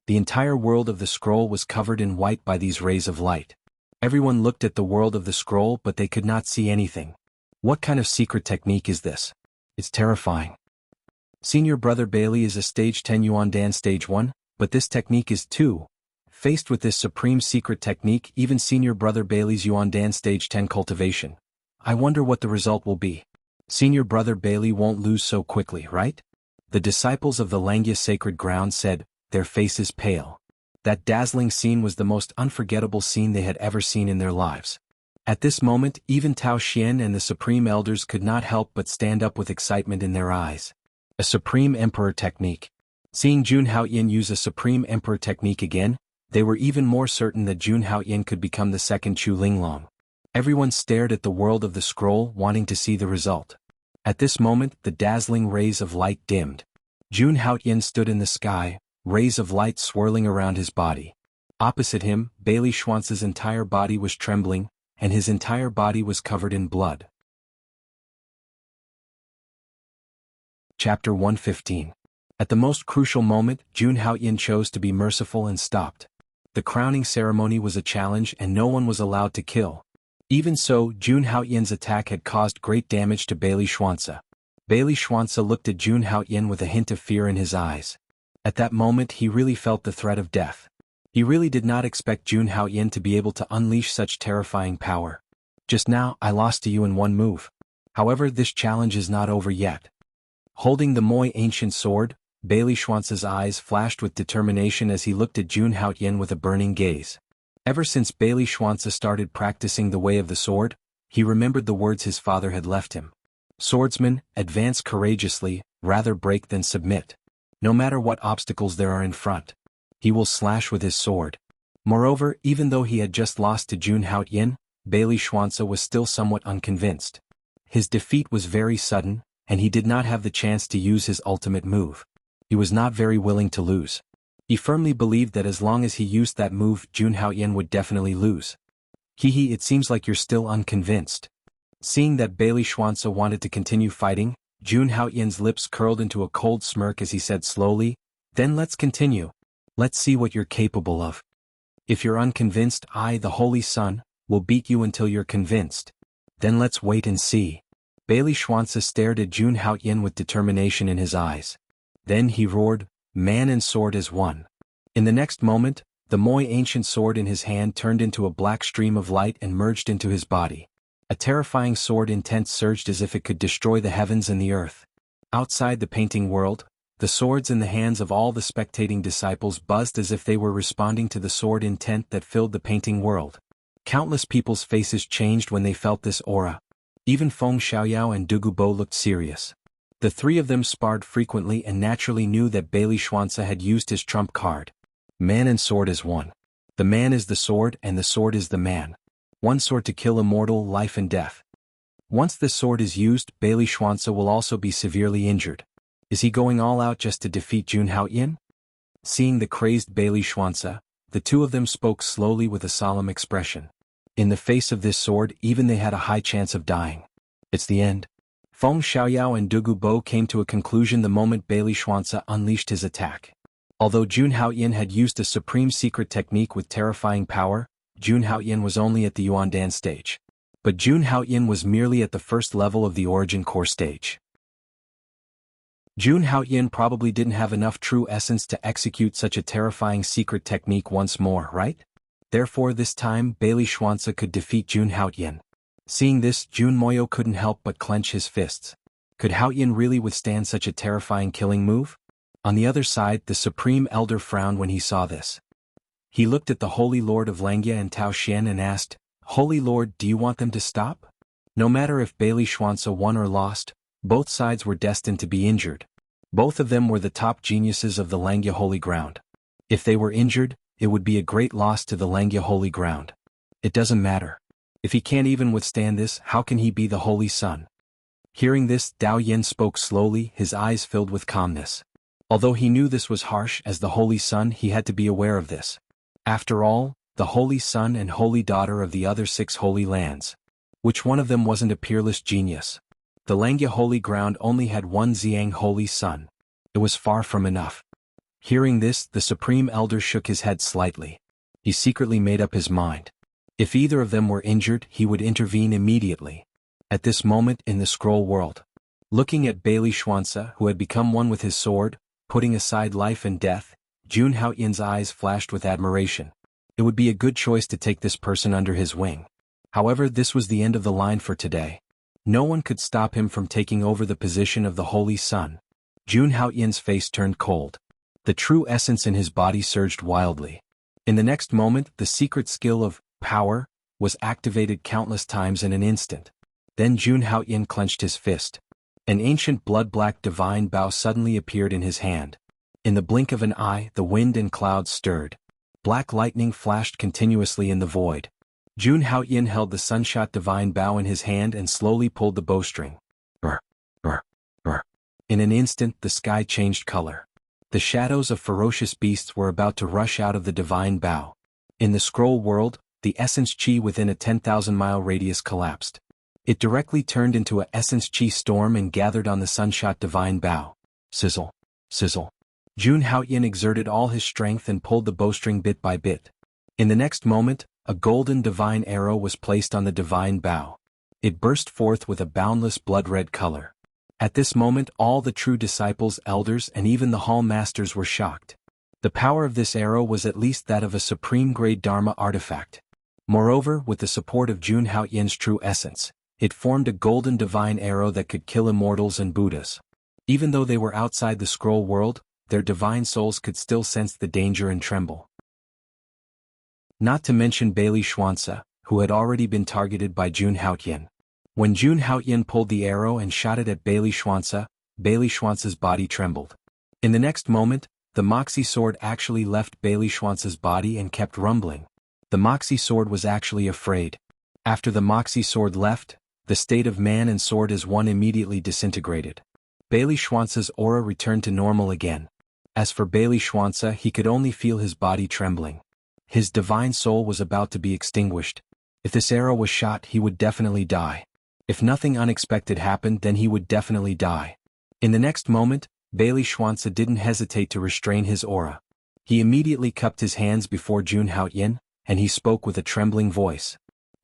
The entire world of the scroll was covered in white by these rays of light. Everyone looked at the world of the scroll but they could not see anything. What kind of secret technique is this? It's terrifying. Senior brother Bailey is a stage 10 Yuan Dan stage 1, but this technique is 2. Faced with this supreme secret technique, even senior brother Bailey's Yuan Dan stage 10 cultivation. I wonder what the result will be. Senior brother Bailey won't lose so quickly, right? The disciples of the Langya sacred ground said, their faces pale. That dazzling scene was the most unforgettable scene they had ever seen in their lives. At this moment, even Tao Xian and the Supreme Elders could not help but stand up with excitement in their eyes. A Supreme Emperor technique. Seeing Jun Haoyin use a Supreme Emperor technique again, they were even more certain that Jun Haoyin could become the second Chu Linglong. Everyone stared at the world of the scroll, wanting to see the result. At this moment, the dazzling rays of light dimmed. Jun Haoyin stood in the sky, rays of light swirling around his body. Opposite him, Bailey Schwanz's entire body was trembling, and his entire body was covered in blood. Chapter 115. At the most crucial moment, Jun Haoyin chose to be merciful and stopped. The crowning ceremony was a challenge and no one was allowed to kill. Even so, Jun Haoyin's attack had caused great damage to Bailey Schwanza. Bailey Schwanza looked at Jun Haoyin with a hint of fear in his eyes. At that moment he really felt the threat of death. He really did not expect Jun Haoyin to be able to unleash such terrifying power. Just now, I lost to you in one move. However, this challenge is not over yet. Holding the Moi ancient sword, Bailey Schwanz's eyes flashed with determination as he looked at Jun Haoyin with a burning gaze. Ever since Bailey Schwanza started practicing the way of the sword, he remembered the words his father had left him. Swordsman, advance courageously, rather break than submit. No matter what obstacles there are in front, he will slash with his sword. Moreover, even though he had just lost to Jun Haoyin, Bailey Schwanza was still somewhat unconvinced. His defeat was very sudden, and he did not have the chance to use his ultimate move. He was not very willing to lose. He firmly believed that as long as he used that move, Jun Haoyin would definitely lose. It seems like you're still unconvinced. Seeing that Bailey Schwanza wanted to continue fighting, Jun Haoyin's lips curled into a cold smirk as he said slowly, "Then let's continue. Let's see what you're capable of. If you're unconvinced, I, the Holy Sun, will beat you until you're convinced. Then let's wait and see." Bailey Schwanza stared at Jun Haoyin with determination in his eyes. Then he roared, "Man and sword as one." In the next moment, the Moi ancient sword in his hand turned into a black stream of light and merged into his body. A terrifying sword intent surged as if it could destroy the heavens and the earth. Outside the painting world, the swords in the hands of all the spectating disciples buzzed as if they were responding to the sword intent that filled the painting world. Countless people's faces changed when they felt this aura. Even Feng Xiaoyao and Dugu Bo looked serious. The three of them sparred frequently and naturally knew that Bailey Schwanza had used his trump card. Man and sword as one. The man is the sword and the sword is the man. One sword to kill immortal, life and death. Once this sword is used, Bailey Schwanza will also be severely injured. Is he going all out just to defeat Jun Haoyin? Seeing the crazed Bailey Schwanza, the two of them spoke slowly with a solemn expression. In the face of this sword, even they had a high chance of dying. It's the end. Feng Xiaoyao and Dugu Bo came to a conclusion the moment Bailey Schwanza unleashed his attack. Although Jun Haoyin had used a supreme secret technique with terrifying power, Jun Haoyin was only at the Yuandan stage. But Jun Haoyin was merely at the first level of the origin core stage. Jun Haoyin probably didn't have enough true essence to execute such a terrifying secret technique once more, right? Therefore this time Bailey Schwanza could defeat Jun Haoyin. Seeing this, Jun Moyo couldn't help but clench his fists. Could Haoyin really withstand such a terrifying killing move? On the other side, the Supreme Elder frowned when he saw this. He looked at the Holy Lord of Langya and Tao Xian and asked, "Holy Lord, do you want them to stop?" No matter if Bailey Schwanza won or lost, both sides were destined to be injured. Both of them were the top geniuses of the Langya Holy Ground. If they were injured, it would be a great loss to the Langya Holy Ground. It doesn't matter. If he can't even withstand this, how can he be the Holy Sun? Hearing this, Dao Yin spoke slowly, his eyes filled with calmness. Although he knew this was harsh, as the Holy Sun he had to be aware of this. After all, the Holy Son and Holy Daughter of the other 6 holy lands. Which one of them wasn't a peerless genius? The Langya Holy Ground only had one Xiang Holy Son. It was far from enough. Hearing this, the Supreme Elder shook his head slightly. He secretly made up his mind. If either of them were injured, he would intervene immediately. At this moment in the scroll world, looking at Bailey Schwanza, who had become one with his sword, putting aside life and death, Jun Haoyin's eyes flashed with admiration. It would be a good choice to take this person under his wing. However, this was the end of the line for today. No one could stop him from taking over the position of the Holy Sun. Jun Haoyin's face turned cold. The true essence in his body surged wildly. In the next moment, the secret skill of power was activated countless times in an instant. Then Jun Haoyin clenched his fist. An ancient blood-black divine bow suddenly appeared in his hand. In the blink of an eye, the wind and clouds stirred. Black lightning flashed continuously in the void. Jun Haoyin held the sunshot divine bow in his hand and slowly pulled the bowstring. In an instant, the sky changed color. The shadows of ferocious beasts were about to rush out of the divine bow. In the scroll world, the essence chi within a 10,000-mile radius collapsed. It directly turned into a essence chi storm and gathered on the sunshot divine bow. Sizzle. Sizzle. Jun Haoyin exerted all his strength and pulled the bowstring bit by bit. In the next moment, a golden divine arrow was placed on the divine bow. It burst forth with a boundless blood-red color. At this moment, all the true disciples, elders, and even the hall masters were shocked. The power of this arrow was at least that of a supreme-grade Dharma artifact. Moreover, with the support of Jun Haoyin's true essence, it formed a golden divine arrow that could kill immortals and Buddhas. Even though they were outside the scroll world, their divine souls could still sense the danger and tremble. Not to mention Bailey Xuanzi, who had already been targeted by Jun Haoyin. When Jun Haoyin pulled the arrow and shot it at Bailey Xuanzi's body trembled. In the next moment, the Moxie sword actually left Bailey Xuanzi's body and kept rumbling. The Moxie sword was actually afraid. After the Moxie sword left, the state of man and sword as one immediately disintegrated. Bailey Xuanzi's aura returned to normal again. As for Bailey Xuanzi, he could only feel his body trembling. His divine soul was about to be extinguished. If this arrow was shot, he would definitely die. If nothing unexpected happened, then he would definitely die. In the next moment, Bailey Xuanzi didn't hesitate to restrain his aura. He immediately cupped his hands before Jun Haoyin, and he spoke with a trembling voice.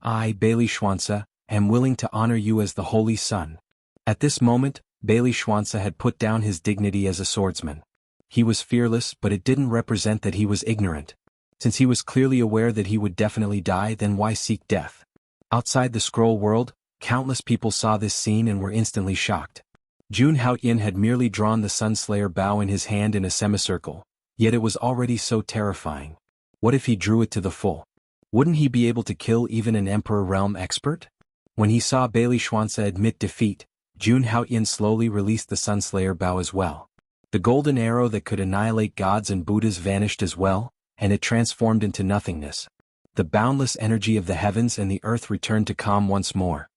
I, Bailey Xuanzi, am willing to honor you as the Holy Sun. At this moment, Bailey Xuanzi had put down his dignity as a swordsman. He was fearless, but it didn't represent that he was ignorant. Since he was clearly aware that he would definitely die, then why seek death? Outside the scroll world, countless people saw this scene and were instantly shocked. Jun Haoyin had merely drawn the Sunslayer bow in his hand in a semicircle, yet it was already so terrifying. What if he drew it to the full? Wouldn't he be able to kill even an Emperor Realm expert? When he saw Bailey Xuanzi admit defeat, Jun Haoyin slowly released the Sunslayer bow as well. The golden arrow that could annihilate gods and Buddhas vanished as well, and it transformed into nothingness. The boundless energy of the heavens and the earth returned to calm once more.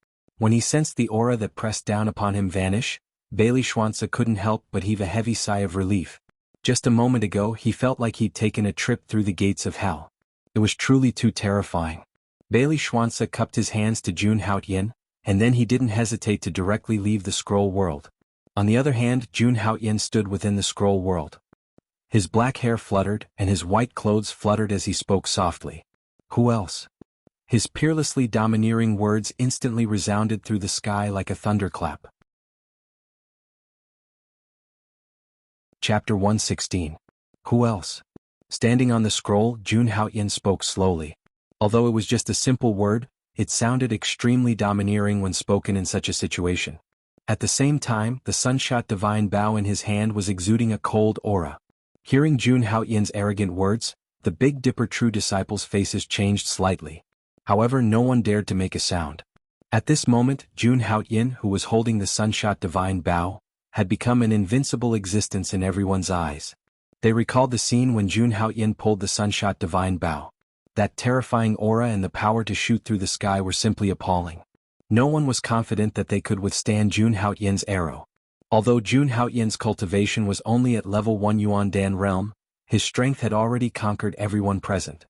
When he sensed the aura that pressed down upon him vanish, Bailey Xuanzi couldn't help but heave a heavy sigh of relief. Just a moment ago he felt like he'd taken a trip through the gates of hell. It was truly too terrifying. Bailey Xuanzi cupped his hands to Jun Haoyin, and then he didn't hesitate to directly leave the scroll world. On the other hand, Jun Haoyin stood within the scroll world. His black hair fluttered and his white clothes fluttered as he spoke softly. Who else? His peerlessly domineering words instantly resounded through the sky like a thunderclap. Chapter 116. Who else? Standing on the scroll, Jun Haoyin spoke slowly. Although it was just a simple word, it sounded extremely domineering when spoken in such a situation. At the same time, the sunshot divine bow in his hand was exuding a cold aura. Hearing Jun Haoyin's arrogant words, the Big Dipper true disciples' faces changed slightly. However, no one dared to make a sound. At this moment, Jun Haoyin, who was holding the sunshot divine bow, had become an invincible existence in everyone's eyes. They recalled the scene when Jun Haoyin pulled the sunshot divine bow. That terrifying aura and the power to shoot through the sky were simply appalling. No one was confident that they could withstand Jun Haoyin's arrow. Although Jun Haoyin's cultivation was only at level 1 Yuan Dan realm, his strength had already conquered everyone present.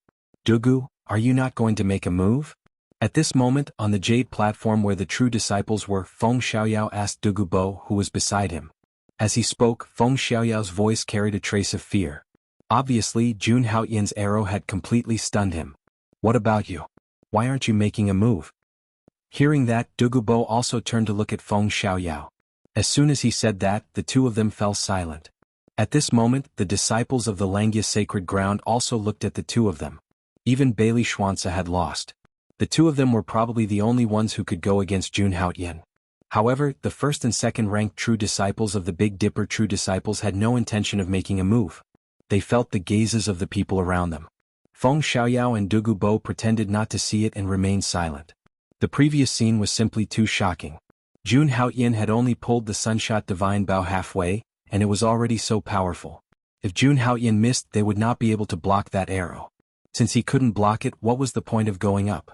Dugu, are you not going to make a move? At this moment, on the jade platform where the true disciples were, Feng Xiaoyao asked Dugu Bo, who was beside him. As he spoke, Feng Xiaoyao's voice carried a trace of fear. Obviously, Jun Haoyin's arrow had completely stunned him. What about you? Why aren't you making a move? Hearing that, Dugu Bo also turned to look at Feng Xiaoyao. As soon as he said that, the two of them fell silent. At this moment, the disciples of the Langya sacred ground also looked at the two of them. Even Bailey Xuanzi had lost. The two of them were probably the only ones who could go against Jun Haoyin. However, the first and second ranked true disciples of the Big Dipper true disciples had no intention of making a move. they felt the gazes of the people around them. Feng Xiaoyao and Dugu Bo pretended not to see it and remained silent. The previous scene was simply too shocking. Jun Haoyin had only pulled the Sunshot Divine Bow halfway, and it was already so powerful. If Jun Haoyin missed, they would not be able to block that arrow. Since he couldn't block it, what was the point of going up?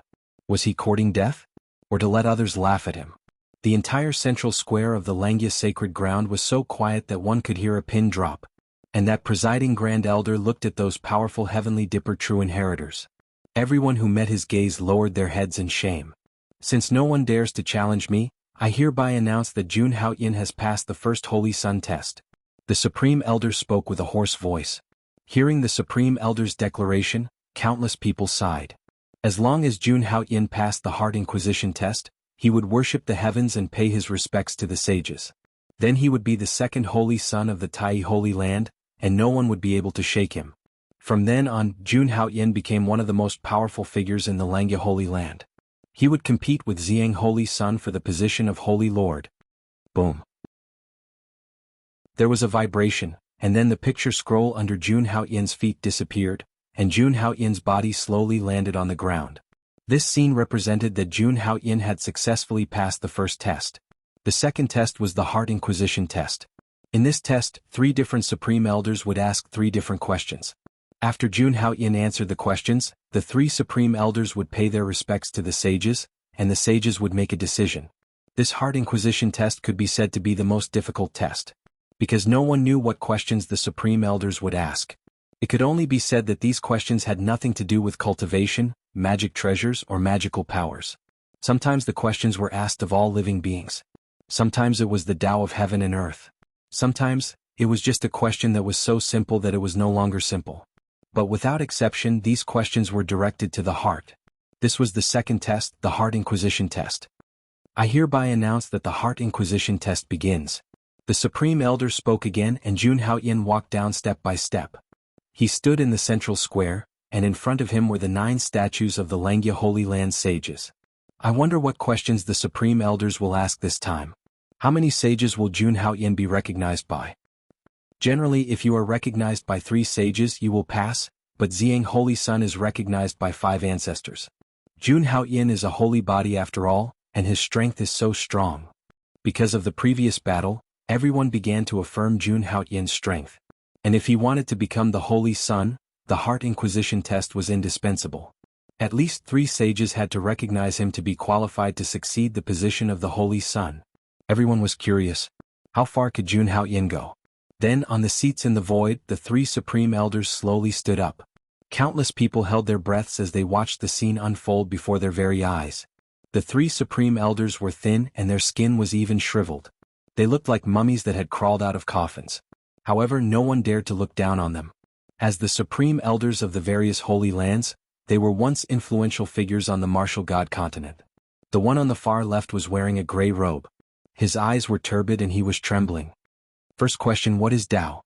Was he courting death? Or to let others laugh at him? The entire central square of the Langya sacred ground was so quiet that one could hear a pin drop. And that presiding Grand Elder looked at those powerful Heavenly Dipper true inheritors. Everyone who met his gaze lowered their heads in shame. Since no one dares to challenge me, I hereby announce that Jun Haoyin has passed the first Holy Sun test. The Supreme Elder spoke with a hoarse voice. Hearing the Supreme Elder's declaration, countless people sighed. As long as Jun Haoyin passed the Heart Inquisition test, he would worship the heavens and pay his respects to the sages. Then he would be the second Holy Son of the Tai Holy Land, and no one would be able to shake him. From then on, Jun Haoyin became one of the most powerful figures in the Langya Holy Land. He would compete with Xiang Holy Sun for the position of Holy Lord. Boom. There was a vibration, and then the picture scroll under Jun Haoyin's feet disappeared, and Jun Haoyin's body slowly landed on the ground. This scene represented that Jun Haoyin had successfully passed the first test. The second test was the Heart Inquisition test. In this test, 3 different Supreme Elders would ask 3 different questions. After Jun Haoyin answered the questions, the 3 Supreme Elders would pay their respects to the sages, and the sages would make a decision. This Heart Inquisition test could be said to be the most difficult test. Because no one knew what questions the Supreme Elders would ask. It could only be said that these questions had nothing to do with cultivation, magic treasures, or magical powers. Sometimes the questions were asked of all living beings. Sometimes it was the Tao of heaven and earth. Sometimes, it was just a question that was so simple that it was no longer simple. But without exception, these questions were directed to the heart. This was the second test, the Heart Inquisition test. I hereby announce that the Heart Inquisition test begins. The Supreme Elder spoke again, and Jun Haoyin walked down step by step. He stood in the central square, and in front of him were the 9 statues of the Langya Holy Land sages. I wonder what questions the Supreme Elders will ask this time. How many sages will Jun Haoyin be recognized by? Generally, if you are recognized by 3 sages, you will pass, but Xiang Holy Sun is recognized by 5 ancestors. Jun Haoyin is a holy body after all, and his strength is so strong. Because of the previous battle, everyone began to affirm Jun Haoyin's strength. And if he wanted to become the Holy Sun, the Heart Inquisition test was indispensable. At least 3 sages had to recognize him to be qualified to succeed the position of the Holy Sun. Everyone was curious. How far could Jun Haoyin go? Then, on the seats in the void, the 3 Supreme Elders slowly stood up. Countless people held their breaths as they watched the scene unfold before their very eyes. The 3 Supreme Elders were thin and their skin was even shriveled. They looked like mummies that had crawled out of coffins. However, no one dared to look down on them. As the Supreme Elders of the various Holy Lands, they were once influential figures on the martial god continent. The one on the far left was wearing a gray robe. His eyes were turbid and he was trembling. First question: what is Tao?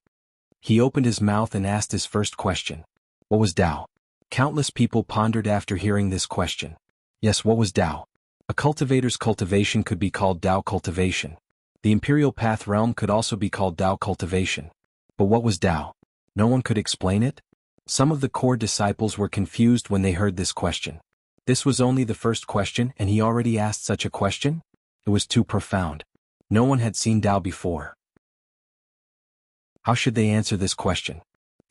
He opened his mouth and asked his first question. What was Tao? Countless people pondered after hearing this question. Yes, what was Tao? A cultivator's cultivation could be called Tao cultivation. The Imperial Path realm could also be called Tao cultivation. But what was Tao? No one could explain it? Some of the core disciples were confused when they heard this question. This was only the first question and he already asked such a question? It was too profound. No one had seen Tao before. How should they answer this question?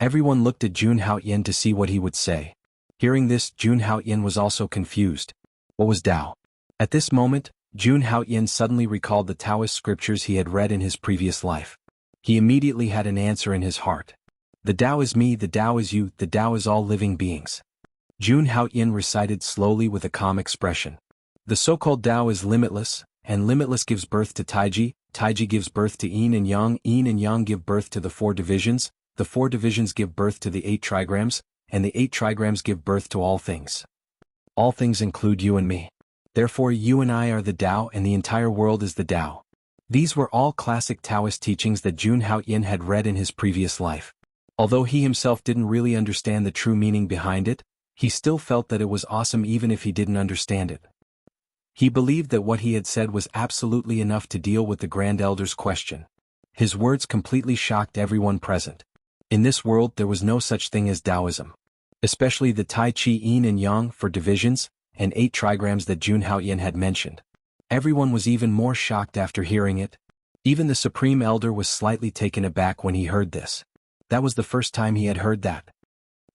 Everyone looked at Jun Haoyin to see what he would say. Hearing this, Jun Haoyin was also confused. What was Tao? At this moment, Jun Haoyin suddenly recalled the Taoist scriptures he had read in his previous life. He immediately had an answer in his heart. The Tao is me, the Tao is you, the Tao is all living beings. Jun Haoyin recited slowly with a calm expression. The so-called Tao is limitless, and limitless gives birth to Taiji, Taiji gives birth to Yin and Yang give birth to the 4 divisions, the 4 divisions give birth to the 8 trigrams, and the 8 trigrams give birth to all things. All things include you and me. Therefore you and I are the Tao and the entire world is the Tao. These were all classic Taoist teachings that Jun Haoyin had read in his previous life. Although he himself didn't really understand the true meaning behind it, he still felt that it was awesome even if he didn't understand it. He believed that what he had said was absolutely enough to deal with the Grand Elder's question. His words completely shocked everyone present. In this world there was no such thing as Taoism. Especially the Tai Chi Yin and Yang for divisions, and 8 trigrams that Jun Haoyin had mentioned. Everyone was even more shocked after hearing it. Even the Supreme Elder was slightly taken aback when he heard this. That was the first time he had heard that.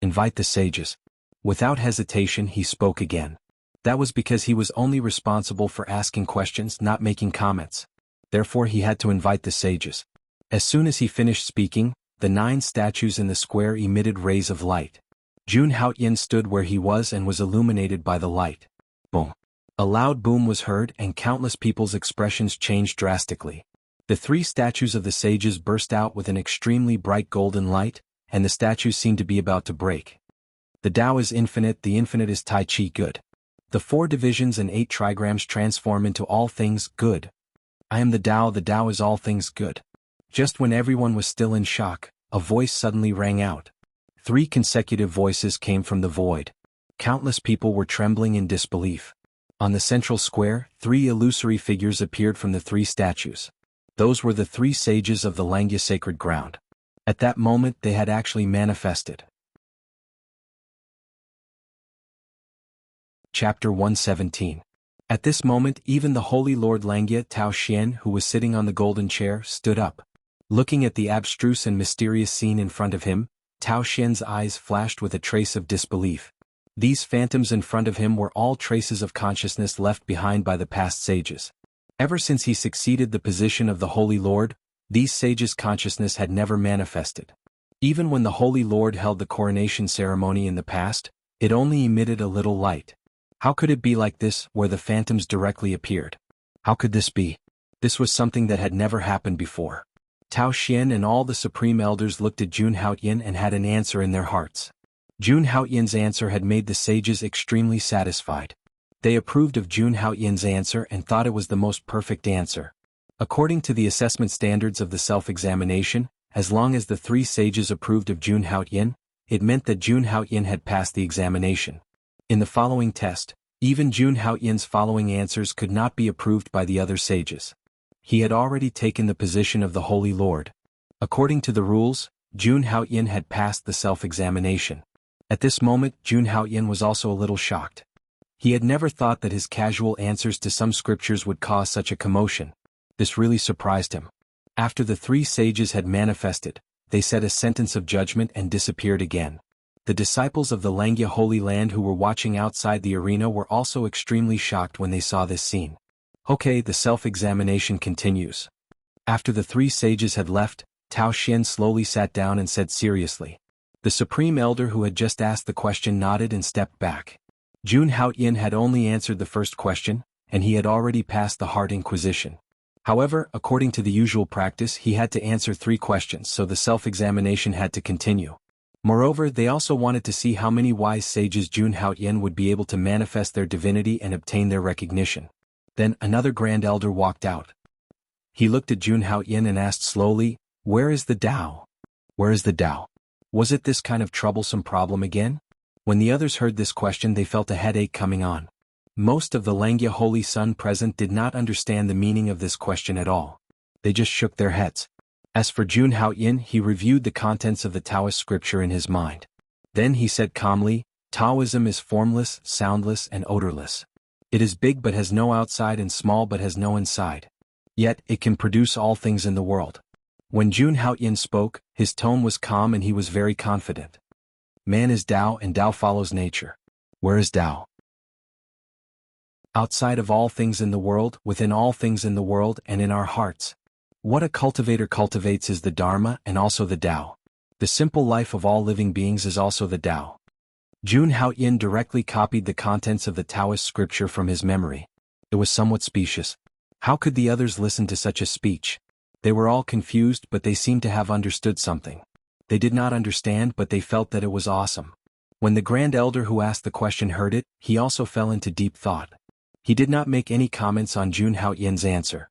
Invite the sages. Without hesitation he spoke again. That was because he was only responsible for asking questions, not making comments. Therefore he had to invite the sages. As soon as he finished speaking, the 9 statues in the square emitted rays of light. Jun Haoyin stood where he was and was illuminated by the light. Boom. A loud boom was heard and countless people's expressions changed drastically. The 3 statues of the sages burst out with an extremely bright golden light, and the statues seemed to be about to break. The Tao is infinite, the infinite is Tai Chi good. The 4 divisions and 8 trigrams transform into all things good. I am the Tao is all things good. Just when everyone was still in shock, a voice suddenly rang out. 3 consecutive voices came from the void. Countless people were trembling in disbelief. On the central square, 3 illusory figures appeared from the 3 statues. Those were the 3 sages of the Langya sacred ground. At that moment they had actually manifested. Chapter 117. At this moment even the Holy Lord Langya Tao Xian, who was sitting on the golden chair, stood up. Looking at the abstruse and mysterious scene in front of him, Tao Xian's eyes flashed with a trace of disbelief. These phantoms in front of him were all traces of consciousness left behind by the past sages. Ever since he succeeded the position of the Holy Lord, these sages' consciousness had never manifested. Even when the Holy Lord held the coronation ceremony in the past, it only emitted a little light. How could it be like this, where the phantoms directly appeared? How could this be? This was something that had never happened before. Tao Xian and all the Supreme Elders looked at Jun Haoyin and had an answer in their hearts. Jun Haoyin's answer had made the sages extremely satisfied. They approved of Jun Haoyin's answer and thought it was the most perfect answer. According to the assessment standards of the self-examination, as long as the 3 sages approved of Jun Haoyin, it meant that Jun Haoyin had passed the examination. In the following test, even Jun Haoyin's following answers could not be approved by the other sages. He had already taken the position of the Holy Lord. According to the rules, Jun Haoyin had passed the self-examination. At this moment Jun Haoyin was also a little shocked. He had never thought that his casual answers to some scriptures would cause such a commotion. This really surprised him. After the 3 sages had manifested, they said a sentence of judgment and disappeared again. The disciples of the Langya Holy Land who were watching outside the arena were also extremely shocked when they saw this scene. Okay, the self-examination continues. After the 3 sages had left, Tao Xian slowly sat down and said seriously. The Supreme Elder who had just asked the question nodded and stepped back. Jun Haoyin had only answered the first question, and he had already passed the Heart Inquisition. However, according to the usual practice, he had to answer 3 questions, so the self-examination had to continue. Moreover, they also wanted to see how many wise sages Jun Haoyin would be able to manifest their divinity and obtain their recognition. Then another Grand Elder walked out. He looked at Jun Haoyin and asked slowly, "Where is the Tao? Where is the Tao?" Was it this kind of troublesome problem again? When the others heard this question they felt a headache coming on. Most of the Langya Holy Sun present did not understand the meaning of this question at all. They just shook their heads. As for Jun Haoyin, he reviewed the contents of the Taoist scripture in his mind. Then he said calmly, "Taoism is formless, soundless, and odorless. It is big but has no outside and small but has no inside. Yet, it can produce all things in the world." When Jun Haoyin spoke, his tone was calm and he was very confident. Man is Tao and Tao follows nature. Where is Tao? Outside of all things in the world, within all things in the world, and in our hearts. What a cultivator cultivates is the Dharma and also the Tao. The simple life of all living beings is also the Tao. Jun Haoyin directly copied the contents of the Taoist scripture from his memory. It was somewhat specious. How could the others listen to such a speech? They were all confused, but they seemed to have understood something. They did not understand, but they felt that it was awesome. When the Grand Elder who asked the question heard it, he also fell into deep thought. He did not make any comments on Jun Haoyin's answer.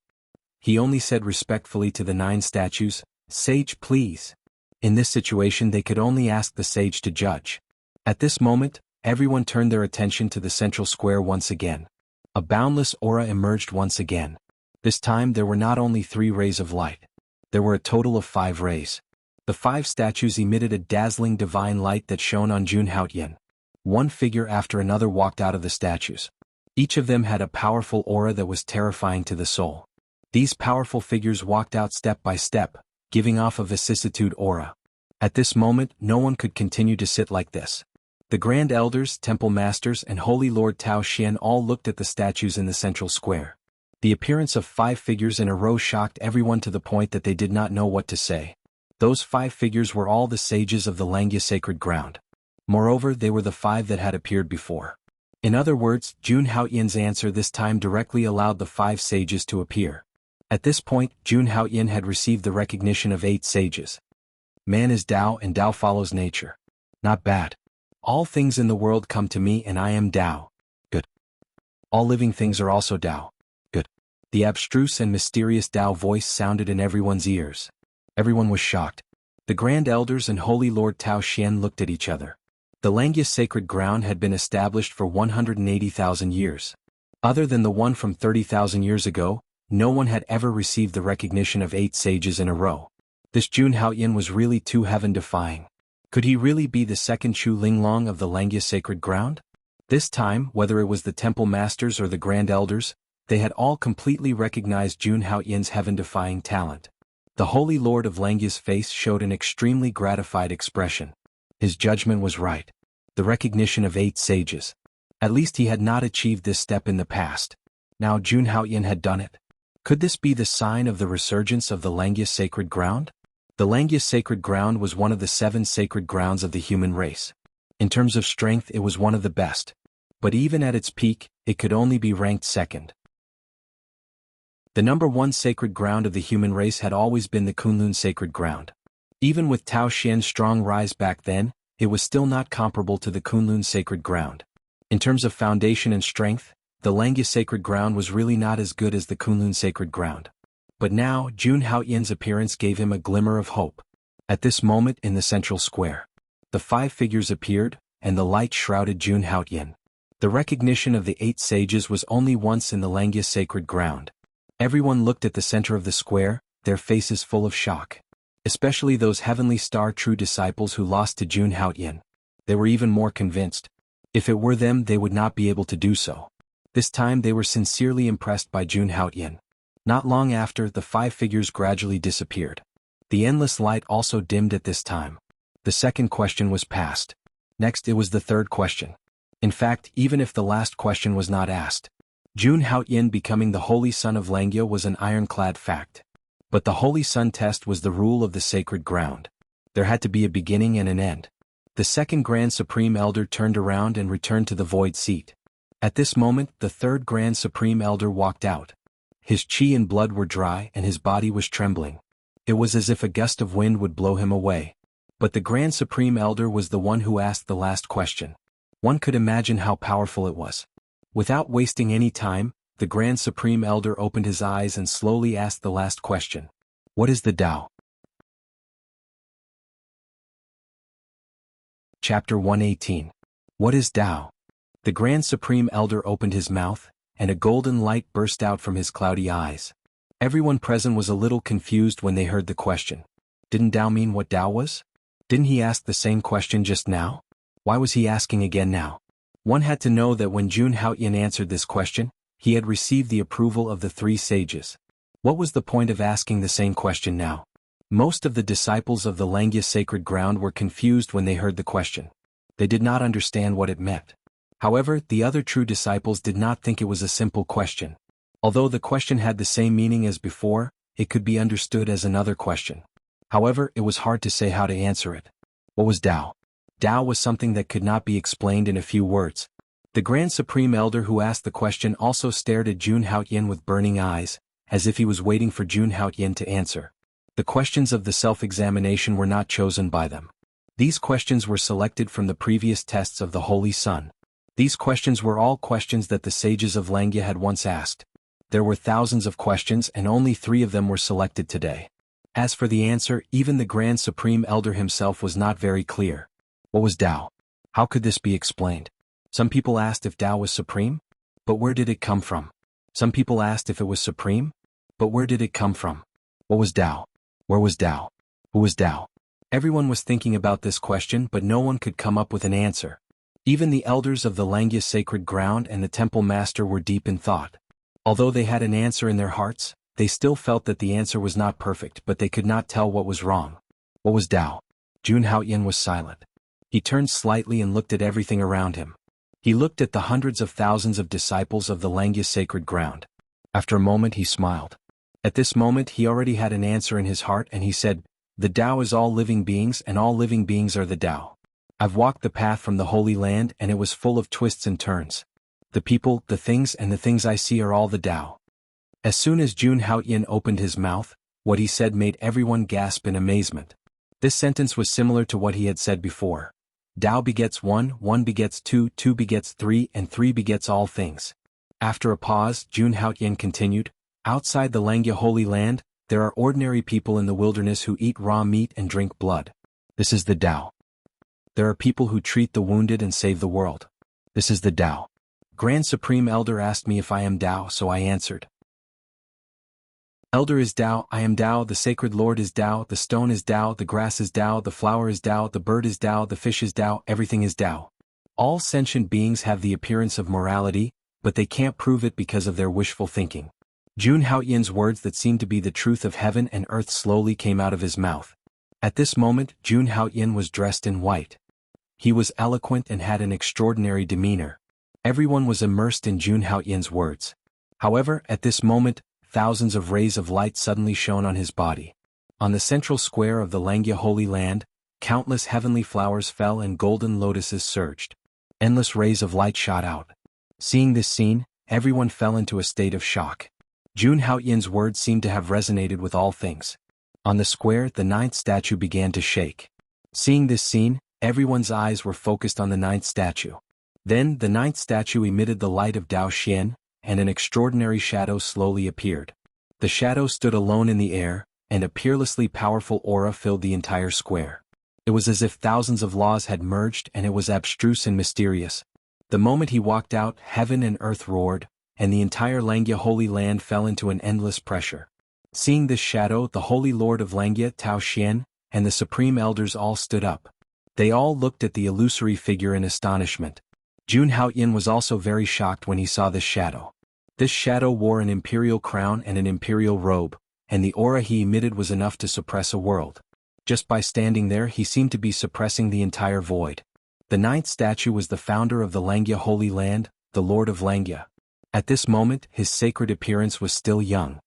He only said respectfully to the 9 statues, "Sage, please." In this situation they could only ask the sage to judge. At this moment, everyone turned their attention to the central square once again. A boundless aura emerged once again. This time there were not only 3 rays of light. There were a total of 5 rays. The 5 statues emitted a dazzling divine light that shone on Jun Haotian. One figure after another walked out of the statues. Each of them had a powerful aura that was terrifying to the soul. These powerful figures walked out step by step, giving off a vicissitude aura. At this moment, no one could continue to sit like this. The Grand Elders, Temple Masters, and Holy Lord Tao Xian all looked at the statues in the central square. The appearance of 5 figures in a row shocked everyone to the point that they did not know what to say. Those 5 figures were all the sages of the Langya sacred ground. Moreover, they were the 5 that had appeared before. In other words, Jun Haotian's answer this time directly allowed the 5 sages to appear. At this point, Jun Haotian had received the recognition of 8 sages. Man is Tao and Tao follows nature. Not bad. All things in the world come to me and I am Tao. Good. All living things are also Tao. Good. The abstruse and mysterious Tao voice sounded in everyone's ears. Everyone was shocked. The Grand Elders and Holy Lord Tao Xian looked at each other. The Langya sacred ground had been established for 180,000 years. Other than the one from 30,000 years ago, no one had ever received the recognition of 8 sages in a row. This Jun Haotian was really too heaven-defying. Could he really be the second Chu Linglong of the Langya sacred ground? This time, whether it was the Temple Masters or the Grand Elders, they had all completely recognized Jun Haotian's heaven-defying talent. The Holy Lord of Langya's face showed an extremely gratified expression. His judgment was right. The recognition of 8 sages. At least he had not achieved this step in the past. Now Jun Haotian had done it. Could this be the sign of the resurgence of the Langya sacred ground? The Langya sacred ground was one of the 7 sacred grounds of the human race. In terms of strength, it was one of the best. But even at its peak, it could only be ranked second. The number 1 sacred ground of the human race had always been the Kunlun sacred ground. Even with Tao Xian's strong rise back then, it was still not comparable to the Kunlun sacred ground. In terms of foundation and strength, the Langya sacred ground was really not as good as the Kunlun sacred ground. But now, Jun Haotian's appearance gave him a glimmer of hope. At this moment in the central square, the 5 figures appeared, and the light shrouded Jun Haotian. The recognition of the 8 sages was only once in the Langya sacred ground. Everyone looked at the center of the square, their faces full of shock. Especially those heavenly star true disciples who lost to Jun Haotian. They were even more convinced. If it were them, they would not be able to do so. This time they were sincerely impressed by Jun Haotian. Not long after, the 5 figures gradually disappeared. The endless light also dimmed at this time. The second question was passed. Next it was the third question. In fact, even if the last question was not asked, Jun Haotian becoming the Holy Son of Langya was an ironclad fact. But the Holy Son test was the rule of the sacred ground. There had to be a beginning and an end. The second Grand Supreme Elder turned around and returned to the void seat. At this moment, the third Grand Supreme Elder walked out. His chi and blood were dry and his body was trembling. It was as if a gust of wind would blow him away. But the Grand Supreme Elder was the one who asked the last question. One could imagine how powerful it was. Without wasting any time, the Grand Supreme Elder opened his eyes and slowly asked the last question. What is the Tao? Chapter 118. What is Tao? The Grand Supreme Elder opened his mouth, and a golden light burst out from his cloudy eyes. Everyone present was a little confused when they heard the question. Didn't Tao mean what Tao was? Didn't he ask the same question just now? Why was he asking again now? One had to know that when Jun Haotian answered this question, he had received the approval of the 3 sages. What was the point of asking the same question now? Most of the disciples of the Langya sacred ground were confused when they heard the question. They did not understand what it meant. However, the other true disciples did not think it was a simple question. Although the question had the same meaning as before, it could be understood as another question. However, it was hard to say how to answer it. What was Tao? Tao was something that could not be explained in a few words. The Grand Supreme Elder who asked the question also stared at Jun Haotian with burning eyes, as if he was waiting for Jun Haotian to answer. The questions of the self-examination were not chosen by them. These questions were selected from the previous tests of the Holy Son. These questions were all questions that the sages of Langya had once asked. There were thousands of questions and only 3 of them were selected today. As for the answer, even the Grand Supreme Elder himself was not very clear. What was Tao? How could this be explained? Some people asked if Tao was supreme? But where did it come from? Some people asked if it was supreme? But where did it come from? What was Tao? Where was Tao? Who was Tao? Everyone was thinking about this question, but no one could come up with an answer. Even the elders of the Langya sacred ground and the temple master were deep in thought. Although they had an answer in their hearts, they still felt that the answer was not perfect, but they could not tell what was wrong. What was Tao? Jun Haoyan was silent. He turned slightly and looked at everything around him. He looked at the hundreds of thousands of disciples of the Langya sacred ground. After a moment he smiled. At this moment he already had an answer in his heart, and he said, "The Tao is all living beings, and all living beings are the Tao. I've walked the path from the Holy Land, and it was full of twists and turns. The people, the things, and the things I see are all the Tao." As soon as Jun Haoyan opened his mouth, what he said made everyone gasp in amazement. This sentence was similar to what he had said before. Tao begets one, one begets two, two begets three, and three begets all things. After a pause, Jun Haoyan continued, "Outside the Langya Holy Land, there are ordinary people in the wilderness who eat raw meat and drink blood. This is the Tao. There are people who treat the wounded and save the world. This is the Tao. Grand Supreme Elder asked me if I am Tao, so I answered. Elder is Tao, I am Tao, the Sacred Lord is Tao, the stone is Tao, the grass is Tao, the flower is Tao, the bird is Tao, the fish is Tao, everything is Tao. All sentient beings have the appearance of morality, but they can't prove it because of their wishful thinking." Jun Haoyan's words that seemed to be the truth of heaven and earth slowly came out of his mouth. At this moment, Jun Haoyan was dressed in white. He was eloquent and had an extraordinary demeanor. Everyone was immersed in Jun Haoyan's words. However, at this moment, thousands of rays of light suddenly shone on his body. On the central square of the Langya Holy Land, countless heavenly flowers fell and golden lotuses surged. Endless rays of light shot out. Seeing this scene, everyone fell into a state of shock. Jun Haoyan's words seemed to have resonated with all things. On the square, the ninth statue began to shake. Seeing this scene, everyone's eyes were focused on the ninth statue. Then, the ninth statue emitted the light of Tao Xian, and an extraordinary shadow slowly appeared. The shadow stood alone in the air, and a peerlessly powerful aura filled the entire square. It was as if thousands of laws had merged, and it was abstruse and mysterious. The moment he walked out, heaven and earth roared, and the entire Langya Holy Land fell into an endless pressure. Seeing this shadow, the Holy Lord of Langya, Tao Xian, and the Supreme Elders all stood up. They all looked at the illusory figure in astonishment. Jun Haoyan was also very shocked when he saw this shadow. This shadow wore an imperial crown and an imperial robe, and the aura he emitted was enough to suppress a world. Just by standing there, he seemed to be suppressing the entire void. The ninth statue was the founder of the Langya Holy Land, the Lord of Langya. At this moment, his sacred appearance was still young.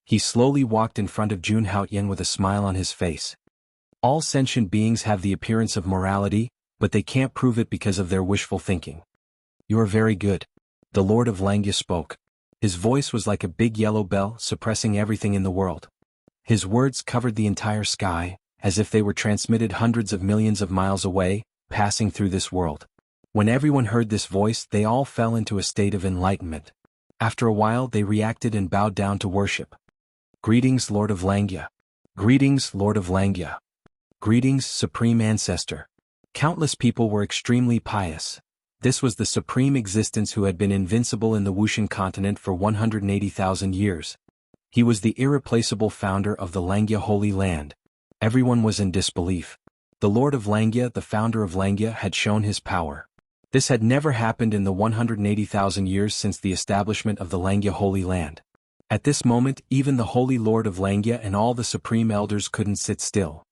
He slowly walked in front of Jun Haoyan with a smile on his face. All sentient beings have the appearance of morality, but they can't prove it because of their wishful thinking. "You are very good." The Lord of Langya spoke. His voice was like a big yellow bell, suppressing everything in the world. His words covered the entire sky, as if they were transmitted hundreds of millions of miles away, passing through this world. When everyone heard this voice, they all fell into a state of enlightenment. After a while, they reacted and bowed down to worship. "Greetings, Lord of Langya. Greetings, Lord of Langya. Greetings, Supreme Ancestor." Countless people were extremely pious. This was the Supreme Existence who had been invincible in the Wuxian continent for 180,000 years. He was the irreplaceable founder of the Langya Holy Land. Everyone was in disbelief. The Lord of Langya, the founder of Langya, had shown his power. This had never happened in the 180,000 years since the establishment of the Langya Holy Land. At this moment, even the Holy Lord of Langya and all the Supreme Elders couldn't sit still.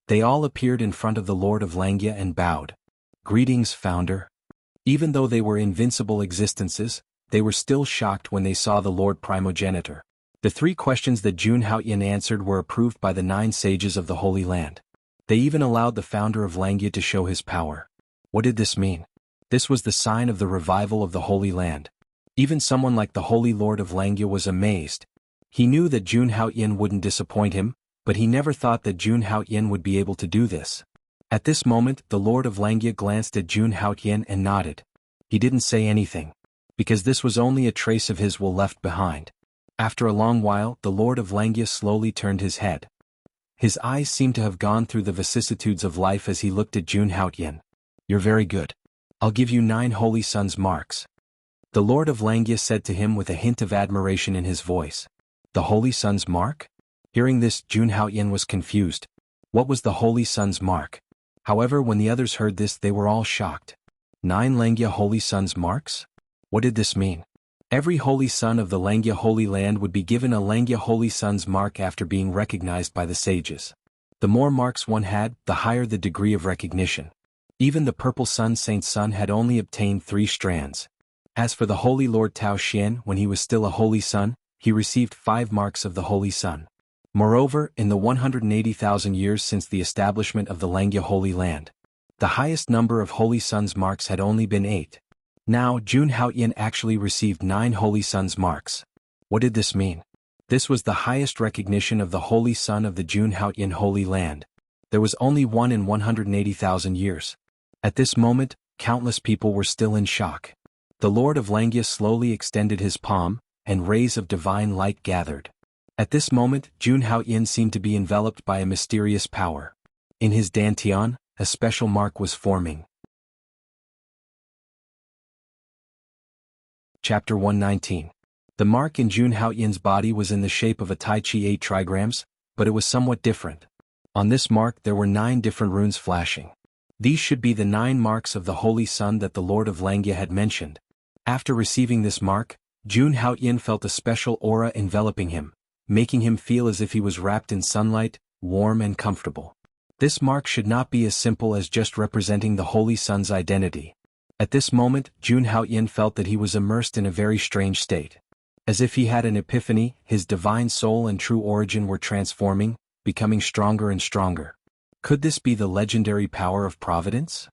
They all appeared in front of the Lord of Langya and bowed. "Greetings, Founder." Even though they were invincible existences, they were still shocked when they saw the Lord Primogenitor. The 3 questions that Jun Haoyan answered were approved by the 9 sages of the Holy Land. They even allowed the founder of Langya to show his power. What did this mean? This was the sign of the revival of the Holy Land. Even someone like the Holy Lord of Langya was amazed. He knew that Jun Haoyan wouldn't disappoint him, but he never thought that Jun Haoyan would be able to do this. At this moment, the Lord of Langya glanced at Jun Haoyan and nodded. He didn't say anything, because this was only a trace of his will left behind. After a long while, the Lord of Langya slowly turned his head. His eyes seemed to have gone through the vicissitudes of life as he looked at Jun Haoyan. "You're very good. I'll give you 9 Holy Sun's marks." The Lord of Langya said to him with a hint of admiration in his voice. "The Holy Sun's mark?" Hearing this, Jun Haoyan was confused. What was the Holy Sun's mark? However, when the others heard this, they were all shocked. 9 Langya Holy Sun's marks? What did this mean? Every Holy Son of the Langya Holy Land would be given a Langya Holy Sun's mark after being recognized by the sages. The more marks one had, the higher the degree of recognition. Even the Purple Sun Saint Sun had only obtained 3 strands. As for the Holy Lord Tao Xian, when he was still a Holy Sun, he received 5 marks of the Holy Sun. Moreover, in the 180,000 years since the establishment of the Langya Holy Land, the highest number of Holy Sun's marks had only been 8. Now, Jun Haoyan actually received 9 Holy Sun's marks. What did this mean? This was the highest recognition of the Holy Sun of the Jun Haoyan Holy Land. There was only one in 180,000 years. At this moment, countless people were still in shock. The Lord of Langya slowly extended his palm, and rays of divine light gathered. At this moment, Jun Haoyan seemed to be enveloped by a mysterious power. In his dantian, a special mark was forming. Chapter 119. The mark in Jun Haoyan's body was in the shape of a Tai Chi 8 trigrams, but it was somewhat different. On this mark there were 9 different runes flashing. These should be the 9 marks of the Holy Sun that the Lord of Langya had mentioned. After receiving this mark, Jun Haoyan felt a special aura enveloping him, making him feel as if he was wrapped in sunlight, warm and comfortable. This mark should not be as simple as just representing the Holy Sun's identity. At this moment, Jun Haoyan felt that he was immersed in a very strange state. As if he had an epiphany, his divine soul and true origin were transforming, becoming stronger and stronger. Could this be the legendary power of providence?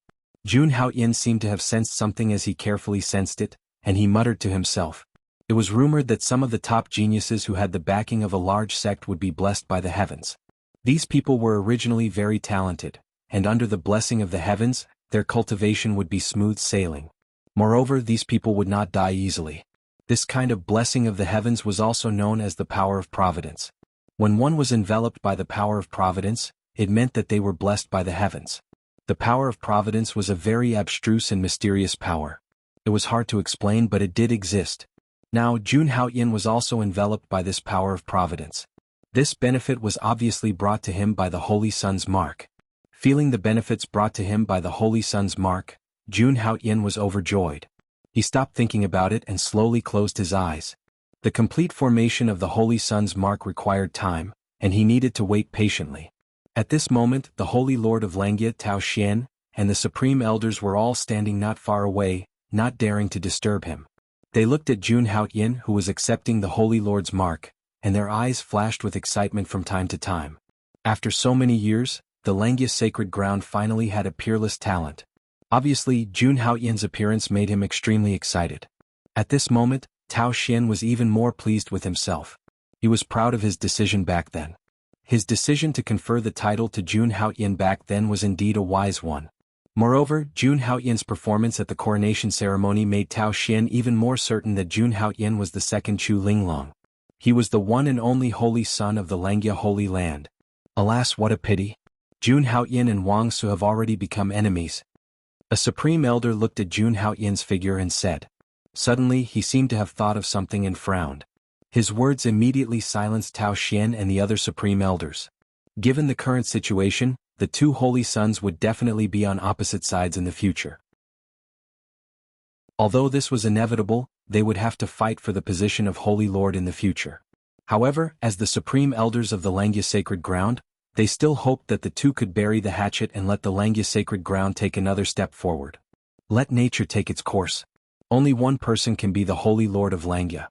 Jun Haoyan seemed to have sensed something as he carefully sensed it, and he muttered to himself. It was rumored that some of the top geniuses who had the backing of a large sect would be blessed by the heavens. These people were originally very talented, and under the blessing of the heavens, their cultivation would be smooth sailing. Moreover, these people would not die easily. This kind of blessing of the heavens was also known as the power of providence. When one was enveloped by the power of providence, it meant that they were blessed by the heavens. The power of providence was a very abstruse and mysterious power. It was hard to explain, but it did exist. Now, Jun Haoyan was also enveloped by this power of providence. This benefit was obviously brought to him by the Holy Sun's mark. Feeling the benefits brought to him by the Holy Sun's mark, Jun Haoyan was overjoyed. He stopped thinking about it and slowly closed his eyes. The complete formation of the Holy Sun's mark required time, and he needed to wait patiently. At this moment, the Holy Lord of Langya Tao Xian and the Supreme Elders were all standing not far away, not daring to disturb him. They looked at Jun Haoyan, who was accepting the Holy Lord's mark, and their eyes flashed with excitement from time to time. After so many years, the Langya sacred ground finally had a peerless talent. Obviously, Jun Haoyan's appearance made him extremely excited. At this moment, Tao Xian was even more pleased with himself. He was proud of his decision back then. His decision to confer the title to Jun Haoyan back then was indeed a wise one. Moreover, Jun Haoyan's performance at the coronation ceremony made Tao Xian even more certain that Jun Haoyan was the second Chu Linglong. He was the one and only Holy Son of the Langya Holy Land. Alas, what a pity! Jun Haoyan and Wang Su have already become enemies. A Supreme Elder looked at Jun Haoyan's figure and said. Suddenly, he seemed to have thought of something and frowned. His words immediately silenced Tao Xian and the other Supreme Elders. Given the current situation, the 2 Holy Sons would definitely be on opposite sides in the future. Although this was inevitable, they would have to fight for the position of Holy Lord in the future. However, as the Supreme Elders of the Langya Sacred Ground, they still hoped that the 2 could bury the hatchet and let the Langya Sacred Ground take another step forward. Let nature take its course. Only one person can be the Holy Lord of Langya.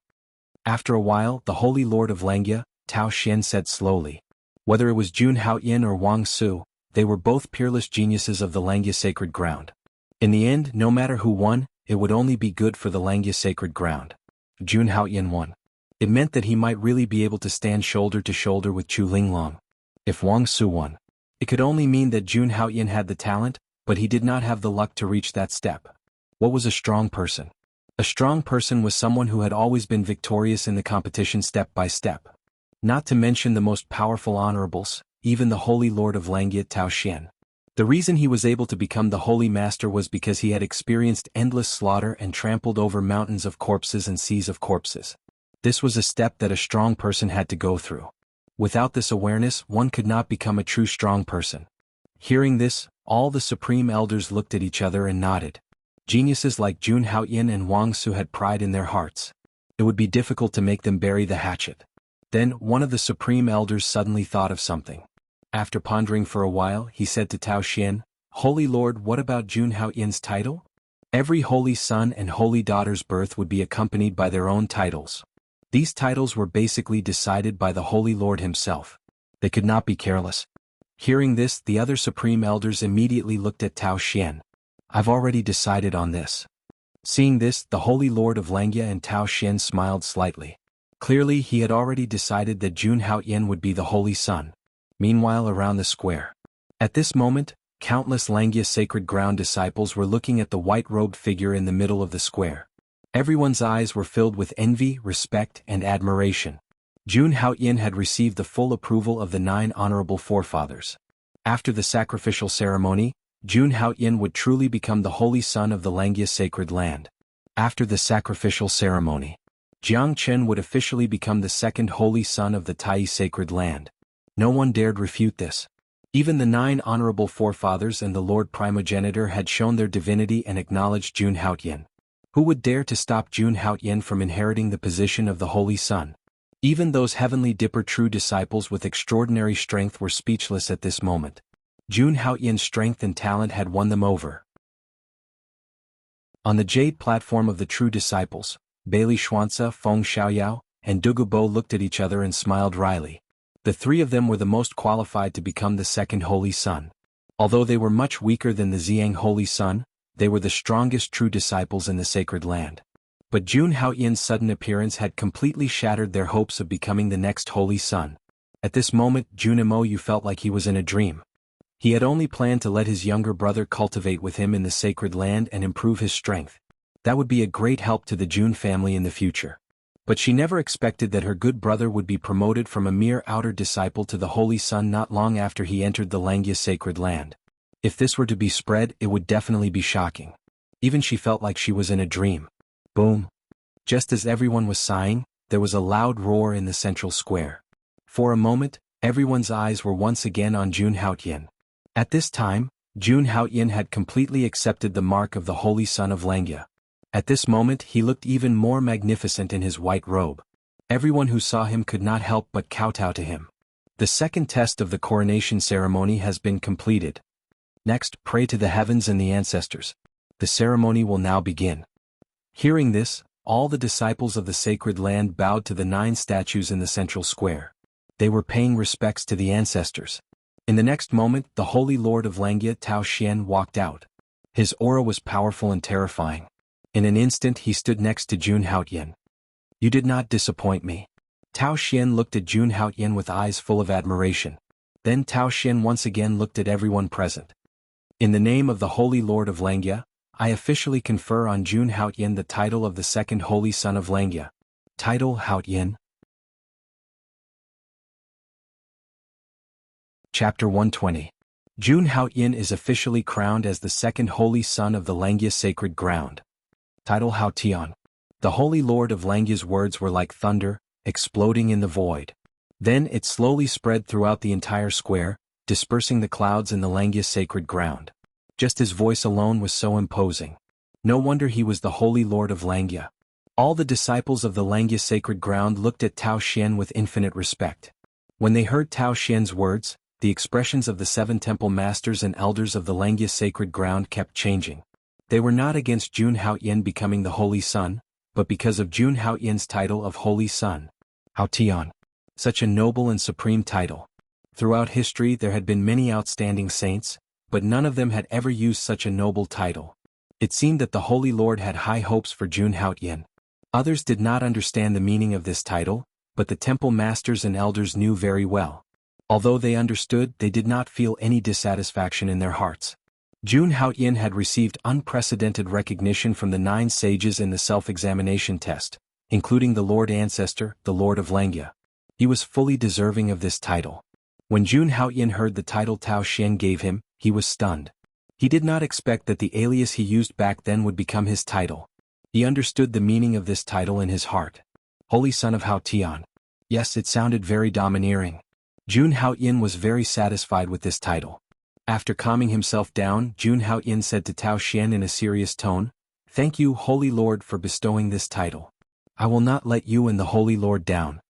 After a while, the Holy Lord of Langya, Tao Xian, said slowly. Whether it was Jun Haoyan or Wang Su, they were both peerless geniuses of the Langya Sacred Ground. In the end, no matter who won, it would only be good for the Langya Sacred Ground. Jun Haoyan won. It meant that he might really be able to stand shoulder to shoulder with Chu Linglong. If Wang Su won, it could only mean that Jun Haoyan had the talent, but he did not have the luck to reach that step. What was a strong person? A strong person was someone who had always been victorious in the competition step by step. Not to mention the most powerful honorables, even the Holy Lord of Langya Tao Xian. The reason he was able to become the Holy Master was because he had experienced endless slaughter and trampled over mountains of corpses and seas of corpses. This was a step that a strong person had to go through. Without this awareness, one could not become a true strong person. Hearing this, all the supreme elders looked at each other and nodded. Geniuses like Jun Haoyin and Wang Su had pride in their hearts. It would be difficult to make them bury the hatchet. Then, one of the supreme elders suddenly thought of something. After pondering for a while, he said to Tao Xian, "Holy Lord, what about Jun Haoyin's title? Every holy son and holy daughter's birth would be accompanied by their own titles. These titles were basically decided by the Holy Lord himself. They could not be careless." Hearing this, the other supreme elders immediately looked at Tao Xian. "I've already decided on this." Seeing this, the Holy Lord of Langya and Tao Xian smiled slightly. Clearly he had already decided that Jun Haoyin would be the holy son. Meanwhile, around the square. At this moment, countless Langya sacred ground disciples were looking at the white-robed figure in the middle of the square. Everyone's eyes were filled with envy, respect, and admiration. Jun Haoyin had received the full approval of the 9 honorable forefathers. After the sacrificial ceremony, Jun Haoyin would truly become the holy son of the Langya sacred land. After the sacrificial ceremony, Jiang Chen would officially become the second holy son of the Tai sacred land. No one dared refute this. Even the 9 honorable forefathers and the Lord Primogenitor had shown their divinity and acknowledged Jun Haoyin. Who would dare to stop Jun Haoyin from inheriting the position of the holy son? Even those heavenly dipper true disciples with extraordinary strength were speechless at this moment. Jun Haoyin's strength and talent had won them over. On the jade platform of the true disciples, Bailey Xuanzi, Feng Xiaoyao, and Dugu Bo looked at each other and smiled wryly. The 3 of them were the most qualified to become the second holy son. Although they were much weaker than the Ziyang holy son, they were the strongest true disciples in the sacred land. But Jun Haoyin's sudden appearance had completely shattered their hopes of becoming the next holy son. At this moment, Jun Imoyu felt like he was in a dream. He had only planned to let his younger brother cultivate with him in the sacred land and improve his strength. That would be a great help to the Jun family in the future. But she never expected that her good brother would be promoted from a mere outer disciple to the holy son not long after he entered the Langya sacred land. If this were to be spread, it would definitely be shocking. Even she felt like she was in a dream. Boom. Just as everyone was sighing, there was a loud roar in the central square. For a moment, everyone's eyes were once again on Jun Haoyin. At this time, Jun Haoyin had completely accepted the mark of the holy son of Langya. At this moment he looked even more magnificent in his white robe. Everyone who saw him could not help but kowtow to him. The second test of the coronation ceremony has been completed. Next, pray to the heavens and the ancestors. The ceremony will now begin. Hearing this, all the disciples of the sacred land bowed to the 9 statues in the central square. They were paying respects to the ancestors. In the next moment, the Holy Lord of Langya, Tao Xian, walked out. His aura was powerful and terrifying. In an instant he stood next to Jun Haoyin. "You did not disappoint me." Tao Xian looked at Jun Haoyin with eyes full of admiration. Then Tao Xian once again looked at everyone present. "In the name of the Holy Lord of Langya, I officially confer on Jun Haoyin the title of the second holy son of Langya." Title Haoyin. Chapter 120. Jun Haoyin is officially crowned as the second holy son of the Langya sacred ground. Title Haotian. The Holy Lord of Langya's words were like thunder, exploding in the void. Then it slowly spread throughout the entire square, dispersing the clouds in the Langya sacred ground. Just his voice alone was so imposing. No wonder he was the Holy Lord of Langya. All the disciples of the Langya sacred ground looked at Tao Xian with infinite respect. When they heard Tao Xian's words, the expressions of the 7 temple masters and elders of the Langya sacred ground kept changing. They were not against Jun Haoyin becoming the holy son, but because of Jun Haoyin's title of holy son. Haotian. Such a noble and supreme title. Throughout history there had been many outstanding saints, but none of them had ever used such a noble title. It seemed that the Holy Lord had high hopes for Jun Haoyin. Others did not understand the meaning of this title, but the temple masters and elders knew very well. Although they understood, they did not feel any dissatisfaction in their hearts. Jun Haoyin had received unprecedented recognition from the 9 sages in the self-examination test, including the Lord Ancestor, the Lord of Langya. He was fully deserving of this title. When Jun Haoyin heard the title Tao Xian gave him, he was stunned. He did not expect that the alias he used back then would become his title. He understood the meaning of this title in his heart. Holy Son of Haotian. Yes, it sounded very domineering. Jun Haoyin was very satisfied with this title. After calming himself down, Jun Haoyin said to Tao Xian in a serious tone, "Thank you, Holy Lord, for bestowing this title. I will not let you and the Holy Lord down."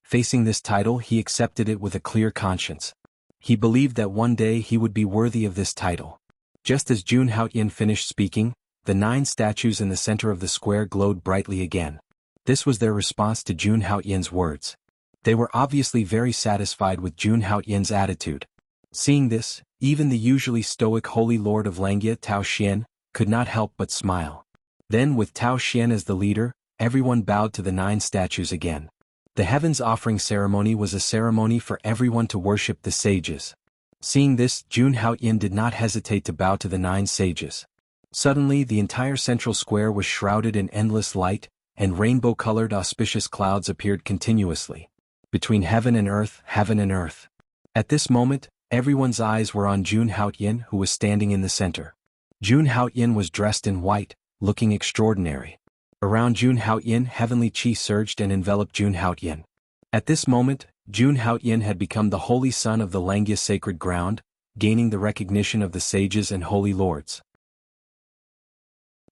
Facing this title, he accepted it with a clear conscience. He believed that one day he would be worthy of this title. Just as Jun Haoyin finished speaking, the 9 statues in the center of the square glowed brightly again. This was their response to Jun Haoyin's words. They were obviously very satisfied with Jun Haoyin's attitude. Seeing this, even the usually stoic Holy Lord of Langya, Tao Xian, could not help but smile. Then, with Tao Xian as the leader, everyone bowed to the 9 statues again. The heavens offering ceremony was a ceremony for everyone to worship the sages. Seeing this, Jun Haoyin did not hesitate to bow to the 9 sages. Suddenly, the entire central square was shrouded in endless light, and rainbow-colored auspicious clouds appeared continuously. Between heaven and earth, heaven and earth. At this moment, everyone's eyes were on Jun Haoyin, who was standing in the center. Jun Haoyin was dressed in white, looking extraordinary. Around Jun Haoyin, heavenly chi surged and enveloped Jun Haoyin. At this moment, Jun Haoyin had become the holy son of the Langya sacred ground, gaining the recognition of the sages and holy lords.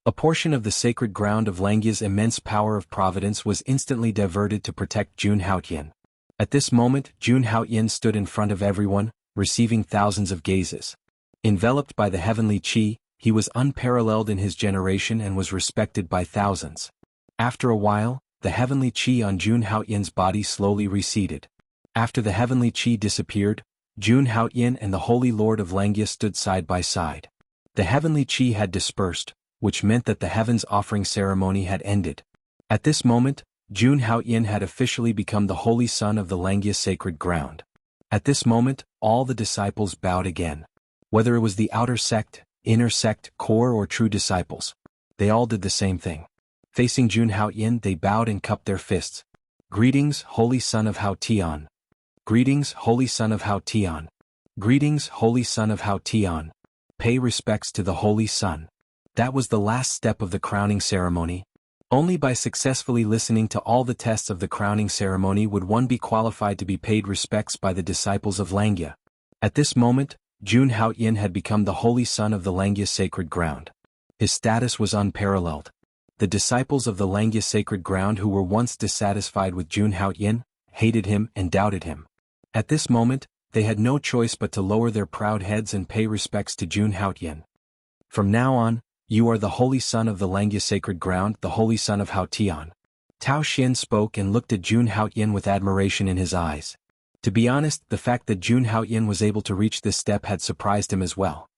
A portion of the sacred ground of Langya's immense power of providence was instantly diverted to protect Jun Haoyin. At this moment, Jun Haoyin stood in front of everyone, receiving thousands of gazes. Enveloped by the heavenly chi, he was unparalleled in his generation and was respected by thousands. After a while, the heavenly chi on Jun Haoyin's body slowly receded. After the heavenly chi disappeared, Jun Haoyin and the Holy Lord of Langya stood side by side. The heavenly chi had dispersed, which meant that the heavens offering ceremony had ended. At this moment, Jun Haoyin had officially become the holy son of the Langya sacred ground. At this moment, all the disciples bowed again. Whether it was the outer sect, inner sect, core or true disciples, they all did the same thing. Facing Jun Haoyin, they bowed and cupped their fists. "Greetings, holy son of Hao Tian. Greetings, holy son of Hao Tian. Greetings, holy son of Hao Tian. Pay respects to the holy son." That was the last step of the crowning ceremony. Only by successfully listening to all the tests of the crowning ceremony would one be qualified to be paid respects by the disciples of Langya. At this moment, Jun Haoyin had become the holy son of the Langya sacred ground. His status was unparalleled. The disciples of the Langya sacred ground who were once dissatisfied with Jun Haoyin, hated him and doubted him. At this moment, they had no choice but to lower their proud heads and pay respects to Jun Haoyin. "From now on, you are the holy son of the Langya sacred ground, the holy son of Hao Tian." Tao Xian spoke and looked at Jun Haoyin with admiration in his eyes. To be honest, the fact that Jun Haoyin was able to reach this step had surprised him as well.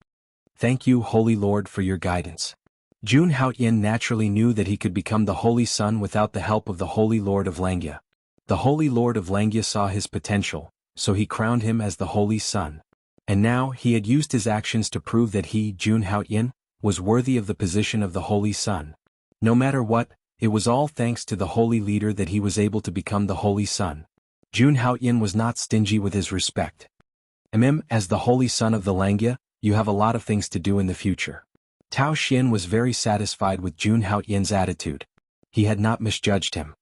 "Thank you, Holy Lord, for your guidance." Jun Haoyin naturally knew that he could become the holy son without the help of the Holy Lord of Langya. The Holy Lord of Langya saw his potential, so he crowned him as the holy son. And now he had used his actions to prove that he, Jun Haoyin, was worthy of the position of the holy son. No matter what, it was all thanks to the holy leader that he was able to become the holy son. Jun Haoyin was not stingy with his respect. As the holy son of the Langya, you have a lot of things to do in the future." Tao Xian was very satisfied with Jun Haoyin's attitude. He had not misjudged him.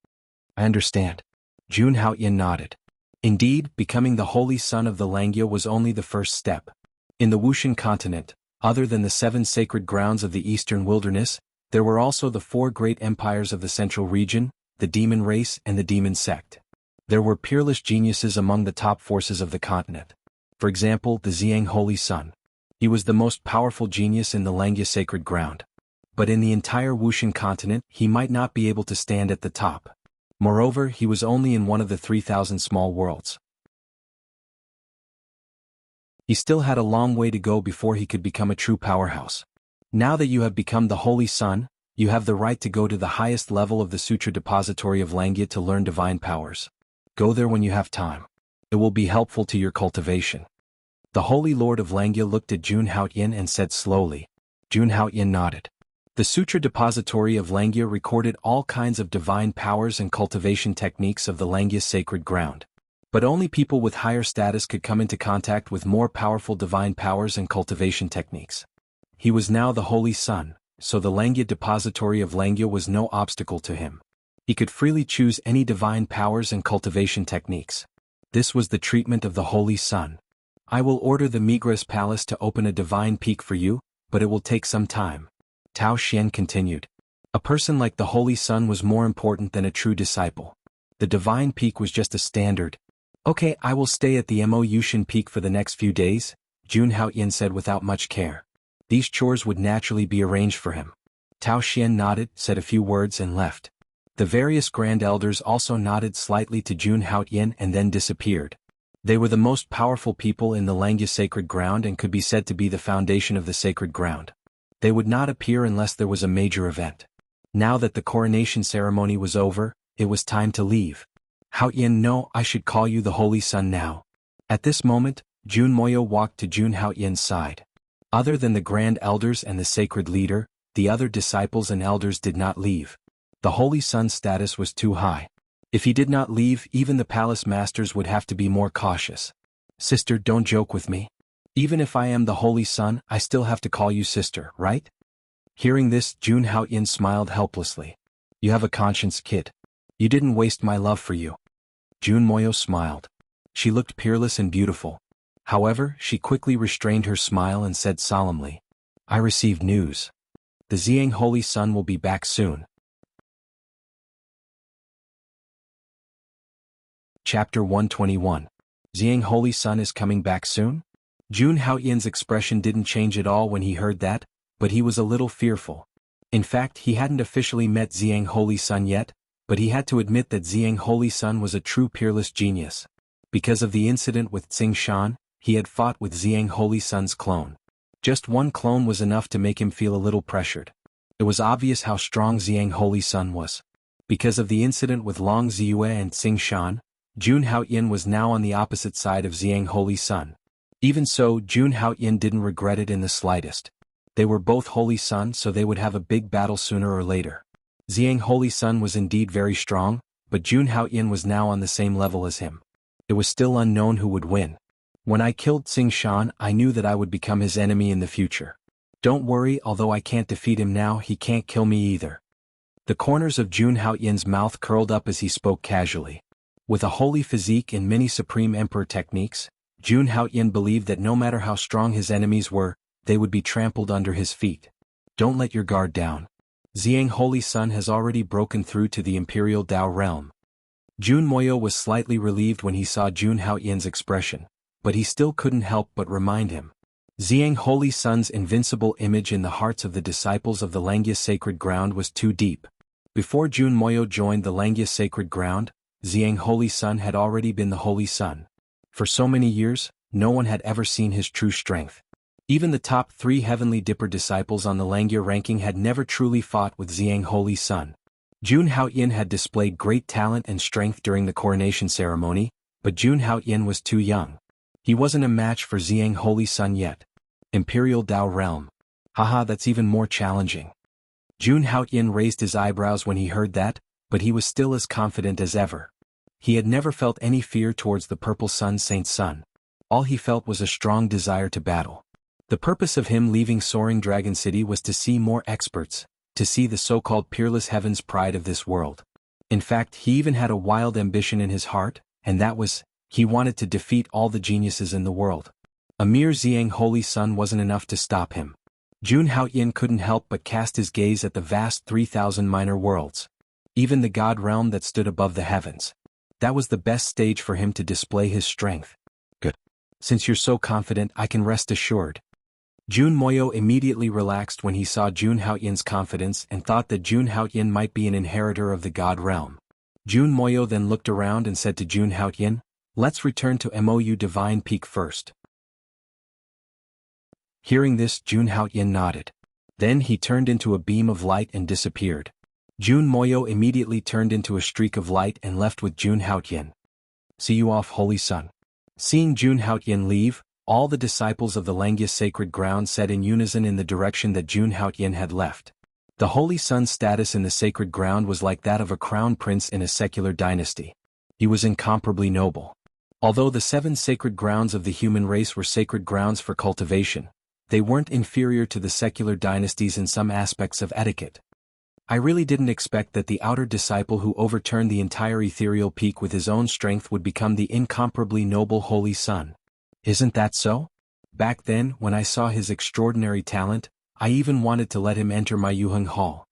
"I understand." Jun Haoyin nodded. Indeed, becoming the holy son of the Langya was only the first step. In the Wuxian continent, other than the 7 sacred grounds of the eastern wilderness, there were also the 4 great empires of the central region, the demon race and the demon sect. There were peerless geniuses among the top forces of the continent. For example, the Ziyang Holy Son. He was the most powerful genius in the Langya sacred ground. But in the entire Wuxian continent, he might not be able to stand at the top. Moreover, he was only in one of the 3,000 small worlds. He still had a long way to go before he could become a true powerhouse. Now that you have become the Holy Son, you have the right to go to the highest level of the Sutra Depository of Langya to learn divine powers. Go there when you have time. It will be helpful to your cultivation. The Holy Lord of Langya looked at Jun Haoyin and said slowly. Jun Haoyin nodded. The Sutra Depository of Langya recorded all kinds of divine powers and cultivation techniques of the Langya sacred ground. But only people with higher status could come into contact with more powerful divine powers and cultivation techniques. He was now the Holy Son, so the Langya Depository of Langya was no obstacle to him. He could freely choose any divine powers and cultivation techniques. This was the treatment of the Holy Sun. I will order the Migras Palace to open a divine peak for you, but it will take some time. Tao Xian continued. A person like the Holy Sun was more important than a true disciple. The divine peak was just a standard. Okay, I will stay at the Mo Yushin peak for the next few days, Jun Haoyin said without much care. These chores would naturally be arranged for him. Tao Xian nodded, said a few words and left. The various grand elders also nodded slightly to Jun Haoyin and then disappeared. They were the most powerful people in the Langya sacred ground and could be said to be the foundation of the sacred ground. They would not appear unless there was a major event. Now that the coronation ceremony was over, it was time to leave. Haoyin, no, I should call you the Holy Sun now. At this moment, Jun Moyo walked to Jun Haoyin's side. Other than the grand elders and the sacred leader, the other disciples and elders did not leave. The Holy Sun's status was too high. If he did not leave, even the palace masters would have to be more cautious. Sister, don't joke with me. Even if I am the Holy Sun, I still have to call you sister, right? Hearing this, Jun Haoyin smiled helplessly. You have a conscience, kid. You didn't waste my love for you. Jun Moyo smiled. She looked peerless and beautiful. However, she quickly restrained her smile and said solemnly, I received news. The Ziyang Holy Sun will be back soon. Chapter 121. Ziyang Holy Sun is coming back soon? Jun Haoyin's expression didn't change at all when he heard that, but he was a little fearful. In fact, he hadn't officially met Ziyang Holy Sun yet, but he had to admit that Ziyang Holy Sun was a true peerless genius. Because of the incident with Tsing Shan, he had fought with Ziyang Holy Sun's clone. Just one clone was enough to make him feel a little pressured. It was obvious how strong Ziyang Holy Sun was. Because of the incident with Long Ziyue and Tsing Shan, Jun Haoyin was now on the opposite side of Ziyang Holy Sun. Even so, Jun Haoyin didn't regret it in the slightest. They were both Holy Sun, so they would have a big battle sooner or later. Ziyang Holy Sun was indeed very strong, but Jun Haoyin was now on the same level as him. It was still unknown who would win. When I killed Tsing Shan, I knew that I would become his enemy in the future. Don't worry, although I can't defeat him now, he can't kill me either. The corners of Jun Haoyin's mouth curled up as he spoke casually. With a holy physique and many Supreme Emperor techniques, Jun Haoyin believed that no matter how strong his enemies were, they would be trampled under his feet. Don't let your guard down. Ziyang Holy Sun has already broken through to the Imperial Dao realm. Jun Moyo was slightly relieved when he saw Jun Haoyin's expression, but he still couldn't help but remind him. Ziyang Holy Sun's invincible image in the hearts of the disciples of the Langya sacred ground was too deep. Before Jun Moyo joined the Langya sacred ground, Ziyang Holy Sun had already been the Holy Sun. For so many years, no one had ever seen his true strength. Even the top 3 Heavenly Dipper disciples on the Langya ranking had never truly fought with Ziyang Holy Sun. Jun Haoyin had displayed great talent and strength during the coronation ceremony, but Jun Haoyin was too young. He wasn't a match for Ziyang Holy Sun yet. Imperial Dao realm. Haha, that's even more challenging. Jun Haoyin raised his eyebrows when he heard that, but he was still as confident as ever. He had never felt any fear towards the Purple Sun Saint Sun. All he felt was a strong desire to battle. The purpose of him leaving Soaring Dragon City was to see more experts, to see the so-called peerless heavens pride of this world. In fact, he even had a wild ambition in his heart, and that was, he wanted to defeat all the geniuses in the world. A mere Ziyang Holy Sun wasn't enough to stop him. Jun Haoyin couldn't help but cast his gaze at the vast 3,000 minor worlds. Even the God realm that stood above the heavens. That was the best stage for him to display his strength. Good. Since you're so confident, I can rest assured. Jun Moyo immediately relaxed when he saw Jun Haoyin's confidence and thought that Jun Haoyin might be an inheritor of the God realm. Jun Moyo then looked around and said to Jun Haoyin, let's return to Mou Divine Peak first. Hearing this, Jun Haoyin nodded. Then he turned into a beam of light and disappeared. Jun Moyo immediately turned into a streak of light and left with Jun Haoyin. See you off, Holy Sun. Seeing Jun Haoyin leave, all the disciples of the Langya sacred ground said in unison in the direction that Jun Haoyin had left. The Holy Sun's status in the sacred ground was like that of a crown prince in a secular dynasty. He was incomparably noble. Although the 7 sacred grounds of the human race were sacred grounds for cultivation, they weren't inferior to the secular dynasties in some aspects of etiquette. I really didn't expect that the outer disciple who overturned the entire ethereal peak with his own strength would become the incomparably noble Holy Son. Isn't that so? Back then, when I saw his extraordinary talent, I even wanted to let him enter my Yuheng Hall.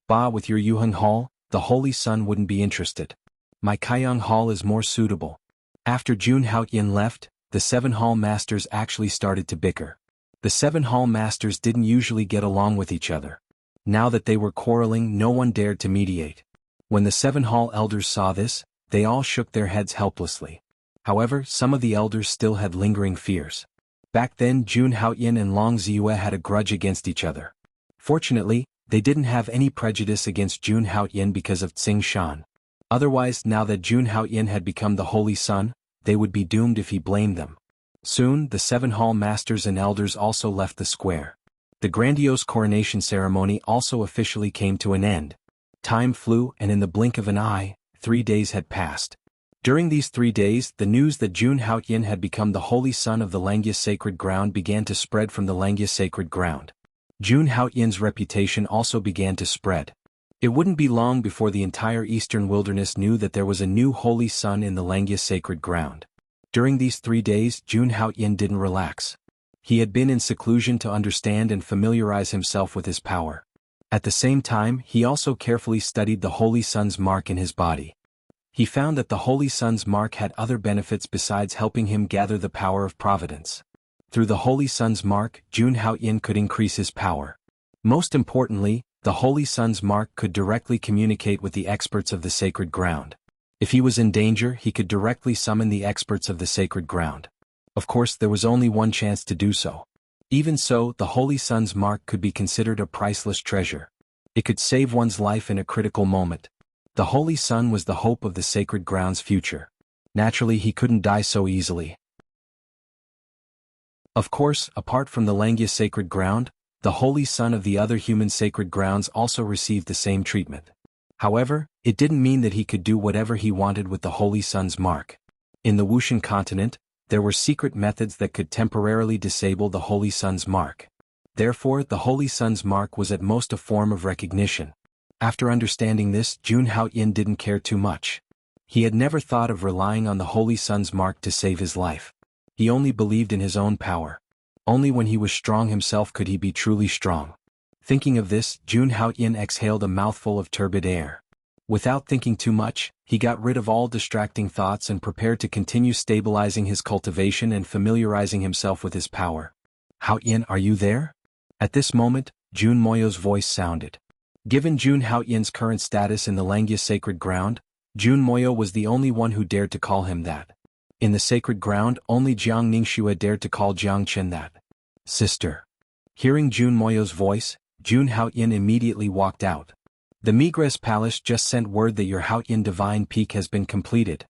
Bah, with your Yuheng Hall, the Holy Son wouldn't be interested. My Kaiyang Hall is more suitable. After Jun Haoyin left, the 7 Hall Masters actually started to bicker. The 7 Hall Masters didn't usually get along with each other. Now that they were quarreling, no one dared to mediate. When the 7 Hall Elders saw this, they all shook their heads helplessly. However, some of the elders still had lingering fears. Back then Jun Haoyin and Long Ziyue had a grudge against each other. Fortunately, they didn't have any prejudice against Jun Haoyin because of Tsing Shan. Otherwise, now that Jun Haoyin had become the Holy Son, they would be doomed if he blamed them. Soon, the 7 Hall Masters and Elders also left the square. The grandiose coronation ceremony also officially came to an end. Time flew, and in the blink of an eye, 3 days had passed. During these 3 days, the news that Jun Haoyin had become the Holy Son of the Langya Sacred Ground began to spread from the Langya Sacred Ground. Jun Haoyin's reputation also began to spread. It wouldn't be long before the entire eastern wilderness knew that there was a new Holy Son in the Langya Sacred Ground. During these 3 days, Jun Haoyin didn't relax. He had been in seclusion to understand and familiarize himself with his power. At the same time, he also carefully studied the Holy Son's mark in his body. He found that the Holy Son's mark had other benefits besides helping him gather the power of providence. Through the Holy Son's mark, Jun Haoyin could increase his power. Most importantly, the Holy Son's mark could directly communicate with the experts of the sacred ground. If he was in danger, he could directly summon the experts of the sacred ground. Of course, there was only one chance to do so. Even so, the Holy Son's mark could be considered a priceless treasure. It could save one's life in a critical moment. The Holy Son was the hope of the sacred ground's future. Naturally, he couldn't die so easily. Of course, apart from the Langya sacred ground, the Holy Son of the other human sacred grounds also received the same treatment. However, it didn't mean that he could do whatever he wanted with the Holy Son's mark. In the Wuxian continent, there were secret methods that could temporarily disable the Holy Son's mark. Therefore, the Holy Son's mark was at most a form of recognition. After understanding this, Jun Haoyin didn't care too much. He had never thought of relying on the Holy Son's mark to save his life. He only believed in his own power. Only when he was strong himself could he be truly strong. Thinking of this, Jun Haoyin exhaled a mouthful of turbid air. Without thinking too much, he got rid of all distracting thoughts and prepared to continue stabilizing his cultivation and familiarizing himself with his power. Haoyin, are you there? At this moment, Jun Moyo's voice sounded. Given Jun Haoyin's current status in the Langya sacred ground, Jun Moyo was the only one who dared to call him that. In the sacred ground, only Jiang Ningxue dared to call Jiang Chen that. Sister. Hearing Jun Moyo's voice, Jun Haoyin immediately walked out. The Migres Palace just sent word that your Haoyin Divine Peak has been completed.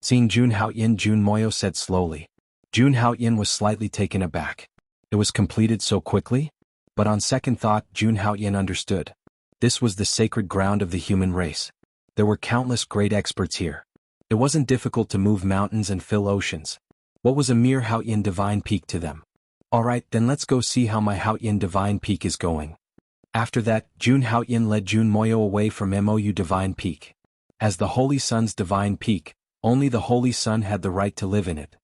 Seeing Jun Haoyin, Jun Moyo said slowly. Jun Haoyin was slightly taken aback. It was completed so quickly? But on second thought, Jun Haoyin understood. This was the sacred ground of the human race. There were countless great experts here. It wasn't difficult to move mountains and fill oceans. What was a mere Haoyin Divine Peak to them? Alright, then let's go see how my Haoyin Divine Peak is going. After that, Jun Haoyin led Jun Moyo away from Mou Divine Peak. As the Holy Son's Divine Peak, only the Holy Son had the right to live in it.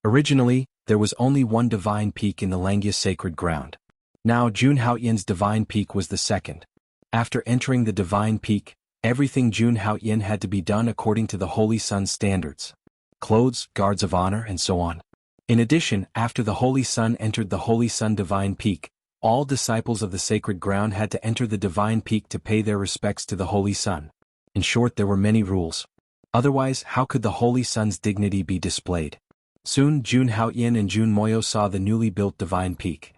Originally, there was only one Divine Peak in the Langya sacred ground. Now Jun Haoyin's Divine Peak was the second. After entering the Divine Peak, everything Jun Haoyin had to be done according to the Holy Son's standards. Clothes, guards of honor, and so on. In addition, after the Holy Son entered the Holy Son Divine Peak, all disciples of the sacred ground had to enter the Divine Peak to pay their respects to the Holy Son. In short, there were many rules. Otherwise, how could the Holy Son's dignity be displayed? Soon Jun Haoyin and Jun Moyo saw the newly built Divine Peak.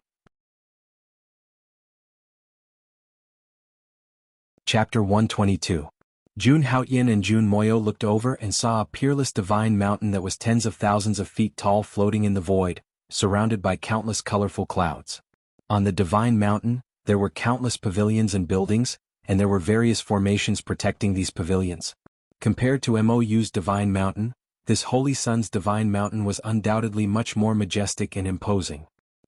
Chapter 122. Jun Haoyin and Jun Moyo looked over and saw a peerless divine mountain that was tens of thousands of feet tall floating in the void, surrounded by countless colorful clouds. On the divine mountain, there were countless pavilions and buildings, and there were various formations protecting these pavilions. Compared to Mou's divine mountain, this Holy Son's divine mountain was undoubtedly much more majestic and imposing.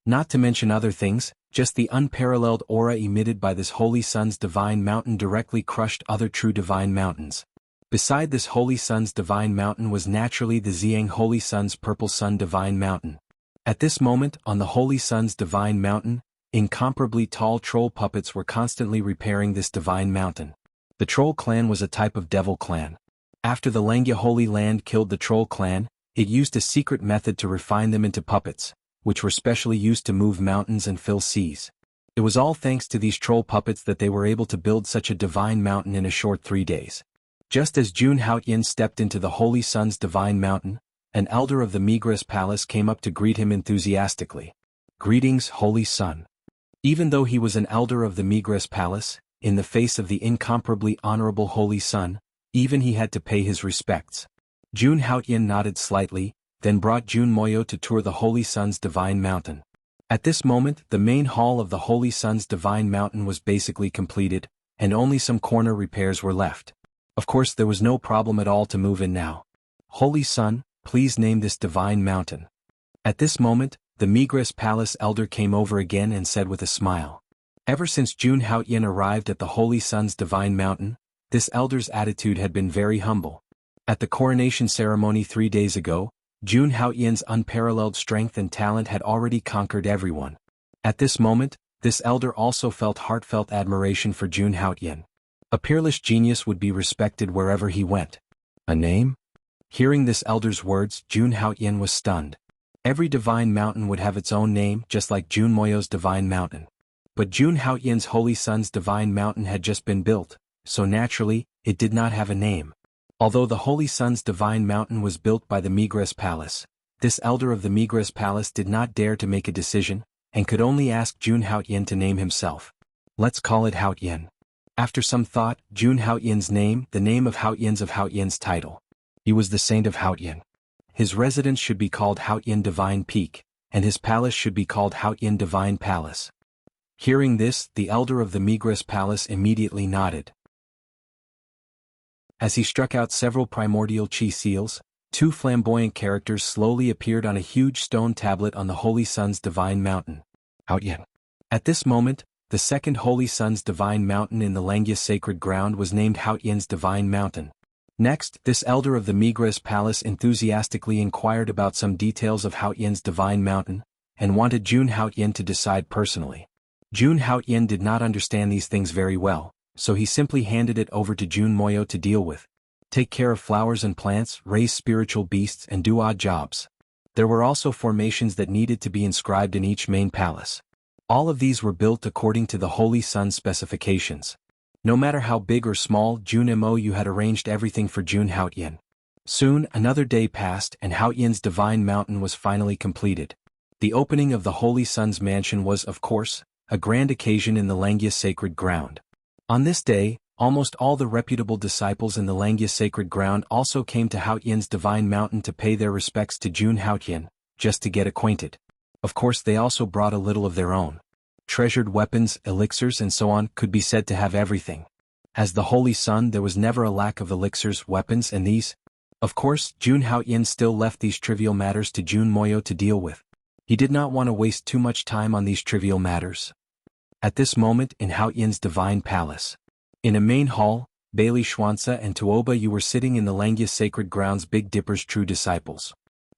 Not to mention other things, just the unparalleled aura emitted by this Holy Sun's divine mountain directly crushed other true divine mountains. Beside this Holy Sun's divine mountain was naturally the Xiang Holy Sun's purple sun divine mountain. At this moment, on the Holy Sun's divine mountain, incomparably tall troll puppets were constantly repairing this divine mountain. The troll clan was a type of devil clan. After the Langya Holy Land killed the troll clan, it used a secret method to refine them into puppets, which were specially used to move mountains and fill seas. It was all thanks to these troll puppets that they were able to build such a divine mountain in a short 3 days. Just as Jun Haoyin stepped into the Holy Sun's divine mountain, an elder of the Migres Palace came up to greet him enthusiastically. "Greetings, Holy Sun." Even though he was an elder of the Migres Palace, in the face of the incomparably honorable Holy Sun, even he had to pay his respects. Jun Haoyin nodded slightly, then brought Jun Moyo to tour the Holy Sun's divine mountain. At this moment, the main hall of the Holy Sun's divine mountain was basically completed, and only some corner repairs were left. Of course, there was no problem at all to move in now. "Holy Sun, please name this divine mountain." At this moment, the Migres Palace elder came over again and said with a smile. Ever since Jun Haoyin arrived at the Holy Sun's divine mountain, this elder's attitude had been very humble. At the coronation ceremony 3 days ago, Jun Haoyin's unparalleled strength and talent had already conquered everyone. At this moment, this elder also felt heartfelt admiration for Jun Haoyin. A peerless genius would be respected wherever he went. A name? Hearing this elder's words, Jun Haoyin was stunned. Every divine mountain would have its own name, just like Jun Moyo's divine mountain. But Jun Haoyin's Holy Sun's divine mountain had just been built, so naturally, it did not have a name. Although the Holy Sun's divine mountain was built by the Migres Palace, this elder of the Migres Palace did not dare to make a decision, and could only ask Jun Haoyin to name himself. "Let's call it Haoyin." After some thought, Jun Haoyin's name, the name of Haoyin's title. He was the saint of Haoyin. His residence should be called Haoyin Divine Peak, and his palace should be called Haoyin Divine Palace. Hearing this, the elder of the Migres Palace immediately nodded. As he struck out several primordial chi seals, 2 flamboyant characters slowly appeared on a huge stone tablet on the Holy Sun's divine mountain. Haoyin. At this moment, the second Holy Sun's divine mountain in the Langya sacred ground was named Haoyin's divine mountain. Next, this elder of the Migres Palace enthusiastically inquired about some details of Haoyin's divine mountain, and wanted Jun Haoyin to decide personally. Jun Haoyin did not understand these things very well, so he simply handed it over to Jun Moyo to deal with. Take care of flowers and plants, raise spiritual beasts, and do odd jobs. There were also formations that needed to be inscribed in each main palace. All of these were built according to the Holy Sun's specifications. No matter how big or small, Jun Moyo had arranged everything for Jun Haoyin. Soon, another day passed and Haoyin's divine mountain was finally completed. The opening of the Holy Sun's mansion was, of course, a grand occasion in the Langya sacred ground. On this day, almost all the reputable disciples in the Langya sacred ground also came to Haoyin's divine mountain to pay their respects to Jun Haoyin, just to get acquainted. Of course, they also brought a little of their own. Treasured weapons, elixirs, and so on could be said to have everything. As the Holy Sun, there was never a lack of elixirs, weapons, and these. Of course, Jun Haoyin still left these trivial matters to Jun Moyo to deal with. He did not want to waste too much time on these trivial matters. At this moment, in Haoyin's divine palace, in a main hall, Bailey Xuanzi and Tuoba Yu were sitting in the Langya sacred ground's Big Dipper's true disciples.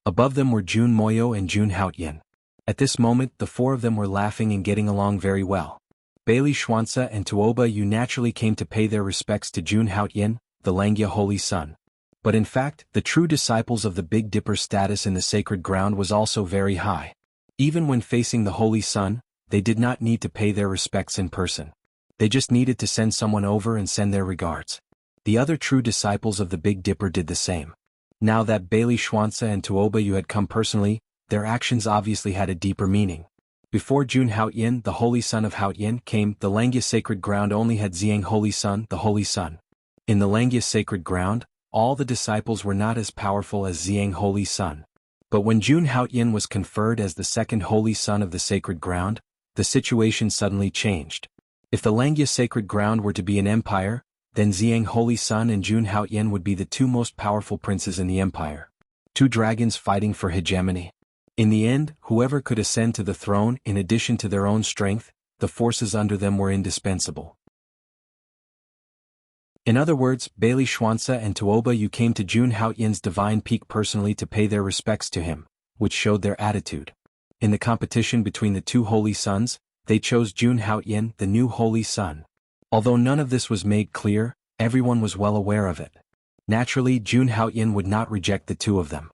Above them were Jun Moyo and Jun Haoyin. At this moment, the 4 of them were laughing and getting along very well. Bailey Xuanzi and Tuoba Yu naturally came to pay their respects to Jun Haoyin, the Langya Holy Sun. But in fact, the true disciples of the Big Dipper's status in the sacred ground was also very high. Even when facing the Holy Sun, they did not need to pay their respects in person. They just needed to send someone over and send their regards. The other true disciples of the Big Dipper did the same. Now that Bailey Xuanzi and Tuoba Yu had come personally, their actions obviously had a deeper meaning. Before Jun Haoyin, the Holy Sun of Haoyin, came, the Langya sacred ground only had Xiang Holy Sun, the Holy Sun. In the Langya sacred ground, all the disciples were not as powerful as Xiang Holy Sun. But when Jun Haoyin was conferred as the second Holy Sun of the sacred ground, the situation suddenly changed. If the Langya sacred ground were to be an empire, then Xiang Holy Sun and Jun Haoyin would be the 2 most powerful princes in the empire. 2 dragons fighting for hegemony. In the end, whoever could ascend to the throne in addition to their own strength, the forces under them were indispensable. In other words, Bailey Xuanzi and Tuoba Yu came to Jun Haoyin's divine peak personally to pay their respects to him, which showed their attitude. In the competition between the two holy sons, they chose Jun Haoyin, the new holy son. Although none of this was made clear, everyone was well aware of it. Naturally, Jun Haoyin would not reject the two of them.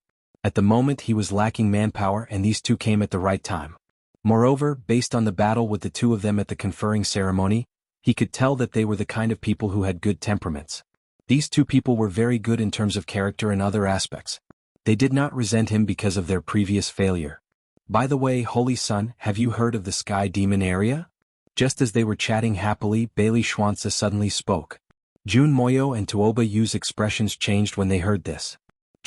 At the moment he was lacking manpower and these two came at the right time. Moreover, based on the battle with the two of them at the conferring ceremony, he could tell that they were the kind of people who had good temperaments. These two people were very good in terms of character and other aspects. They did not resent him because of their previous failure. By the way, Holy Son, have you heard of the Sky Demon area? Just as they were chatting happily, Bailey Xuanzi suddenly spoke. Jun Moyo and Tuoba Yu's expressions changed when they heard this.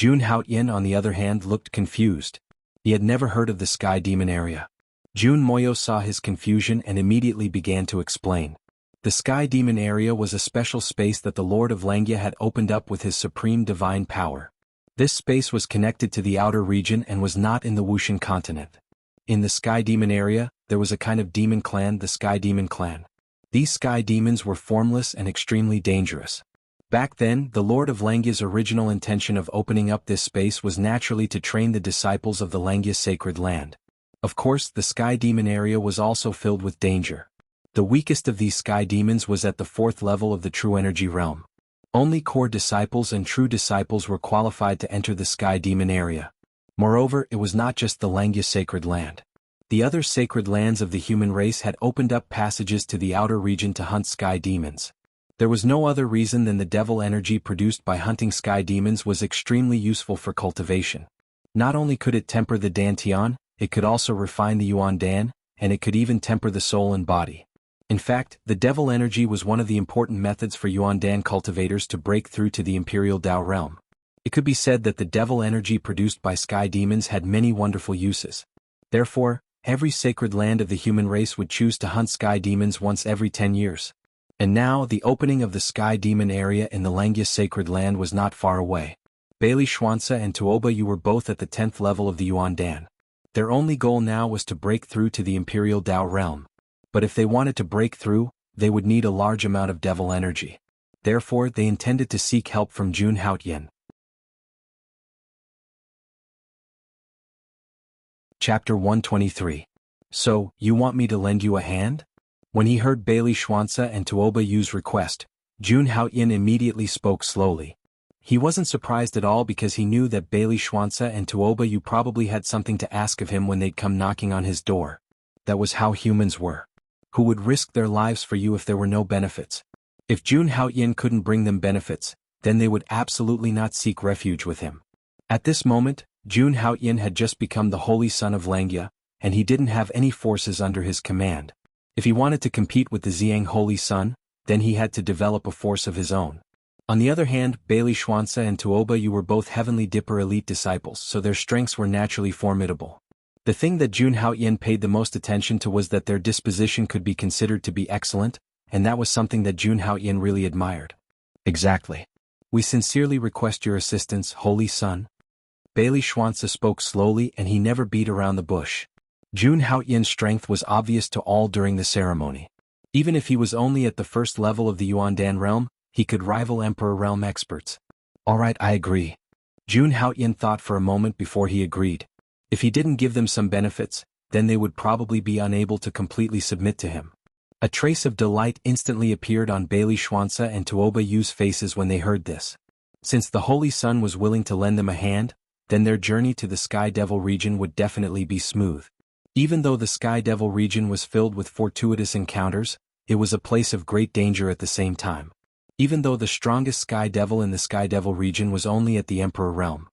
Jun Haoyin, on the other hand, looked confused. He had never heard of the Sky Demon area. Jun Moyo saw his confusion and immediately began to explain. The Sky Demon area was a special space that the Lord of Langya had opened up with his supreme divine power. This space was connected to the outer region and was not in the Wuxian continent. In the Sky Demon area, there was a kind of demon clan, the Sky Demon clan. These sky demons were formless and extremely dangerous. Back then, the Lord of Langya's original intention of opening up this space was naturally to train the disciples of the Langya sacred land. Of course, the Sky Demon area was also filled with danger. The weakest of these sky demons was at the 4th level of the true energy realm. Only core disciples and true disciples were qualified to enter the Sky Demon area. Moreover, it was not just the Langya sacred land. The other sacred lands of the human race had opened up passages to the outer region to hunt sky demons. There was no other reason than the devil energy produced by hunting sky demons was extremely useful for cultivation. Not only could it temper the Dantian, it could also refine the Yuan Dan, and it could even temper the soul and body. In fact, the devil energy was one of the important methods for Yuan Dan cultivators to break through to the Imperial Dao realm. It could be said that the devil energy produced by sky demons had many wonderful uses. Therefore, every sacred land of the human race would choose to hunt sky demons once every 10 years. And now, the opening of the Sky Demon area in the Langya sacred land was not far away. Bailey Xuanzi and Tuoba Yu were both at the 10th level of the Yuan Dan. Their only goal now was to break through to the Imperial Dao realm. But if they wanted to break through, they would need a large amount of devil energy. Therefore, they intended to seek help from Jun Haoyin. Chapter 123. So, you want me to lend you a hand? When he heard Bailey Xuanzi and Tuoba Yu's request, Jun Haoyin immediately spoke slowly. He wasn't surprised at all because he knew that Bailey Xuanzi and Tuoba Yu probably had something to ask of him when they'd come knocking on his door. That was how humans were. Who would risk their lives for you if there were no benefits? If Jun Haoyin couldn't bring them benefits, then they would absolutely not seek refuge with him. At this moment, Jun Haoyin had just become the holy son of Langya, and he didn't have any forces under his command. If he wanted to compete with the Xiang holy son, then he had to develop a force of his own. On the other hand, Bailey Xuanzi and Tuoba Yu were both Heavenly Dipper elite disciples, so their strengths were naturally formidable. The thing that Jun Haoyin paid the most attention to was that their disposition could be considered to be excellent, and that was something that Jun Haoyin really admired. Exactly. We sincerely request your assistance, Holy Son. Bailey Xuanzi spoke slowly and he never beat around the bush. Jun Haoyin's strength was obvious to all during the ceremony. Even if he was only at the 1st level of the Yuan Dan realm, he could rival Emperor realm experts. Alright, I agree. Jun Haoyin thought for a moment before he agreed. If he didn't give them some benefits, then they would probably be unable to completely submit to him. A trace of delight instantly appeared on Bailey Xuanzi and Tuoba Yu's faces when they heard this. Since the Holy Son was willing to lend them a hand, then their journey to the Sky Devil region would definitely be smooth. Even though the Sky Devil region was filled with fortuitous encounters, it was a place of great danger at the same time. Even though the strongest Sky Devil in the Sky Devil region was only at the Emperor realm.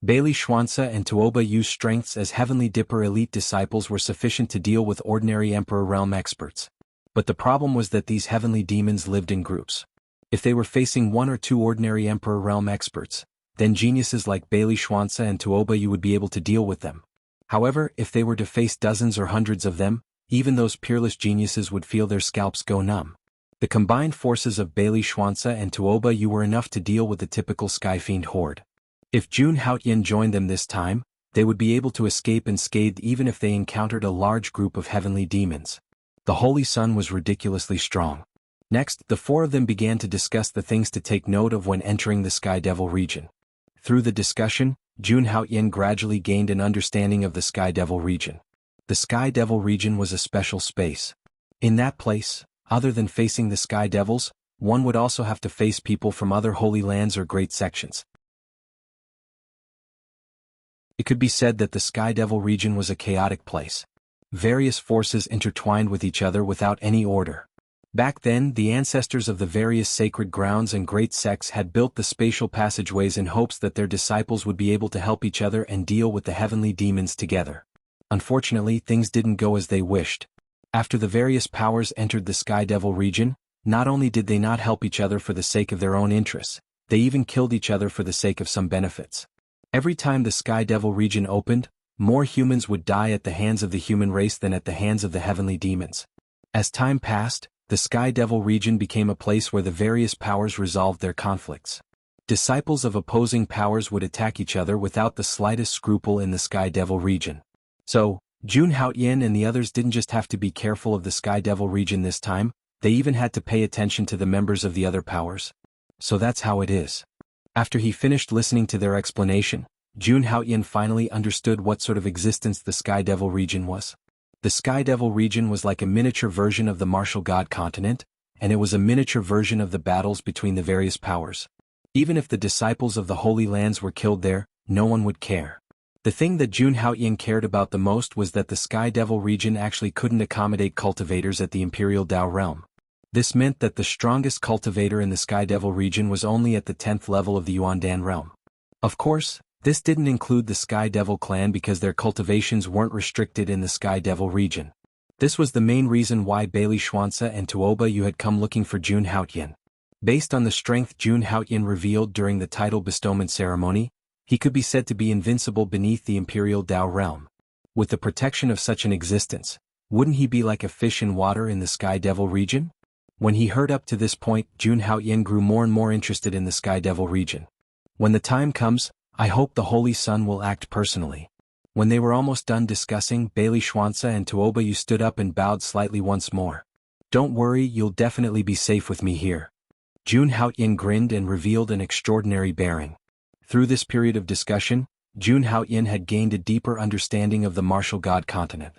Bailey Xuanzi and Tuoba Yu's strengths as Heavenly Dipper elite disciples were sufficient to deal with ordinary Emperor realm experts. But the problem was that these heavenly demons lived in groups. If they were facing 1 or 2 ordinary Emperor realm experts, then geniuses like Bailey Xuanzi and Tuoba Yu would be able to deal with them. However, if they were to face dozens or hundreds of them, even those peerless geniuses would feel their scalps go numb. The combined forces of Bailey Xuanzi and Tuoba Yu were enough to deal with the typical Sky Fiend horde. If Jun Haoyin joined them this time, they would be able to escape unscathed even if they encountered a large group of heavenly demons. The Holy Sun was ridiculously strong. Next, the four of them began to discuss the things to take note of when entering the Sky Devil region. Through the discussion, Jun Haoyan gradually gained an understanding of the Sky Devil region. The Sky Devil region was a special space. In that place, other than facing the Sky Devils, one would also have to face people from other holy lands or great sections. It could be said that the Sky Devil region was a chaotic place. Various forces intertwined with each other without any order. Back then, the ancestors of the various sacred grounds and great sects had built the spatial passageways in hopes that their disciples would be able to help each other and deal with the heavenly demons together. Unfortunately, things didn't go as they wished. After the various powers entered the Sky Devil region, not only did they not help each other for the sake of their own interests, they even killed each other for the sake of some benefits. Every time the Sky Devil region opened, more humans would die at the hands of the human race than at the hands of the heavenly demons. As time passed, the Sky Devil region became a place where the various powers resolved their conflicts. Disciples of opposing powers would attack each other without the slightest scruple in the Sky Devil region. So, Jun Haoyan and the others didn't just have to be careful of the Sky Devil region this time, they even had to pay attention to the members of the other powers. So that's how it is. After he finished listening to their explanation, Jun Haoyan finally understood what sort of existence the Sky Devil region was. The Sky Devil region was like a miniature version of the martial god continent, and it was a miniature version of the battles between the various powers. Even if the disciples of the Holy Lands were killed there, no one would care. The thing that Jun Haoyan cared about the most was that the Sky Devil region actually couldn't accommodate cultivators at the Imperial Dao realm. This meant that the strongest cultivator in the Sky Devil region was only at the 10th level of the Yuandan realm. Of course, this didn't include the Sky Devil clan because their cultivations weren't restricted in the Sky Devil region. This was the main reason why Bailey Xuanza and Tuoba Yu had come looking for Jun Haoyan. Based on the strength Jun Haoyan revealed during the title bestowment ceremony, he could be said to be invincible beneath the Imperial Dao realm. With the protection of such an existence, wouldn't he be like a fish in water in the Sky Devil region? When he heard up to this point, Jun Haoyan grew more and more interested in the Sky Devil region. When the time comes, I hope the Holy Sun will act personally. When they were almost done discussing, Bailey Xuanza and Tuoba Yu stood up and bowed slightly once more. Don't worry, you'll definitely be safe with me here. Jun Haoyan grinned and revealed an extraordinary bearing. Through this period of discussion, Jun Haoyan had gained a deeper understanding of the martial god continent.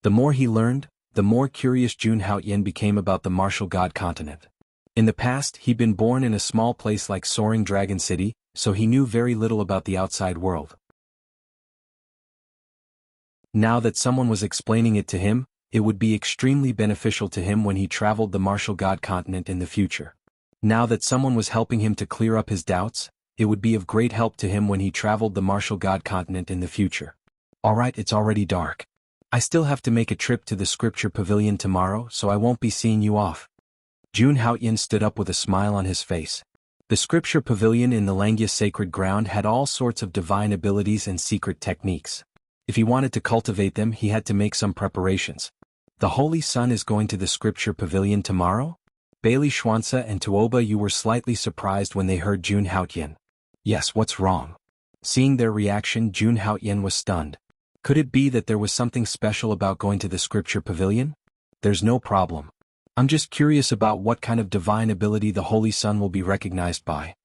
The more he learned, the more curious Jun Haoyan became about the martial god continent. In the past, he'd been born in a small place like Soaring Dragon City, so he knew very little about the outside world. Now that someone was explaining it to him, it would be extremely beneficial to him when he traveled the martial god continent in the future. Now that someone was helping him to clear up his doubts, it would be of great help to him when he traveled the martial god continent in the future. Alright, it's already dark. I still have to make a trip to the scripture pavilion tomorrow, so I won't be seeing you off. Jun Haoyan stood up with a smile on his face. The scripture pavilion in the Langya sacred ground had all sorts of divine abilities and secret techniques. If he wanted to cultivate them, he had to make some preparations. The Holy Sun is going to the scripture pavilion tomorrow? Bailey Xuanza and Tuoba Yu were slightly surprised when they heard Jun Haoyan. Yes, what's wrong? Seeing their reaction, Jun Haoyan was stunned. Could it be that there was something special about going to the scripture pavilion? There's no problem. I'm just curious about what kind of divine ability the Holy Sun will be recognized by.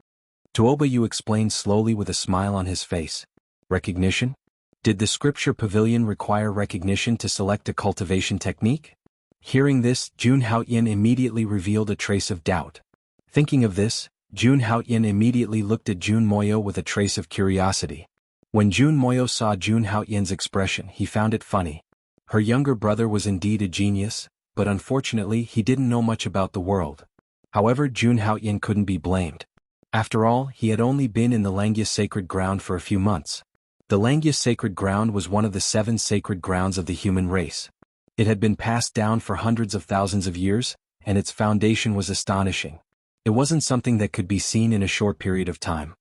Tuoba Yu explained slowly with a smile on his face. Recognition? Did the scripture pavilion require recognition to select a cultivation technique? Hearing this, Jun Haoyan immediately revealed a trace of doubt. Thinking of this, Jun Haoyan immediately looked at Jun Moyo with a trace of curiosity. When Jun Moyo saw Jun Haoyan's expression, he found it funny. Her younger brother was indeed a genius, but unfortunately he didn't know much about the world. However, Jun Haoyan couldn't be blamed. After all, he had only been in the Langya sacred ground for a few months. The Langya sacred ground was one of the 7 sacred grounds of the human race. It had been passed down for hundreds of thousands of years, and its foundation was astonishing. It wasn't something that could be seen in a short period of time.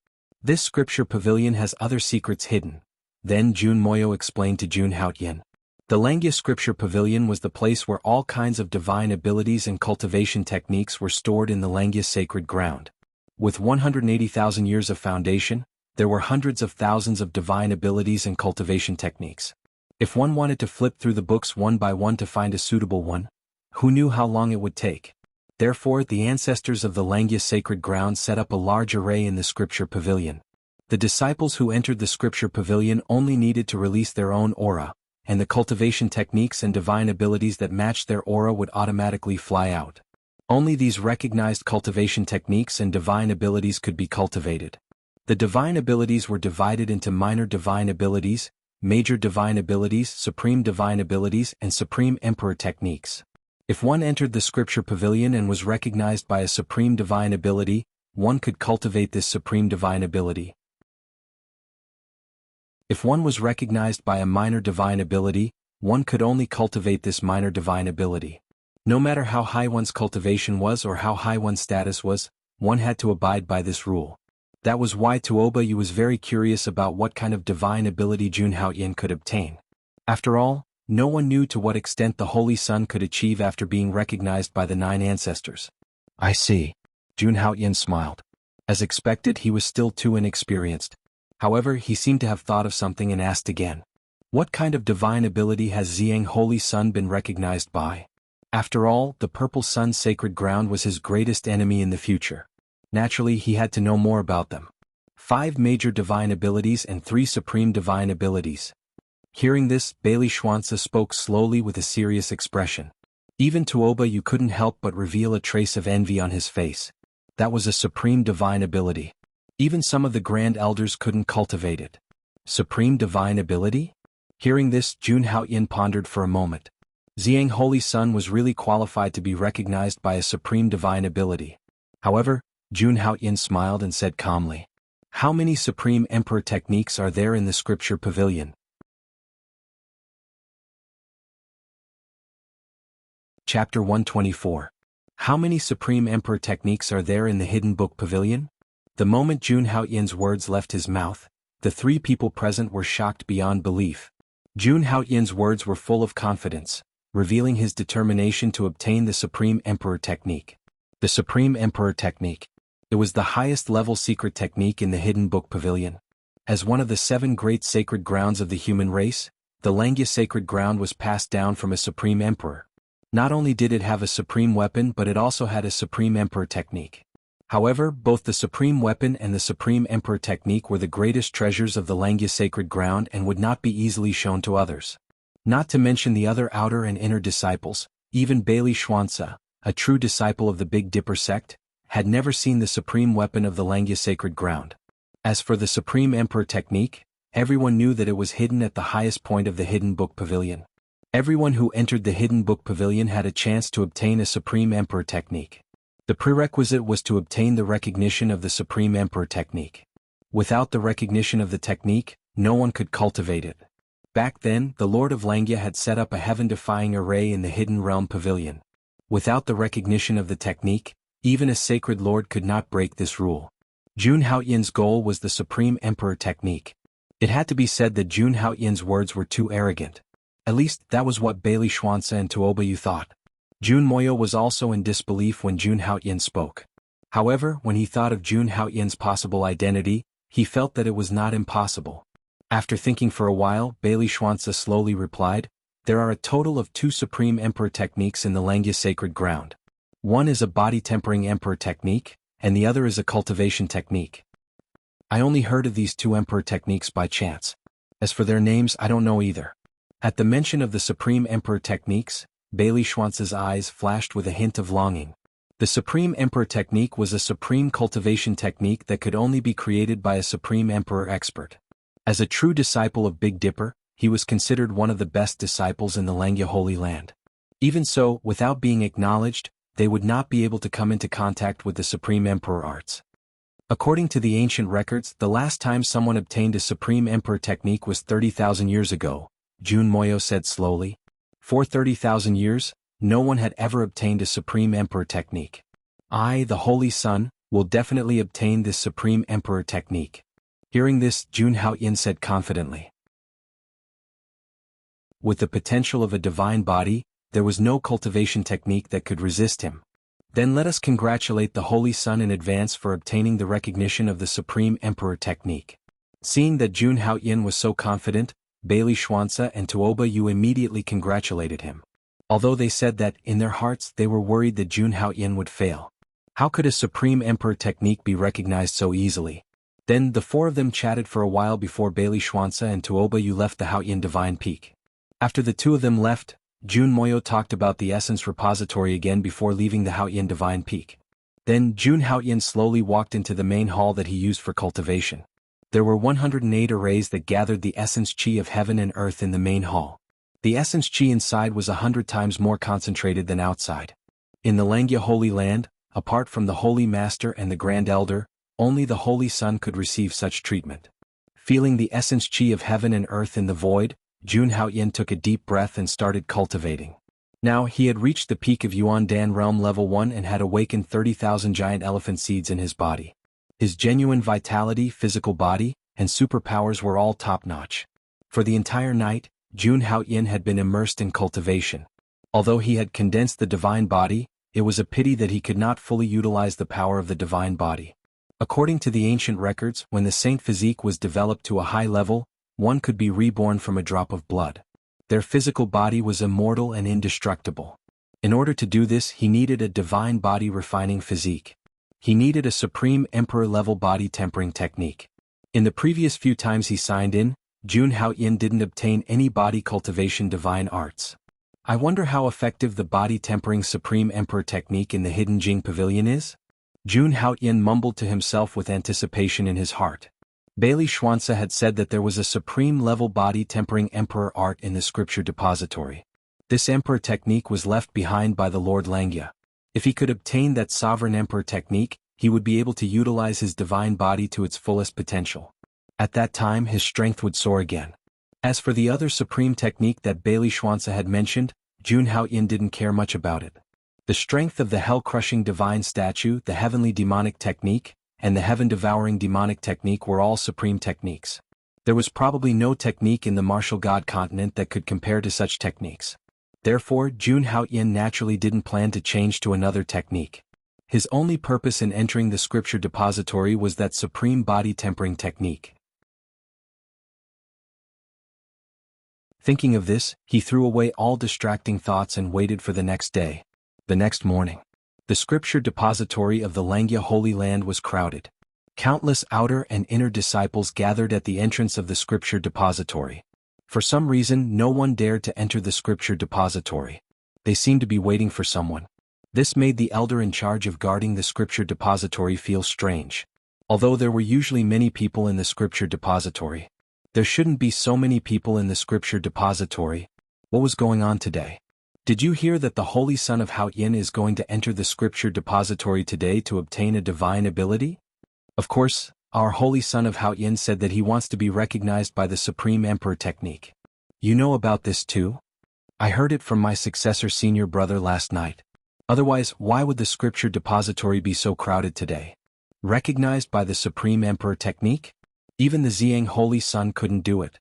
This scripture pavilion has other secrets hidden. Then Jun Moyo explained to Jun Haoyan. The Langya scripture pavilion was the place where all kinds of divine abilities and cultivation techniques were stored in the Langya sacred ground. With 180,000 years of foundation, There were hundreds of thousands of divine abilities and cultivation techniques. If one wanted to flip through the books one by one to find a suitable one, who knew how long it would take? Therefore, the ancestors of the Langya sacred ground set up a large array in the scripture pavilion. The disciples who entered the scripture pavilion only needed to release their own aura, and the cultivation techniques and divine abilities that matched their aura would automatically fly out. Only these recognized cultivation techniques and divine abilities could be cultivated. The divine abilities were divided into minor divine abilities, major divine abilities, supreme divine abilities, and supreme emperor techniques. If one entered the scripture pavilion and was recognized by a supreme divine ability, one could cultivate this supreme divine ability. If one was recognized by a minor divine ability, one could only cultivate this minor divine ability. No matter how high one's cultivation was or how high one's status was, one had to abide by this rule. That was why Tuoba Yu was very curious about what kind of divine ability Jun Haoyin could obtain. After all, no one knew to what extent the Holy Son could achieve after being recognized by the 9 ancestors. I see. Jun Haoyin smiled. As expected, he was still too inexperienced. However, he seemed to have thought of something and asked again. What kind of divine ability has Ziyang Holy Sun been recognized by? After all, the Purple Sun's sacred ground was his greatest enemy in the future. Naturally, he had to know more about them. 5 major divine abilities and 3 supreme divine abilities. Hearing this, Bailey Schwanza spoke slowly with a serious expression. Even Tuoba Yu couldn't help but reveal a trace of envy on his face. That was a supreme divine ability. Even some of the grand elders couldn't cultivate it. Supreme divine ability? Hearing this, Jun Haoyin pondered for a moment. Ziyang Holy Sun was really qualified to be recognized by a supreme divine ability. However, Jun Haoyin smiled and said calmly, "How many supreme emperor techniques are there in the scripture pavilion?" Chapter 124. How many supreme emperor techniques are there in the hidden book pavilion? The moment Jun Haoyin's words left his mouth, the 3 people present were shocked beyond belief. Jun Haoyin's words were full of confidence, revealing his determination to obtain the supreme emperor technique. The supreme emperor technique. It was the highest level secret technique in the hidden book pavilion. As one of the 7 great sacred grounds of the human race, the Langya sacred ground was passed down from a supreme emperor. Not only did it have a supreme weapon, but it also had a supreme emperor technique. However, both the supreme weapon and the supreme emperor technique were the greatest treasures of the Langya sacred ground and would not be easily shown to others. Not to mention the other outer and inner disciples, even Bailey Schwanza, a true disciple of the Big Dipper sect, had never seen the supreme weapon of the Langya sacred ground. As for the supreme emperor technique, everyone knew that it was hidden at the highest point of the hidden book pavilion. Everyone who entered the hidden book pavilion had a chance to obtain a supreme emperor technique. The prerequisite was to obtain the recognition of the supreme emperor technique. Without the recognition of the technique, no one could cultivate it. Back then, the Lord of Langya had set up a heaven-defying array in the hidden realm pavilion. Without the recognition of the technique, even a sacred lord could not break this rule. Jun Haoyin's goal was the supreme emperor technique. It had to be said that Jun Haoyin's words were too arrogant. At least, that was what Bailey Schwanza and Tuoba Yu thought. Jun Moyo was also in disbelief when Jun Haoyin spoke. However, when he thought of Jun Haoyin's possible identity, he felt that it was not impossible. After thinking for a while, Bailey Schwanza slowly replied, "There are a total of 2 supreme emperor techniques in the Langya sacred ground. One is a body-tempering emperor technique, and the other is a cultivation technique. I only heard of these 2 emperor techniques by chance. As for their names, I don't know either." At the mention of the supreme emperor techniques, Bailey Schwanza's eyes flashed with a hint of longing. The supreme emperor technique was a supreme cultivation technique that could only be created by a supreme emperor expert. As a true disciple of Big Dipper, he was considered one of the best disciples in the Langya Holy Land. Even so, without being acknowledged, they would not be able to come into contact with the supreme emperor arts. According to the ancient records, the last time someone obtained a supreme emperor technique was 30,000 years ago, Jun Moyo said slowly. For 30,000 years, no one had ever obtained a supreme emperor technique. I, the Holy Sun, will definitely obtain this supreme emperor technique. Hearing this, Jun Haoyin said confidently. With the potential of a divine body, there was no cultivation technique that could resist him. Then let us congratulate the Holy Sun in advance for obtaining the recognition of the supreme emperor technique. Seeing that Jun Haoyin was so confident, Bailey Xuanzi and Tuoba Yu immediately congratulated him. Although they said that, in their hearts, they were worried that Jun Haoyin would fail. How could a Supreme Emperor technique be recognized so easily? Then the four of them chatted for a while before Bailey Xuanzi and Tuoba Yu left the Haoyin Divine Peak. After the two of them left, Jun Moyo talked about the Essence Repository again before leaving the Haoyin Divine Peak. Then Jun Haoyin slowly walked into the main hall that he used for cultivation. There were 108 arrays that gathered the Essence Chi of heaven and earth in the main hall. The Essence Chi inside was 100 times more concentrated than outside. In the Langya Holy Land, apart from the Holy Master and the Grand Elder, only the Holy Son could receive such treatment. Feeling the Essence Chi of heaven and earth in the void, Jun Haoyin took a deep breath and started cultivating. Now he had reached the peak of Yuan Dan Realm Level 1 and had awakened 30,000 giant elephant seeds in his body. His genuine vitality, physical body, and superpowers were all top-notch. For the entire night, Jun Haoyin had been immersed in cultivation. Although he had condensed the divine body, it was a pity that he could not fully utilize the power of the divine body. According to the ancient records, when the saint physique was developed to a high level, one could be reborn from a drop of blood. Their physical body was immortal and indestructible. In order to do this, he needed a divine body refining physique. He needed a supreme emperor-level body tempering technique. In the previous few times he signed in, Jun Haoyin didn't obtain any body cultivation divine arts. I wonder how effective the body tempering supreme emperor technique in the hidden Jing Pavilion is? Jun Haoyin mumbled to himself with anticipation in his heart. Bailey Xuanzi had said that there was a supreme-level body tempering emperor art in the scripture depository. This emperor technique was left behind by the Lord Langya. If he could obtain that sovereign emperor technique, he would be able to utilize his divine body to its fullest potential. At that time his strength would soar again. As for the other supreme technique that Bailey Xuanzi had mentioned, Jun Haoyin didn't care much about it. The strength of the hell-crushing divine statue, the heavenly demonic technique, and the heaven-devouring demonic technique were all supreme techniques. There was probably no technique in the martial god continent that could compare to such techniques. Therefore, Jun Haoyin naturally didn't plan to change to another technique. His only purpose in entering the scripture depository was that supreme body tempering technique. Thinking of this, he threw away all distracting thoughts and waited for the next day. The next morning, the scripture depository of the Langya Holy Land was crowded. Countless outer and inner disciples gathered at the entrance of the scripture depository. For some reason, no one dared to enter the scripture depository. They seemed to be waiting for someone. This made the elder in charge of guarding the scripture depository feel strange. Although there were usually many people in the scripture depository, there shouldn't be so many people in the scripture depository. What was going on today? Did you hear that the Holy Son of Haoyin is going to enter the scripture depository today to obtain a divine ability? Of course, our Holy Son of Haoyin said that he wants to be recognized by the Supreme Emperor technique. You know about this too? I heard it from my successor senior brother last night. Otherwise, why would the scripture depository be so crowded today? Recognized by the Supreme Emperor technique? Even the Ziyang Holy Son couldn't do it.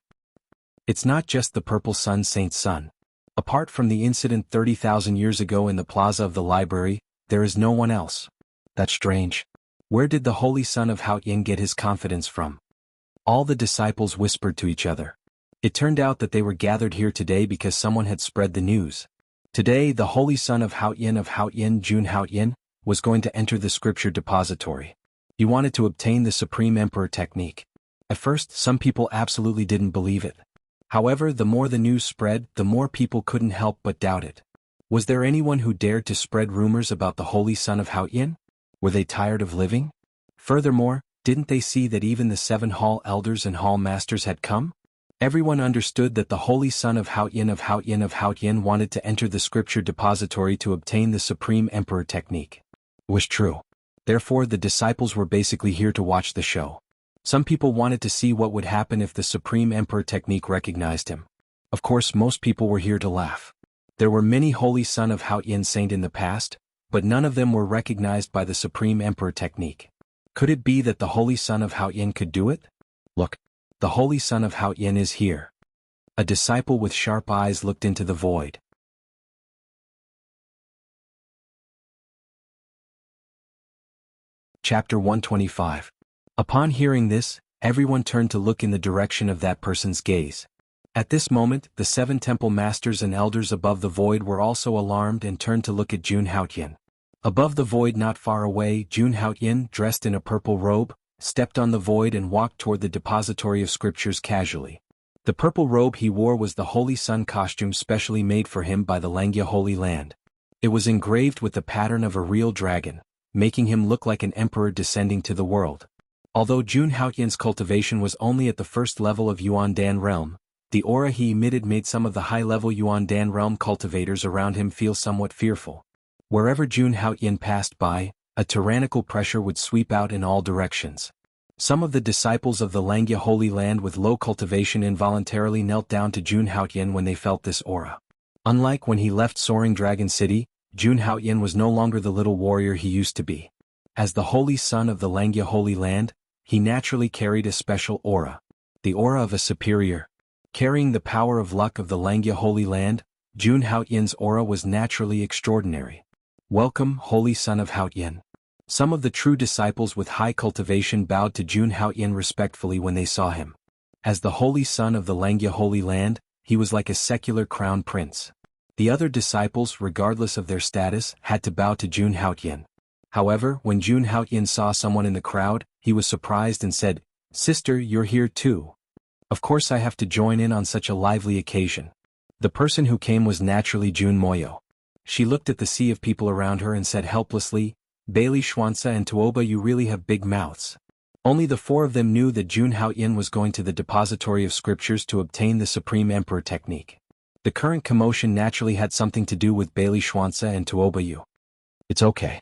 It's not just the Purple Sun Saint's son. Apart from the incident 30,000 years ago in the plaza of the library, there is no one else. That's strange. Where did the Holy Son of Haoyin get his confidence from? All the disciples whispered to each other. It turned out that they were gathered here today because someone had spread the news. Today the Holy Son of Haoyin, Jun Haoyin, was going to enter the scripture depository. He wanted to obtain the Supreme Emperor technique. At first, some people absolutely didn't believe it. However, the more the news spread, the more people couldn't help but doubt it. Was there anyone who dared to spread rumors about the Holy Son of Haoyin? Were they tired of living? Furthermore, didn't they see that even the 7 hall elders and hall masters had come? Everyone understood that the Holy Son of Haoyin wanted to enter the scripture depository to obtain the Supreme Emperor technique. It was true. Therefore, the disciples were basically here to watch the show. Some people wanted to see what would happen if the Supreme Emperor technique recognized him. Of course, most people were here to laugh. There were many Holy Son of Haoyin saint in the past, but none of them were recognized by the Supreme Emperor technique. Could it be that the Holy Son of Haoyin could do it? Look, the Holy Son of Haoyin is here. A disciple with sharp eyes looked into the void. Chapter 125. Upon hearing this, Everyone turned to look in the direction of that person's gaze. At this moment, the 7 temple masters and elders above the void were also alarmed and turned to look at Jun Haotian. Above the void not far away, Jun Haotian, dressed in a purple robe, stepped on the void and walked toward the depository of scriptures casually. The purple robe he wore was the Holy Sun costume specially made for him by the Langya Holy Land. It was engraved with the pattern of a real dragon, making him look like an emperor descending to the world. Although Jun Haotian's cultivation was only at the first level of Yuan Dan realm, the aura he emitted made some of the high-level Yuan Dan realm cultivators around him feel somewhat fearful. Wherever Jun Haotian passed by, a tyrannical pressure would sweep out in all directions. Some of the disciples of the Langya Holy Land with low cultivation involuntarily knelt down to Jun Haotian when they felt this aura. Unlike when he left Soaring Dragon City, Jun Haotian was no longer the little warrior he used to be. As the Holy Son of the Langya Holy Land, he naturally carried a special aura. The aura of a superior. Carrying the power of luck of the Langya Holy Land, Jun Haotian's aura was naturally extraordinary. Welcome, Holy Son of Haotian. Some of the true disciples with high cultivation bowed to Jun Haotian respectfully when they saw him. As the Holy Son of the Langya Holy Land, he was like a secular crown prince. The other disciples, regardless of their status, had to bow to Jun Haotian. However, when Jun Haotian saw someone in the crowd, he was surprised and said, "Sister, you're here too. Of course I have to join in on such a lively occasion." The person who came was naturally Jun Moyo. She looked at the sea of people around her and said helplessly, "Bailey Schwanza and Tuoba, you really have big mouths." Only the 4 of them knew that Jun Haotian was going to the depository of scriptures to obtain the Supreme Emperor technique. The current commotion naturally had something to do with Bailey Schwanza and Tuoba Yu. "It's okay."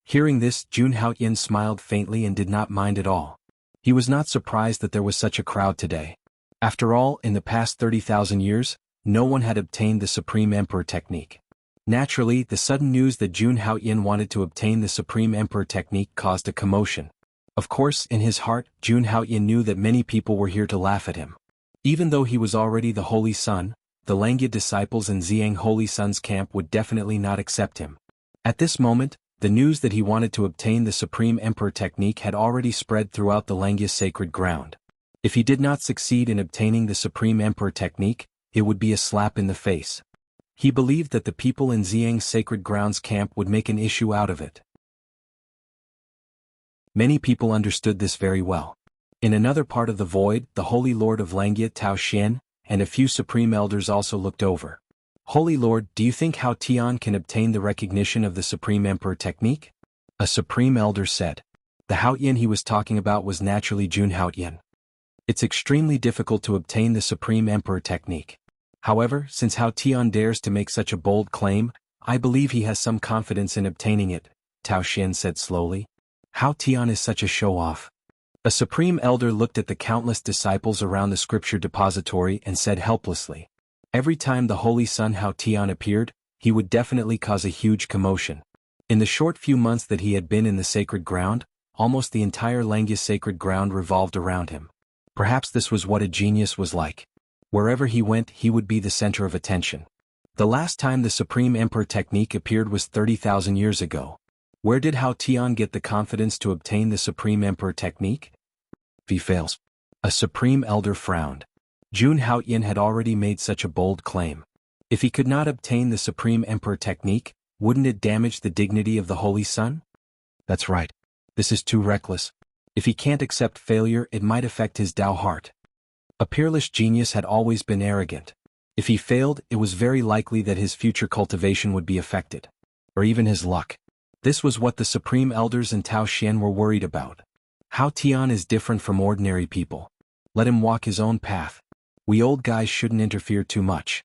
Hearing this, Jun Haotian smiled faintly and did not mind at all. He was not surprised that there was such a crowd today. After all, in the past 30,000 years, no one had obtained the Supreme Emperor technique. Naturally, the sudden news that Jun Haotian wanted to obtain the Supreme Emperor technique caused a commotion. Of course, in his heart, Jun Haotian knew that many people were here to laugh at him. Even though he was already the Holy Son, the Langya disciples in Xiang Holy Sun's camp would definitely not accept him. At this moment, the news that he wanted to obtain the Supreme Emperor technique had already spread throughout the Langya sacred ground. If he did not succeed in obtaining the Supreme Emperor technique, it would be a slap in the face. He believed that the people in Xiang's sacred grounds camp would make an issue out of it. Many people understood this very well. In another part of the void, the Holy Lord of Langya Tao Xian, and a few Supreme Elders also looked over. "Holy Lord, do you think Hao Tian can obtain the recognition of the Supreme Emperor technique?" A Supreme Elder said. The Haotian he was talking about was naturally Jun Haotian. "It's extremely difficult to obtain the Supreme Emperor technique. However, since Hao Tian dares to make such a bold claim, I believe he has some confidence in obtaining it," Tao Xian said slowly. "Hao Tian is such a show-off." A Supreme Elder looked at the countless disciples around the scripture depository and said helplessly, "Every time the Holy Son Hao Tian appeared, he would definitely cause a huge commotion." In the short few months that he had been in the sacred ground, almost the entire Langya sacred ground revolved around him. Perhaps this was what a genius was like. Wherever he went, he would be the center of attention. The last time the Supreme Emperor technique appeared was 30,000 years ago. Where did Hao Tian get the confidence to obtain the Supreme Emperor technique? If he fails. A Supreme Elder frowned. Jun Haotian had already made such a bold claim. If he could not obtain the Supreme Emperor technique, wouldn't it damage the dignity of the Holy Son? That's right. This is too reckless. If he can't accept failure, it might affect his Tao heart. A peerless genius had always been arrogant. If he failed, it was very likely that his future cultivation would be affected. Or even his luck. This was what the Supreme Elders and Tao Xian were worried about. Hao Tian is different from ordinary people. Let him walk his own path. We old guys shouldn't interfere too much.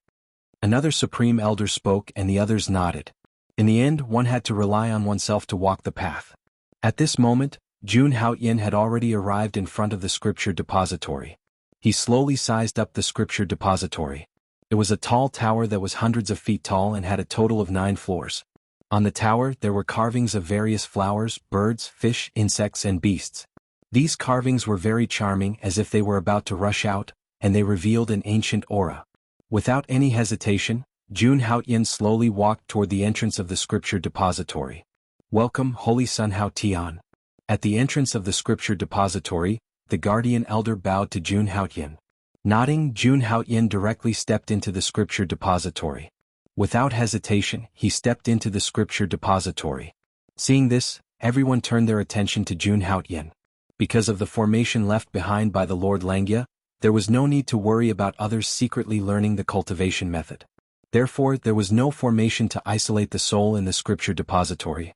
Another Supreme Elder spoke and the others nodded. In the end, one had to rely on oneself to walk the path. At this moment, Jun Haotian had already arrived in front of the scripture depository. He slowly sized up the scripture depository. It was a tall tower that was hundreds of feet tall and had a total of 9 floors. On the tower, there were carvings of various flowers, birds, fish, insects, and beasts. These carvings were very charming, as if they were about to rush out, and they revealed an ancient aura. Without any hesitation, Jun Haotian slowly walked toward the entrance of the scripture depository. "Welcome, Holy Son Hao Tian." At the entrance of the scripture depository, the guardian elder bowed to Jun Haoyin. Nodding, Jun Haoyin directly stepped into the scripture depository. Without hesitation, he stepped into the scripture depository. Seeing this, everyone turned their attention to Jun Haoyin. Because of the formation left behind by the Lord Langya, there was no need to worry about others secretly learning the cultivation method. Therefore, there was no formation to isolate the soul in the scripture depository.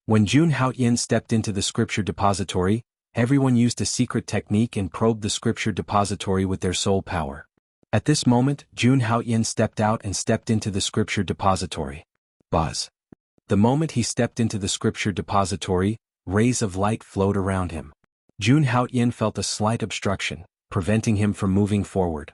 When Jun Haoyin stepped into the scripture depository, everyone used a secret technique and probed the scripture depository with their soul power. At this moment, Jun Haoyin stepped out and stepped into the scripture depository. Buzz. The moment he stepped into the scripture depository, rays of light flowed around him. Jun Haoyin felt a slight obstruction, preventing him from moving forward.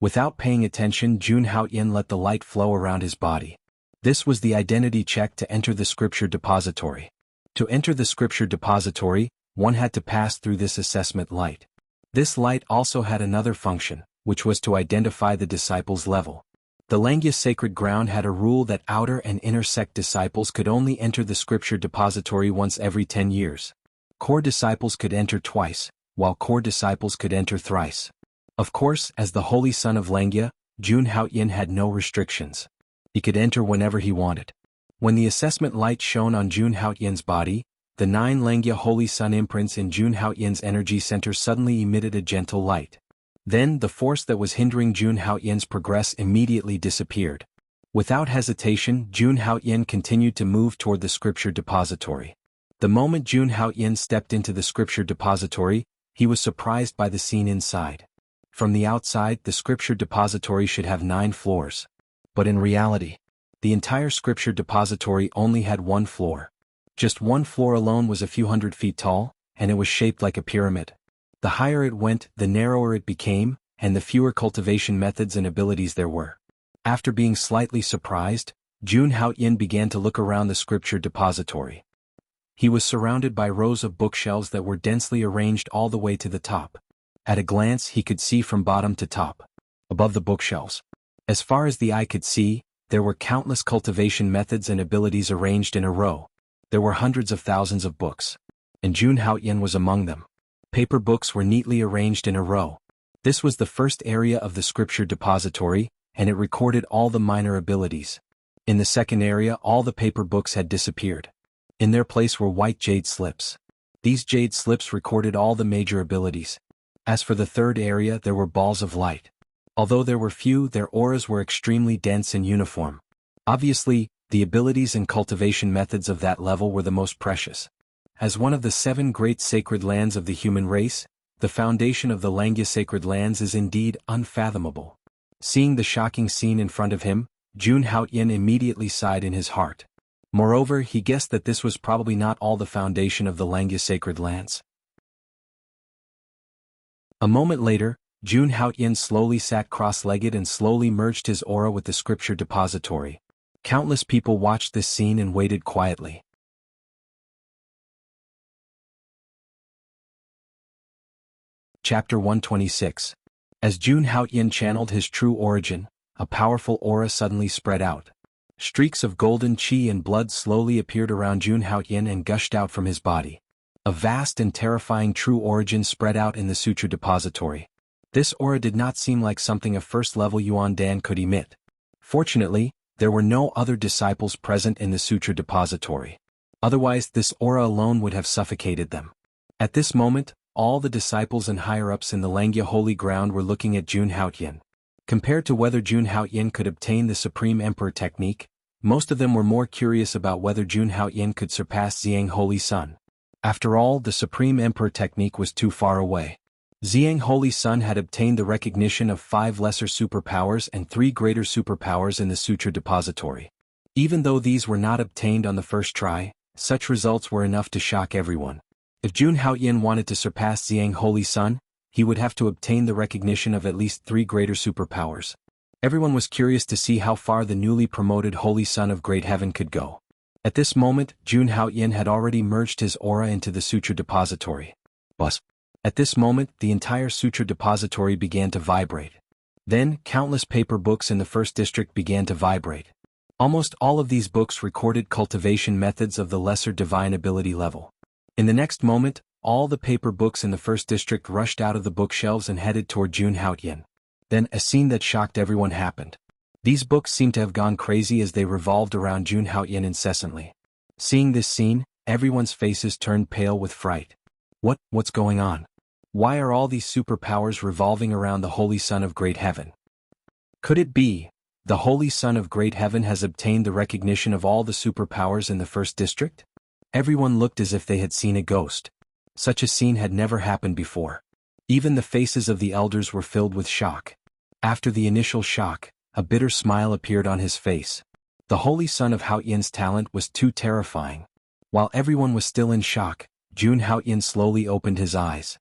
Without paying attention, Jun Haoyin let the light flow around his body. This was the identity check to enter the scripture depository. To enter the scripture depository, one had to pass through this assessment light. This light also had another function, which was to identify the disciple's level. The Langya sacred ground had a rule that outer and inner sect disciples could only enter the scripture depository once every 10 years. Core disciples could enter twice, while core disciples could enter thrice. Of course, as the holy son of Langya, Jun Haoyin had no restrictions. He could enter whenever he wanted. When the assessment light shone on Jun Haoyin's body, the 9 Langya holy sun imprints in Jun Haoyin's energy center suddenly emitted a gentle light. Then, the force that was hindering Jun Haoyin's progress immediately disappeared. Without hesitation, Jun Haoyin continued to move toward the scripture depository. The moment Jun Haoyin stepped into the scripture depository, he was surprised by the scene inside. From the outside, the scripture depository should have 9 floors. But in reality, the entire scripture depository only had 1 floor. Just 1 floor alone was a few hundred feet tall, and it was shaped like a pyramid. The higher it went, the narrower it became, and the fewer cultivation methods and abilities there were. After being slightly surprised, Jun Haoyin began to look around the scripture depository. He was surrounded by rows of bookshelves that were densely arranged all the way to the top. At a glance, he could see from bottom to top. Above the bookshelves, as far as the eye could see, there were countless cultivation methods and abilities arranged in a row. There were hundreds of thousands of books, and Jun Haoyin was among them. Paper books were neatly arranged in a row. This was the first area of the scripture depository, and it recorded all the minor abilities. In the second area, all the paper books had disappeared. In their place were white jade slips. These jade slips recorded all the major abilities. As for the third area, there were balls of light. Although there were few, their auras were extremely dense and uniform. Obviously, the abilities and cultivation methods of that level were the most precious. As one of the 7 great sacred lands of the human race, the foundation of the Langya sacred lands is indeed unfathomable. Seeing the shocking scene in front of him, Jun Haoyin immediately sighed in his heart. Moreover, he guessed that this was probably not all the foundation of the Langya sacred lands. A moment later, Jun Haoyin slowly sat cross-legged and slowly merged his aura with the scripture depository. Countless people watched this scene and waited quietly. Chapter 126. As Jun Haoyin channeled his true origin, a powerful aura suddenly spread out. Streaks of golden qi and blood slowly appeared around Jun Haoyin and gushed out from his body. A vast and terrifying true origin spread out in the sutra depository. This aura did not seem like something a first-level Yuan Dan could emit. Fortunately, there were no other disciples present in the sutra depository. Otherwise, this aura alone would have suffocated them. At this moment, all the disciples and higher-ups in the Langya holy ground were looking at Jun Haoyin. Compared to whether Jun Haoyin could obtain the Supreme Emperor technique, most of them were more curious about whether Jun Haoyin could surpass Xiang Holy Sun. After all, the Supreme Emperor technique was too far away. Xiang Holy Sun had obtained the recognition of 5 lesser superpowers and 3 greater superpowers in the Sutra Depository. Even though these were not obtained on the first try, such results were enough to shock everyone. If Jun Haoyin wanted to surpass Xiang Holy Sun, he would have to obtain the recognition of at least 3 greater superpowers. Everyone was curious to see how far the newly promoted Holy Son of Great Heaven could go. At this moment, Jun Haoyin had already merged his aura into the Sutra Depository. At this moment, the entire Sutra Depository began to vibrate. Then, countless paper books in the first district began to vibrate. Almost all of these books recorded cultivation methods of the lesser divine ability level. In the next moment, all the paper books in the first district rushed out of the bookshelves and headed toward Jun Haotian. Then, a scene that shocked everyone happened. These books seemed to have gone crazy as they revolved around Jun Haotian incessantly. Seeing this scene, everyone's faces turned pale with fright. What's going on? Why are all these superpowers revolving around the Holy Son of Great Heaven? Could it be the Holy Son of Great Heaven has obtained the recognition of all the superpowers in the first district? Everyone looked as if they had seen a ghost. Such a scene had never happened before. Even the faces of the elders were filled with shock. After the initial shock, a bitter smile appeared on his face. The Holy Son of Haotian's talent was too terrifying. While everyone was still in shock, Jun Haotian slowly opened his eyes.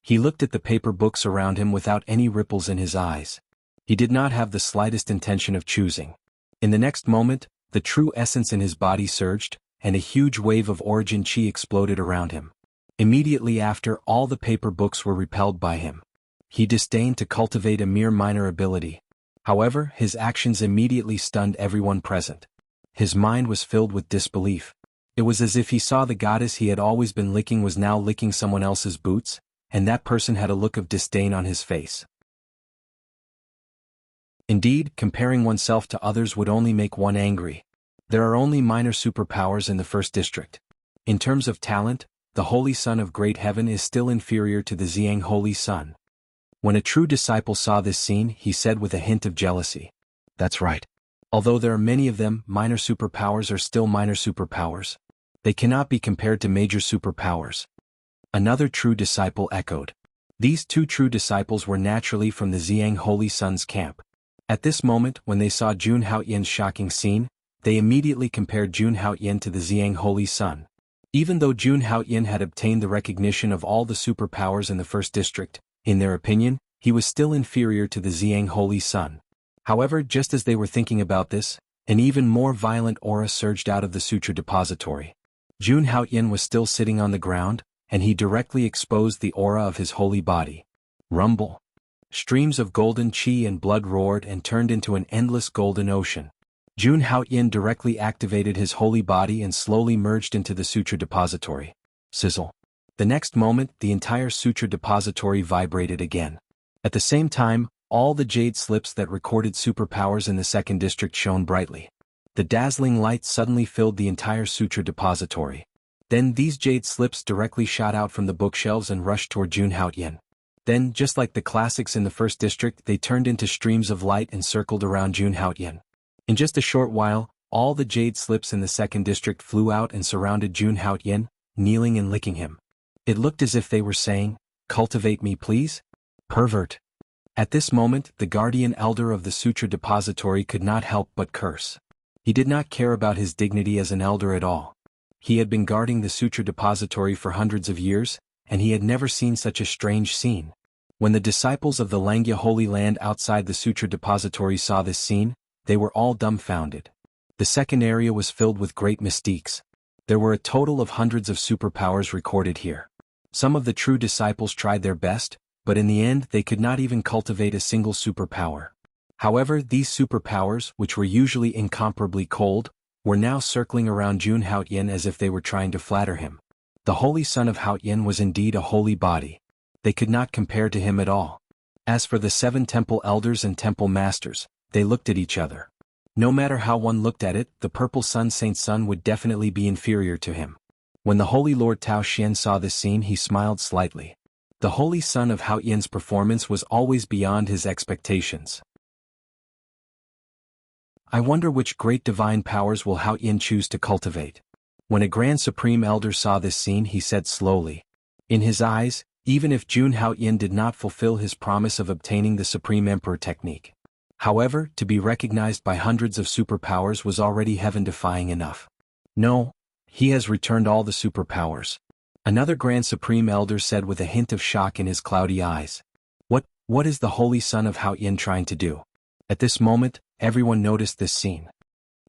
He looked at the paper books around him without any ripples in his eyes. He did not have the slightest intention of choosing. In the next moment, the true essence in his body surged, and a huge wave of origin chi exploded around him. Immediately after, all the paper books were repelled by him. He disdained to cultivate a mere minor ability. However, his actions immediately stunned everyone present. His mind was filled with disbelief. It was as if he saw the goddess he had always been licking was now licking someone else's boots, and that person had a look of disdain on his face. Indeed, comparing oneself to others would only make one angry. There are only minor superpowers in the first district. In terms of talent, the Holy Son of Great Heaven is still inferior to the Xiang Holy Son. When a true disciple saw this scene, he said with a hint of jealousy, "That's right. Although there are many of them, minor superpowers are still minor superpowers. They cannot be compared to major superpowers." Another true disciple echoed. These two true disciples were naturally from the Xiang Holy Son's camp. At this moment, when they saw Jun Haotian's shocking scene, they immediately compared Jun Haotian to the Xiang Holy Son. Even though Jun Haotian had obtained the recognition of all the superpowers in the first district, in their opinion, he was still inferior to the Xiang Holy Son. However, just as they were thinking about this, an even more violent aura surged out of the sutra depository. Jun Haotian was still sitting on the ground, and he directly exposed the aura of his holy body. Rumble. Streams of golden chi and blood roared and turned into an endless golden ocean. Jun Haotian directly activated his holy body and slowly merged into the sutra depository. Sizzle. The next moment, the entire sutra depository vibrated again. At the same time, all the jade slips that recorded superpowers in the second district shone brightly. The dazzling light suddenly filled the entire sutra depository. Then these jade slips directly shot out from the bookshelves and rushed toward Jun Haotian. Then, just like the classics in the first district, they turned into streams of light and circled around Jun Haotian. In just a short while, all the jade slips in the second district flew out and surrounded Jun Haotian, kneeling and licking him. It looked as if they were saying, "Cultivate me please? Pervert." At this moment, the guardian elder of the sutra depository could not help but curse. He did not care about his dignity as an elder at all. He had been guarding the sutra depository for hundreds of years, and he had never seen such a strange scene. When the disciples of the Langya Holy Land outside the sutra depository saw this scene, they were all dumbfounded. The second area was filled with great mystiques. There were a total of hundreds of superpowers recorded here. Some of the true disciples tried their best, but in the end they could not even cultivate a single superpower. However, these superpowers, which were usually incomparably cold, were now circling around Jun Haotian as if they were trying to flatter him. The Holy Son of Haotian was indeed a holy body. They could not compare to him at all. As for the 7 temple elders and temple masters, they looked at each other. No matter how one looked at it, the purple Sun Saint Sun would definitely be inferior to him. When the Holy Lord Tao Xian saw this scene, he smiled slightly. The Holy Son of Haotian's performance was always beyond his expectations. I wonder which great divine powers will Haotian choose to cultivate. When a Grand Supreme Elder saw this scene, he said slowly. In his eyes, even if Jun Haotian did not fulfill his promise of obtaining the Supreme Emperor technique. However, to be recognized by hundreds of superpowers was already heaven-defying enough. No, he has returned all the superpowers. Another Grand Supreme Elder said with a hint of shock in his cloudy eyes. What is the Holy Son of Haotian trying to do? At this moment, everyone noticed this scene.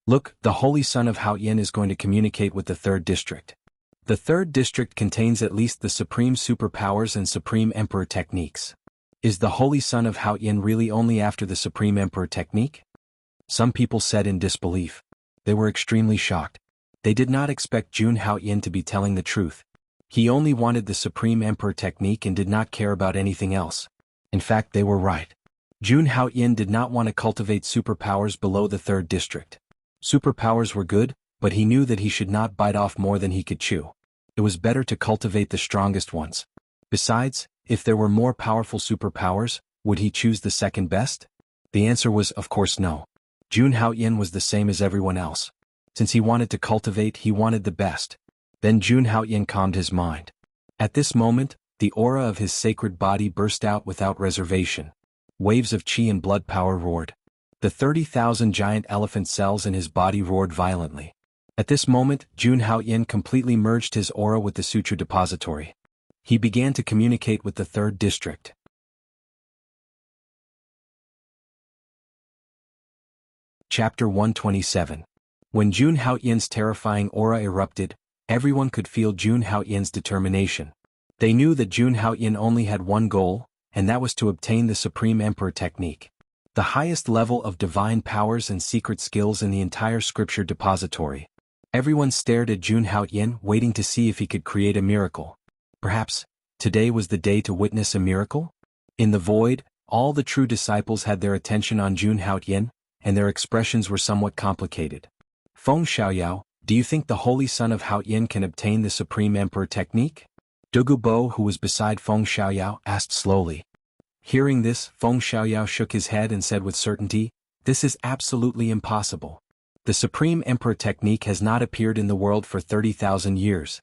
Look, the Holy Son of Haotian is going to communicate with the third district. The third district contains at least the supreme superpowers and Supreme Emperor techniques. Is the Holy Son of Haotian really only after the Supreme Emperor technique? Some people said in disbelief. They were extremely shocked. They did not expect Jun Haotian to be telling the truth. He only wanted the Supreme Emperor technique and did not care about anything else. In fact, they were right. Jun Haoyin did not want to cultivate superpowers below the 3rd district. Superpowers were good, but he knew that he should not bite off more than he could chew. It was better to cultivate the strongest ones. Besides, if there were more powerful superpowers, would he choose the second best? The answer was, of course, no. Jun Haoyin was the same as everyone else. Since he wanted to cultivate, he wanted the best. Then Jun Haoyin calmed his mind. At this moment, the aura of his sacred body burst out without reservation. Waves of qi and blood power roared. The 30,000 giant elephant cells in his body roared violently. At this moment, Jun Haoyin completely merged his aura with the suture depository. He began to communicate with the 3rd district. Chapter 127. When Jun Haoyin's terrifying aura erupted, everyone could feel Jun Haoyin's determination. They knew that Jun Haoyin only had one goal, and that was to obtain the Supreme Emperor technique. The highest level of divine powers and secret skills in the entire scripture depository. Everyone stared at Jun Haoyin, waiting to see if he could create a miracle. Perhaps, today was the day to witness a miracle? In the void, all the true disciples had their attention on Jun Haoyin, and their expressions were somewhat complicated. Feng Xiaoyao, do you think the Holy Son of Haoyin can obtain the Supreme Emperor technique? Dugu Bo, who was beside Feng Xiaoyao, asked slowly. Hearing this, Feng Xiaoyao shook his head and said with certainty, "This is absolutely impossible. The Supreme Emperor technique has not appeared in the world for 30,000 years.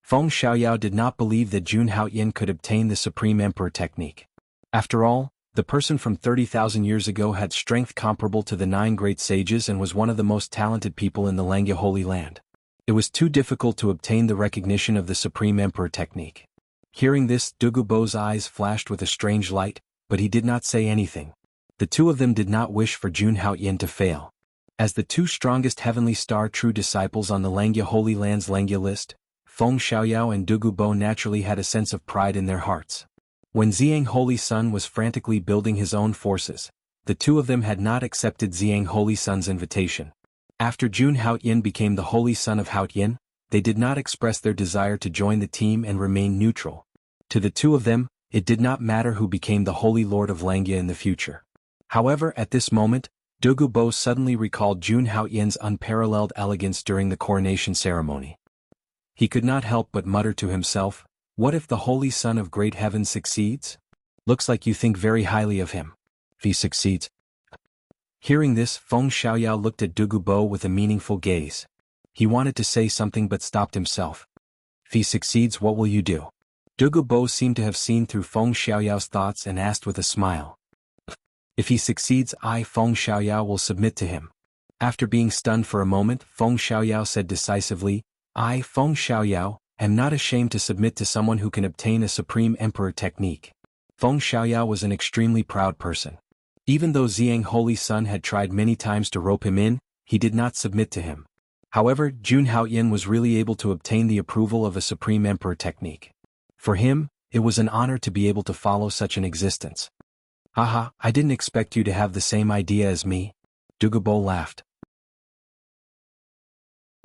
Feng Xiaoyao did not believe that Jun Haoyin could obtain the Supreme Emperor technique. After all, the person from 30,000 years ago had strength comparable to the 9 great sages and was one of the most talented people in the Langya Holy Land. It was too difficult to obtain the recognition of the Supreme Emperor technique." Hearing this, Dugu Bo's eyes flashed with a strange light, but he did not say anything. The two of them did not wish for Jun Haoyin to fail. As the 2 strongest heavenly star true disciples on the Langya Holy Land's Langya list, Feng Xiaoyao and Dugu Bo naturally had a sense of pride in their hearts. When Ziyang Holy Sun was frantically building his own forces, the two of them had not accepted Ziyang Holy Sun's invitation. After Jun Haoyin became the Holy Son of Haoyin, they did not express their desire to join the team and remain neutral. To the two of them, it did not matter who became the Holy Lord of Langya in the future. However, at this moment, Dugu Bo suddenly recalled Jun Haoyin's unparalleled elegance during the coronation ceremony. He could not help but mutter to himself, "What if the Holy Son of Great Heaven succeeds? Looks like you think very highly of him. If he succeeds." Hearing this, Feng Xiaoyao looked at Dugu Bo with a meaningful gaze. He wanted to say something but stopped himself. "If he succeeds, what will you do?" Dugu Bo seemed to have seen through Feng Xiaoyao's thoughts and asked with a smile. "If he succeeds, I, Feng Xiaoyao, will submit to him." After being stunned for a moment, Feng Xiaoyao said decisively, "I, Feng Xiaoyao, am not ashamed to submit to someone who can obtain a Supreme Emperor technique." Feng Xiaoyao was an extremely proud person. Even though Ziyang Holy Sun had tried many times to rope him in, he did not submit to him. However, Jun Haoyin was really able to obtain the approval of a Supreme Emperor technique. For him, it was an honor to be able to follow such an existence. "Haha, I didn't expect you to have the same idea as me." Dugu Bo laughed.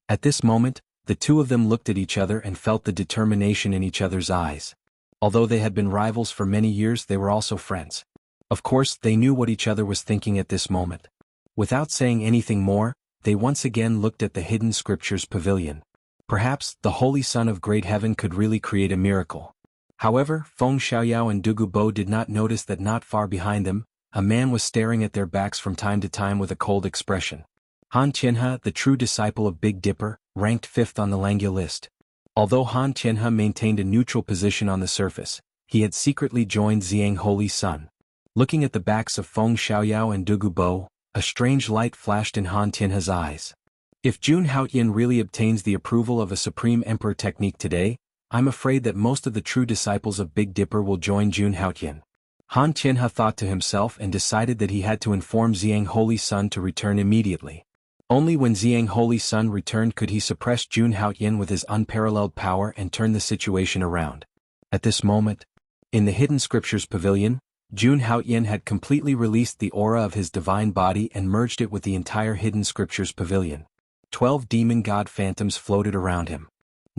At this moment, the two of them looked at each other and felt the determination in each other's eyes. Although they had been rivals for many years, they were also friends. Of course, they knew what each other was thinking at this moment. Without saying anything more, they once again looked at the hidden scriptures pavilion. Perhaps, the Holy Son of Great Heaven could really create a miracle. However, Feng Xiaoyao and Dugu Bo did not notice that not far behind them, a man was staring at their backs from time to time with a cold expression. Han Qianhe, the true disciple of Big Dipper, ranked 5th on the Langya list. Although Han Qianhe maintained a neutral position on the surface, he had secretly joined Ziyang Holy Sun. Looking at the backs of Feng Xiaoyao and Dugu Bo, a strange light flashed in Han Qianhe's eyes. If Jun Haoyin really obtains the approval of a Supreme Emperor technique today, I'm afraid that most of the true disciples of Big Dipper will join Jun Haoyin. Han Qianhe thought to himself and decided that he had to inform Ziyang Holy Sun to return immediately. Only when Ziyang Holy Sun returned could he suppress Jun Haoyin with his unparalleled power and turn the situation around. At this moment, in the Hidden Scriptures Pavilion, Jun Haoyin had completely released the aura of his divine body and merged it with the entire Hidden Scriptures Pavilion. 12 demon god phantoms floated around him.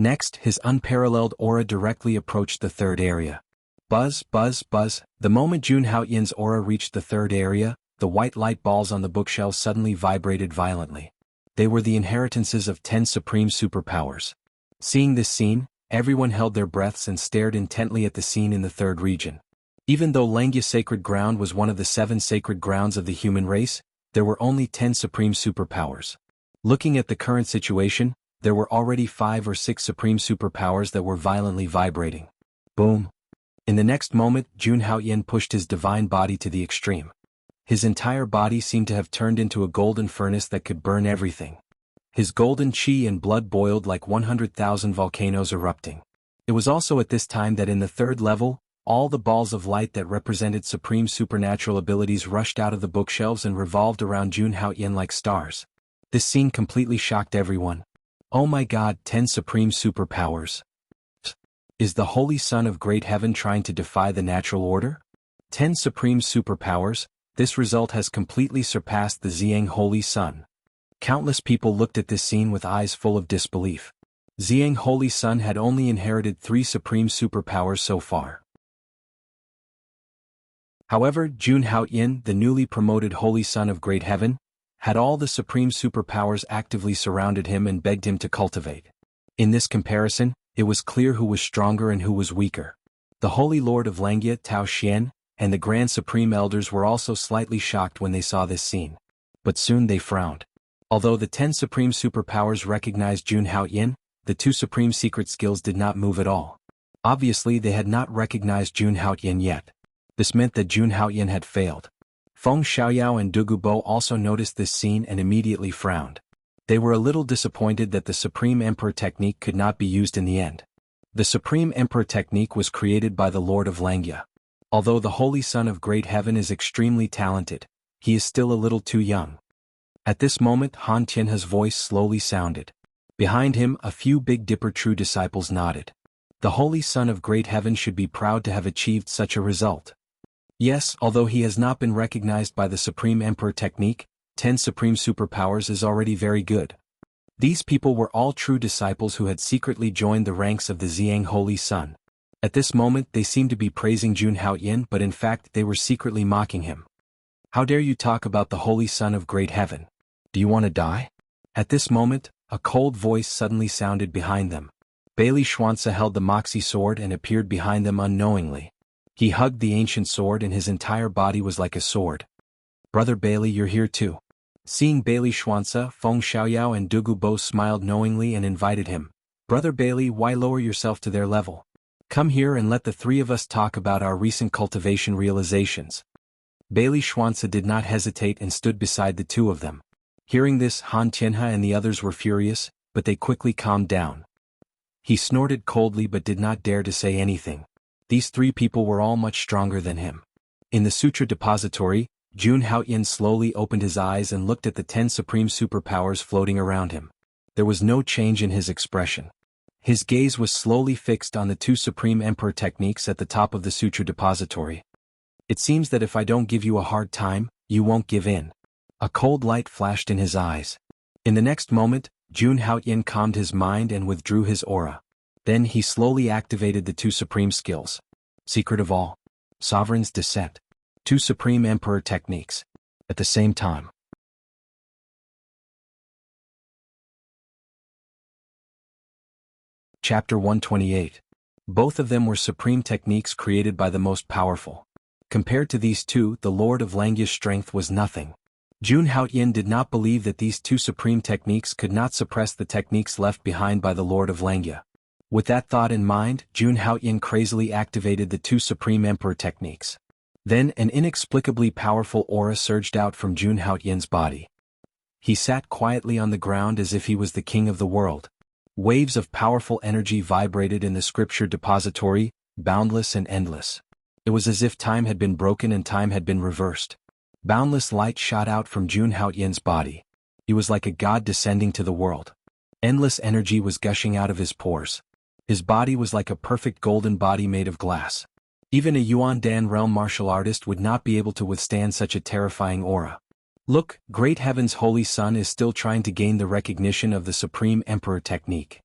Next, his unparalleled aura directly approached the third area. Buzz, buzz, buzz. The moment Jun Haoyan's aura reached the third area, the white light balls on the bookshelves suddenly vibrated violently. They were the inheritances of 10 supreme superpowers. Seeing this scene, everyone held their breaths and stared intently at the scene in the third region. Even though Langya Sacred Ground was one of the 7 sacred grounds of the human race, there were only 10 supreme superpowers. Looking at the current situation, there were already 5 or 6 supreme superpowers that were violently vibrating. Boom. In the next moment, Jun Haoyan pushed his divine body to the extreme. His entire body seemed to have turned into a golden furnace that could burn everything. His golden chi and blood boiled like 100,000 volcanoes erupting. It was also at this time that in the third level, all the balls of light that represented supreme supernatural abilities rushed out of the bookshelves and revolved around Jun Haoyan like stars. This scene completely shocked everyone. Oh my god, 10 supreme superpowers. Is the Holy Son of Great Heaven trying to defy the natural order? 10 supreme superpowers, this result has completely surpassed the Xiang Holy Sun. Countless people looked at this scene with eyes full of disbelief. Xiang Holy Sun had only inherited 3 supreme superpowers so far. However, Jun Haoyan, the newly promoted Holy Son of Great Heaven, had all the supreme superpowers actively surrounded him and begged him to cultivate. In this comparison, it was clear who was stronger and who was weaker. The Holy Lord of Langya, Tao Xian, and the Grand Supreme Elders were also slightly shocked when they saw this scene. But soon they frowned. Although the 10 supreme superpowers recognized Jun Haoyan, the 2 supreme secret skills did not move at all. Obviously they had not recognized Jun Haoyan yet. This meant that Jun Haoyan had failed. Feng Xiaoyao and Dugu Bo also noticed this scene and immediately frowned. They were a little disappointed that the Supreme Emperor technique could not be used in the end. The Supreme Emperor technique was created by the Lord of Langya. Although the Holy Son of Great Heaven is extremely talented, he is still a little too young. At this moment, Han Tianhe's voice slowly sounded. Behind him, a few Big Dipper true disciples nodded. The Holy Son of Great Heaven should be proud to have achieved such a result. Yes, although he has not been recognized by the Supreme Emperor technique, 10 supreme superpowers is already very good. These people were all true disciples who had secretly joined the ranks of the Xiang Holy Sun. At this moment they seemed to be praising Jun Haoyan, but in fact they were secretly mocking him. How dare you talk about the Holy Son of Great Heaven? Do you want to die? At this moment, a cold voice suddenly sounded behind them. Bailey Xuanzi held the Moxie sword and appeared behind them unknowingly. He hugged the ancient sword and his entire body was like a sword. Brother Bailey, you're here too. Seeing Bailey Xuanzi, Feng Xiaoyao and Dugu Bo smiled knowingly and invited him. Brother Bailey, why lower yourself to their level? Come here and let the 3 of us talk about our recent cultivation realizations. Bailey Xuanzi did not hesitate and stood beside the 2 of them. Hearing this, Han Tianhe and the others were furious, but they quickly calmed down. He snorted coldly but did not dare to say anything. These 3 people were all much stronger than him. In the Sutra Depository, Jun Haoyan slowly opened his eyes and looked at the 10 supreme superpowers floating around him. There was no change in his expression. His gaze was slowly fixed on the 2 supreme emperor techniques at the top of the Sutra Depository. It seems that if I don't give you a hard time, you won't give in. A cold light flashed in his eyes. In the next moment, Jun Haoyan calmed his mind and withdrew his aura. Then he slowly activated the 2 supreme skills. Secret of all. Sovereign's Descent. 2 supreme emperor techniques. At the same time. Chapter 128. Both of them were supreme techniques created by the most powerful. Compared to these 2, the Lord of Langya's strength was nothing. Jun Haoyan did not believe that these 2 supreme techniques could not suppress the techniques left behind by the Lord of Langya. With that thought in mind, Jun Haoyan crazily activated the 2 supreme emperor techniques. Then an inexplicably powerful aura surged out from Jun Haoyan's body. He sat quietly on the ground as if he was the king of the world. Waves of powerful energy vibrated in the scripture depository, boundless and endless. It was as if time had been broken and time had been reversed. Boundless light shot out from Jun Haoyan's body. He was like a god descending to the world. Endless energy was gushing out of his pores. His body was like a perfect golden body made of glass. Even a Yuan Dan realm martial artist would not be able to withstand such a terrifying aura. Look, Great Heaven's Holy Son is still trying to gain the recognition of the Supreme Emperor technique.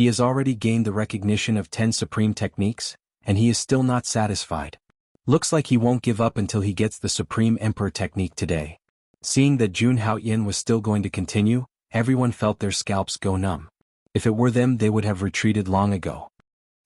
He has already gained the recognition of 10 supreme techniques, and he is still not satisfied. Looks like he won't give up until he gets the Supreme Emperor technique today. Seeing that Jun Haoyin was still going to continue, everyone felt their scalps go numb. If it were them, they would have retreated long ago.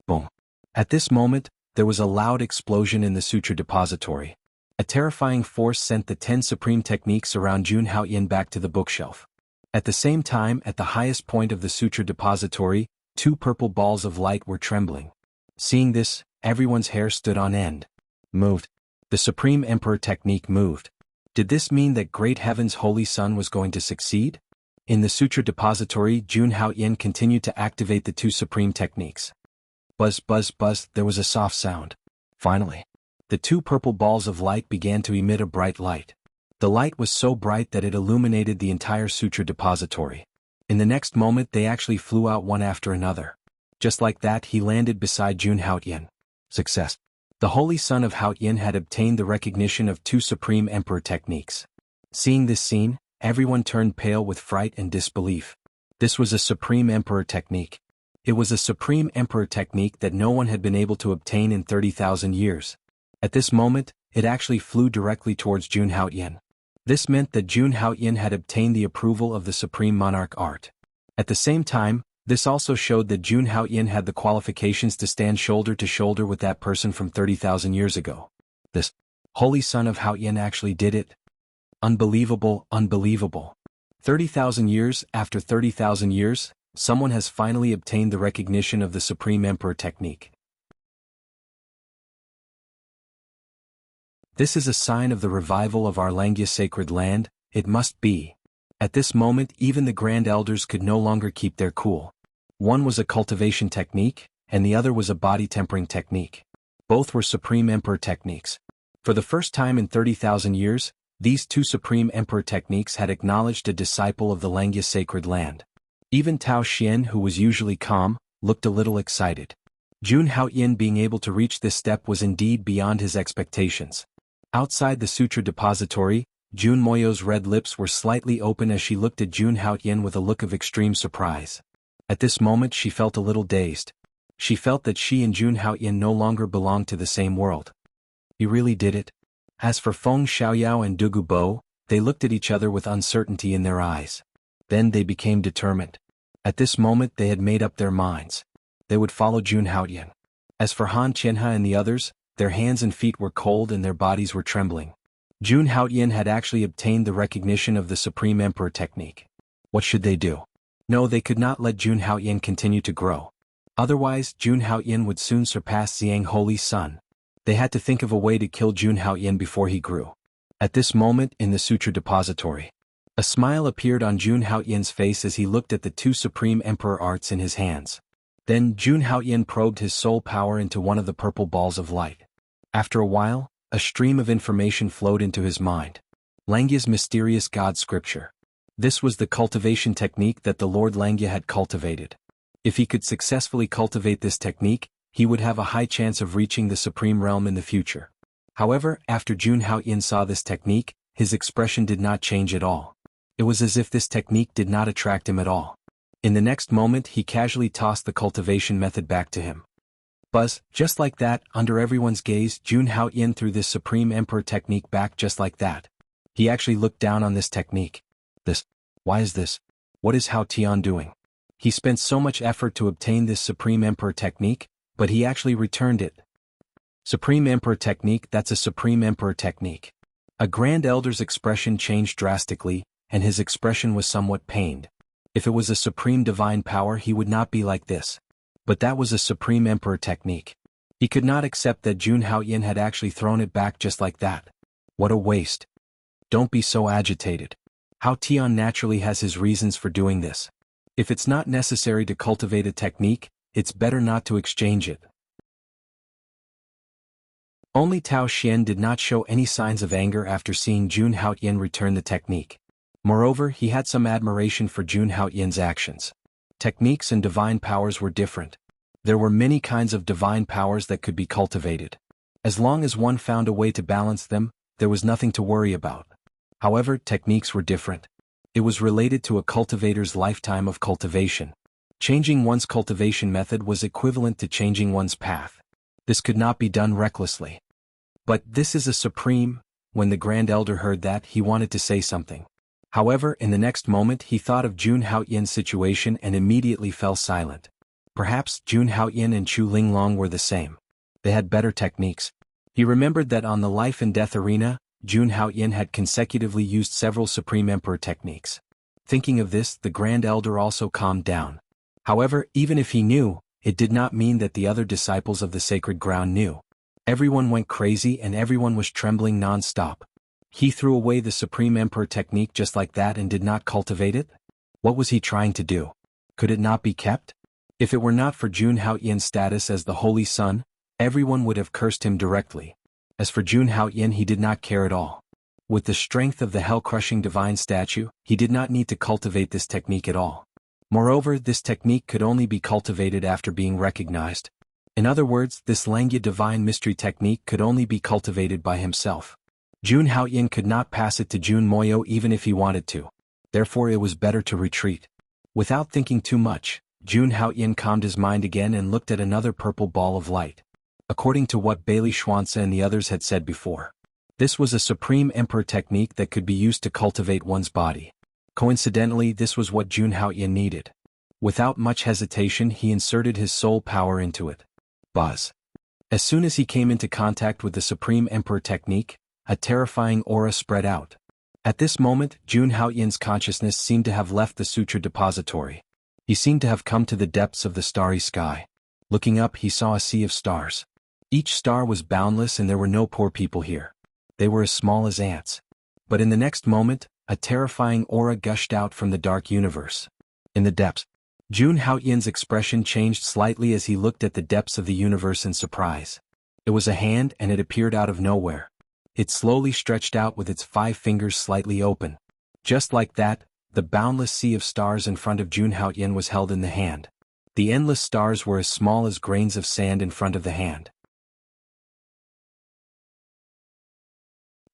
Boom. At this moment, there was a loud explosion in the sutra depository. A terrifying force sent the 10 supreme techniques around Jun Haoyin back to the bookshelf. At the same time, at the highest point of the sutra depository, 2 purple balls of light were trembling. Seeing this, everyone's hair stood on end. Moved. The Supreme Emperor technique moved. Did this mean that Great Heaven's Holy Sun was going to succeed? In the sutra depository, Jun Haoyin continued to activate the 2 supreme techniques. Buzz, buzz, buzz, there was a soft sound. Finally, the 2 purple balls of light began to emit a bright light. The light was so bright that it illuminated the entire sutra depository. In the next moment, they actually flew out one after another. Just like that, he landed beside Jun Haoyin. Success. The Holy Son of Haoyin had obtained the recognition of 2 Supreme Emperor techniques. Seeing this scene, everyone turned pale with fright and disbelief. This was a Supreme Emperor technique. It was a Supreme Emperor technique that no one had been able to obtain in 30,000 years. At this moment, it actually flew directly towards Jun Haoyin. This meant that Jun Haoyin had obtained the approval of the Supreme Monarch art. At the same time, this also showed that Jun Haoyin had the qualifications to stand shoulder to shoulder with that person from 30,000 years ago. This Holy Son of Haoyin actually did it. Unbelievable, unbelievable. 30,000 years after 30,000 years, someone has finally obtained the recognition of the Supreme Emperor technique. This is a sign of the revival of our Langya sacred land, it must be. At this moment, even the Grand Elders could no longer keep their cool. One was a cultivation technique, and the other was a body tempering technique. Both were Supreme Emperor techniques. For the first time in 30,000 years, these 2 Supreme Emperor techniques had acknowledged a disciple of the Langya sacred land. Even Tao Xian, who was usually calm, looked a little excited. Jun Haoyin being able to reach this step was indeed beyond his expectations. Outside the sutra depository, Jun Moyo's red lips were slightly open as she looked at Jun Haoyin with a look of extreme surprise. At this moment she felt a little dazed. She felt that she and Jun Haoyin no longer belonged to the same world. He really did it. As for Feng Xiaoyao and Dugu Bo, they looked at each other with uncertainty in their eyes. Then they became determined. At this moment they had made up their minds. They would follow Jun Haoyin. As for Han Qianhe and the others, their hands and feet were cold and their bodies were trembling. Jun Haoyin had actually obtained the recognition of the Supreme Emperor technique. What should they do? No, they could not let Jun Haoyin continue to grow. Otherwise, Jun Haoyin would soon surpass Xiang Holy Sun. They had to think of a way to kill Jun Haoyin before he grew. At this moment, in the sutra depository, a smile appeared on Jun Haoyin's face as he looked at the 2 Supreme Emperor arts in his hands. Then Jun Haoyin probed his soul power into one of the purple balls of light. After a while, a stream of information flowed into his mind. Langya's mysterious God scripture. This was the cultivation technique that the Lord Langya had cultivated. If he could successfully cultivate this technique, he would have a high chance of reaching the Supreme Realm in the future. However, after Jun Haoyin saw this technique, his expression did not change at all. It was as if this technique did not attract him at all. In the next moment he casually tossed the cultivation method back to him. Buzz, just like that, under everyone's gaze, Jun Haoyin threw this Supreme Emperor technique back just like that. He actually looked down on this technique. Why is this? What is Hao Tian doing? He spent so much effort to obtain this Supreme Emperor technique, but he actually returned it. Supreme Emperor technique, that's a Supreme Emperor technique. A Grand Elder's expression changed drastically, and his expression was somewhat pained. If it was a supreme divine power he would not be like this. But that was a Supreme Emperor technique. He could not accept that Jun Haoyin had actually thrown it back just like that. What a waste. Don't be so agitated. Hao Tian naturally has his reasons for doing this. If it's not necessary to cultivate a technique, it's better not to exchange it. Only Tao Xian did not show any signs of anger after seeing Jun Haoyin return the technique. Moreover, he had some admiration for Jun Haoyin's actions. Techniques and divine powers were different. There were many kinds of divine powers that could be cultivated. As long as one found a way to balance them, there was nothing to worry about. However, techniques were different. It was related to a cultivator's lifetime of cultivation. Changing one's cultivation method was equivalent to changing one's path. This could not be done recklessly. But this is a supreme. When the Grand Elder heard that, he wanted to say something. However, in the next moment he thought of Jun Haoyan's situation and immediately fell silent. Perhaps Jun Haoyan and Chu Linglong were the same. They had better techniques. He remembered that on the life and death arena, Jun Haoyan had consecutively used several Supreme Emperor techniques. Thinking of this, the Grand Elder also calmed down. However, even if he knew, it did not mean that the other disciples of the sacred ground knew. Everyone went crazy and everyone was trembling non-stop. He threw away the Supreme Emperor technique just like that and did not cultivate it? What was he trying to do? Could it not be kept? If it were not for Jun Haoyan's status as the Holy Son, everyone would have cursed him directly. As for Jun Haoyan, he did not care at all. With the strength of the hell-crushing divine statue, he did not need to cultivate this technique at all. Moreover, this technique could only be cultivated after being recognized. In other words, this Langya divine mystery technique could only be cultivated by himself. Jun Haoyan could not pass it to Jun Moyo even if he wanted to. Therefore it was better to retreat. Without thinking too much, Jun Haoyan calmed his mind again and looked at another purple ball of light. According to what Bailey Schwanza and the others had said before, this was a Supreme Emperor technique that could be used to cultivate one's body. Coincidentally, this was what Jun Haoyan needed. Without much hesitation, he inserted his soul power into it. Buzz. As soon as he came into contact with the Supreme Emperor technique, a terrifying aura spread out. At this moment, Jun Haoyan's consciousness seemed to have left the sutra depository. He seemed to have come to the depths of the starry sky. Looking up, he saw a sea of stars. Each star was boundless and there were no poor people here. They were as small as ants. But in the next moment, a terrifying aura gushed out from the dark universe. In the depths, Jun Haoyan's expression changed slightly as he looked at the depths of the universe in surprise. It was a hand and it appeared out of nowhere. It slowly stretched out with its 5 fingers slightly open. Just like that, the boundless sea of stars in front of Jun Haoyan was held in the hand. The endless stars were as small as grains of sand in front of the hand.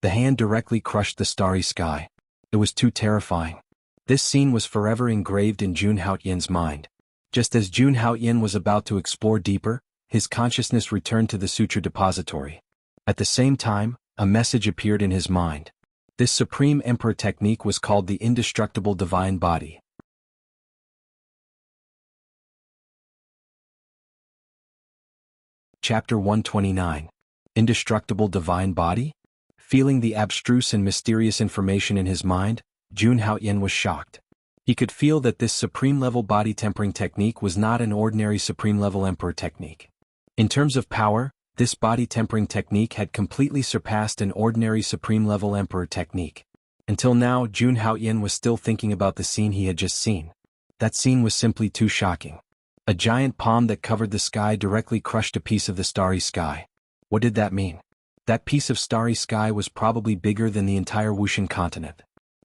The hand directly crushed the starry sky. It was too terrifying. This scene was forever engraved in Jun Haoyan's mind. Just as Jun Haoyan was about to explore deeper, his consciousness returned to the sutra depository. At the same time, a message appeared in his mind. This Supreme Emperor technique was called the Indestructible Divine Body. Chapter 129. Indestructible Divine Body? Feeling the abstruse and mysterious information in his mind, Jun Haoyan was shocked. He could feel that this supreme-level body tempering technique was not an ordinary supreme-level emperor technique. In terms of power, this body tempering technique had completely surpassed an ordinary supreme-level emperor technique. Until now, Jun Haoyan was still thinking about the scene he had just seen. That scene was simply too shocking. A giant palm that covered the sky directly crushed a piece of the starry sky. What did that mean? That piece of starry sky was probably bigger than the entire Wuxian continent.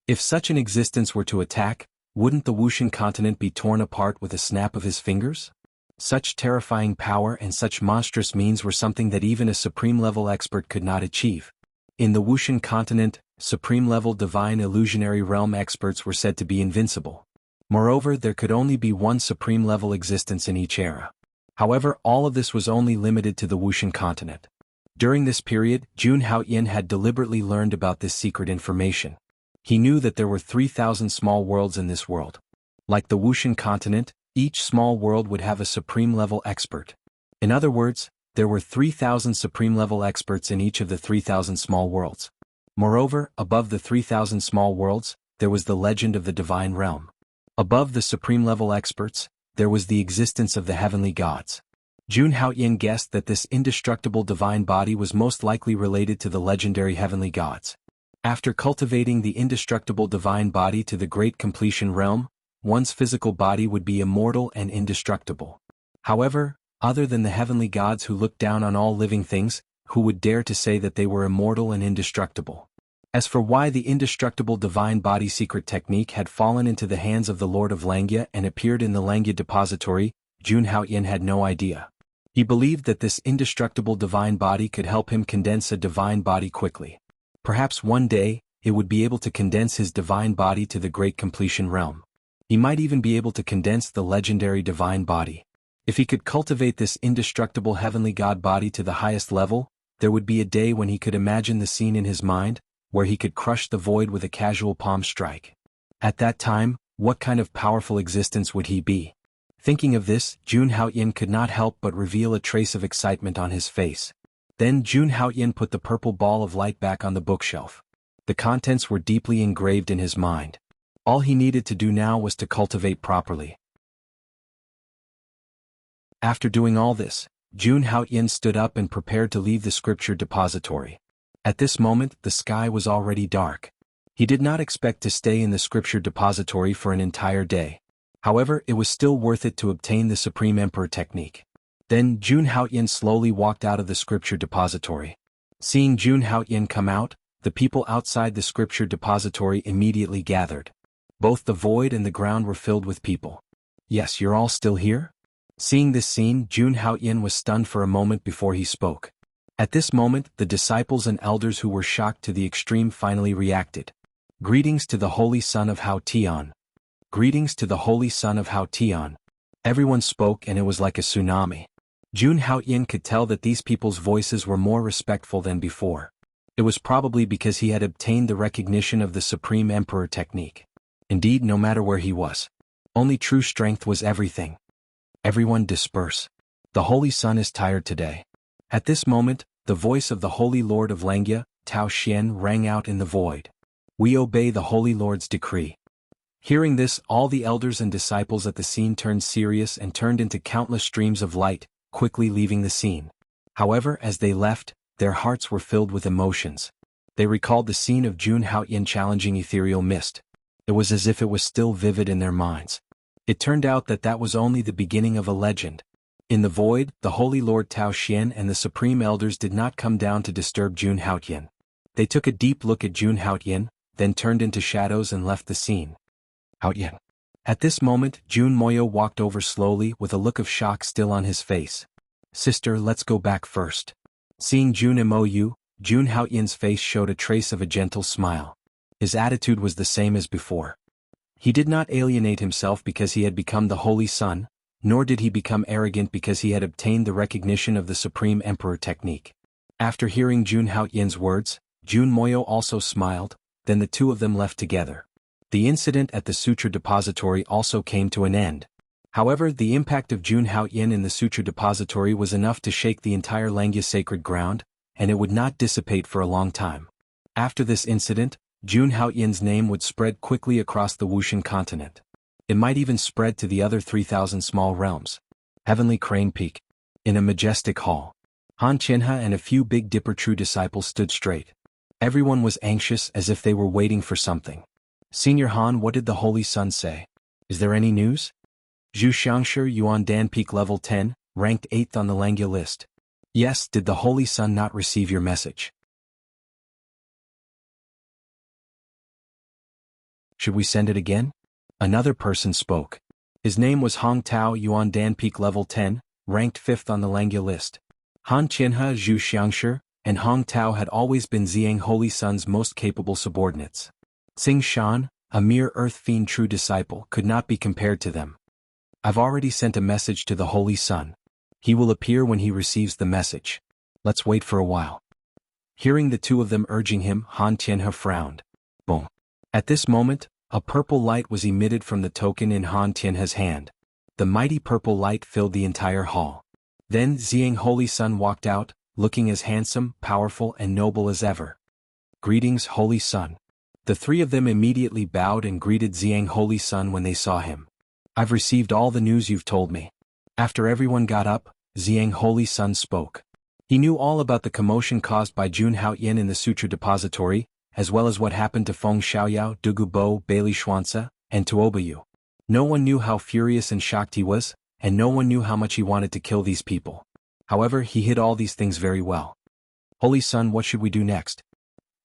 If such an existence were to attack, wouldn't the Wuxian continent be torn apart with a snap of his fingers? Such terrifying power and such monstrous means were something that even a supreme-level expert could not achieve. In the Wuxian continent, supreme-level divine illusionary realm experts were said to be invincible. Moreover, there could only be one supreme-level existence in each era. However, all of this was only limited to the Wuxian continent. During this period, Jun Haoyan had deliberately learned about this secret information. He knew that there were 3,000 small worlds in this world. Like the Wuxian continent, each small world would have a supreme-level expert. In other words, there were 3,000 supreme-level experts in each of the 3,000 small worlds. Moreover, above the 3,000 small worlds, there was the legend of the divine realm. Above the supreme-level experts, there was the existence of the heavenly gods. Jun Haoyan guessed that this indestructible divine body was most likely related to the legendary heavenly gods. After cultivating the indestructible divine body to the great completion realm, one's physical body would be immortal and indestructible. However, other than the heavenly gods who looked down on all living things, who would dare to say that they were immortal and indestructible? As for why the indestructible divine body secret technique had fallen into the hands of the Lord of Langya and appeared in the Langya depository, Jun Haoyan had no idea. He believed that this indestructible divine body could help him condense a divine body quickly. Perhaps one day, it would be able to condense his divine body to the great completion realm. He might even be able to condense the legendary divine body. If he could cultivate this indestructible heavenly god body to the highest level, there would be a day when he could imagine the scene in his mind, where he could crush the void with a casual palm strike. At that time, what kind of powerful existence would he be? Thinking of this, Jun Haoyin could not help but reveal a trace of excitement on his face. Then Jun Haoyin put the purple ball of light back on the bookshelf. The contents were deeply engraved in his mind. All he needed to do now was to cultivate properly. After doing all this, Jun Haoyin stood up and prepared to leave the scripture depository. At this moment, the sky was already dark. He did not expect to stay in the scripture depository for an entire day. However, it was still worth it to obtain the Supreme Emperor technique. Then Jun Haoyin slowly walked out of the scripture depository. Seeing Jun Haoyin come out, the people outside the scripture depository immediately gathered. Both the void and the ground were filled with people. Yes, you're all still here? Seeing this scene, Jun Haoyin was stunned for a moment before he spoke. At this moment, the disciples and elders who were shocked to the extreme finally reacted. Greetings to the Holy Son of Hao Tian. Greetings to the Holy Son of Hao Tian. Everyone spoke and it was like a tsunami. Jun Haoyin could tell that these people's voices were more respectful than before. It was probably because he had obtained the recognition of the Supreme Emperor technique. Indeed, no matter where he was, only true strength was everything. Everyone disperse. The Holy Son is tired today. At this moment, the voice of the Holy Lord of Langya, Tao Xian, rang out in the void. We obey the Holy Lord's decree. Hearing this, all the elders and disciples at the scene turned serious and turned into countless streams of light, quickly leaving the scene. However, as they left, their hearts were filled with emotions. They recalled the scene of Jun Haoyin challenging ethereal mist. It was as if it was still vivid in their minds. It turned out that that was only the beginning of a legend. In the void, the Holy Lord Tao Xian and the Supreme Elders did not come down to disturb Jun Haoyin. They took a deep look at Jun Haoyin, then turned into shadows and left the scene. Haoyin. At this moment, Jun Moyo walked over slowly with a look of shock still on his face. Sister, let's go back first. Seeing Jun Moyu, Jun Haoyin's face showed a trace of a gentle smile. His attitude was the same as before. He did not alienate himself because he had become the Holy Son, nor did he become arrogant because he had obtained the recognition of the Supreme Emperor technique. After hearing Jun Haoyin's words, Jun Moyo also smiled, then the two of them left together. The incident at the Sutra Depository also came to an end. However, the impact of Jun Haoyin in the Sutra Depository was enough to shake the entire Langya sacred ground, and it would not dissipate for a long time. After this incident, Jun Haoyin's name would spread quickly across the Wuxian continent. It might even spread to the other 3,000 small realms. Heavenly Crane Peak. In a majestic hall, Han Qianhe and a few Big Dipper true disciples stood straight. Everyone was anxious as if they were waiting for something. Senior Han, what did the Holy Son say? Is there any news? Zhu Xiangshi Yuan Dan Peak Level 10, ranked 8th on the Langya list. Yes, did the Holy Son not receive your message? Should we send it again? Another person spoke. His name was Hong Tao Yuan Dan Peak Level 10, ranked 5th on the Langya list. Han Qianhe, Zhu Xiangshi, and Hong Tao had always been Ziyang Holy Son's most capable subordinates. Xing Shan, a mere earth fiend true disciple, could not be compared to them. I've already sent a message to the Holy Son. He will appear when he receives the message. Let's wait for a while. Hearing the two of them urging him, Han Qianhe frowned. Boom. At this moment, a purple light was emitted from the token in Han Qianhe's hand. The mighty purple light filled the entire hall. Then Ziyang Holy Son walked out, looking as handsome, powerful, and noble as ever. Greetings, Holy Son. The three of them immediately bowed and greeted Ziyang Holy Son when they saw him. I've received all the news you've told me. After everyone got up, Ziyang Holy Son spoke. He knew all about the commotion caused by Jun Haoyin in the Sutra Depository, as well as what happened to Feng Xiaoyao, Dugu Bo, Bailey Xuanzi, and Tuobayu. No one knew how furious and shocked he was, and no one knew how much he wanted to kill these people. However, he hid all these things very well. Holy Son, what should we do next?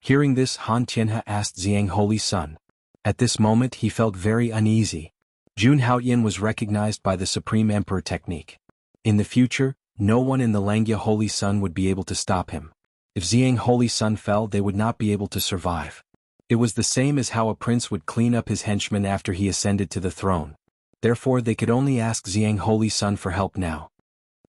Hearing this, Han Qianhe asked Ziyang Holy Son. At this moment he felt very uneasy. Jun Haoyin was recognized by the Supreme Emperor technique. In the future, no one in the Langya Holy Son would be able to stop him. If Ziyang Holy Son fell, they would not be able to survive. It was the same as how a prince would clean up his henchmen after he ascended to the throne. Therefore they could only ask Xiang Holy Sun for help now.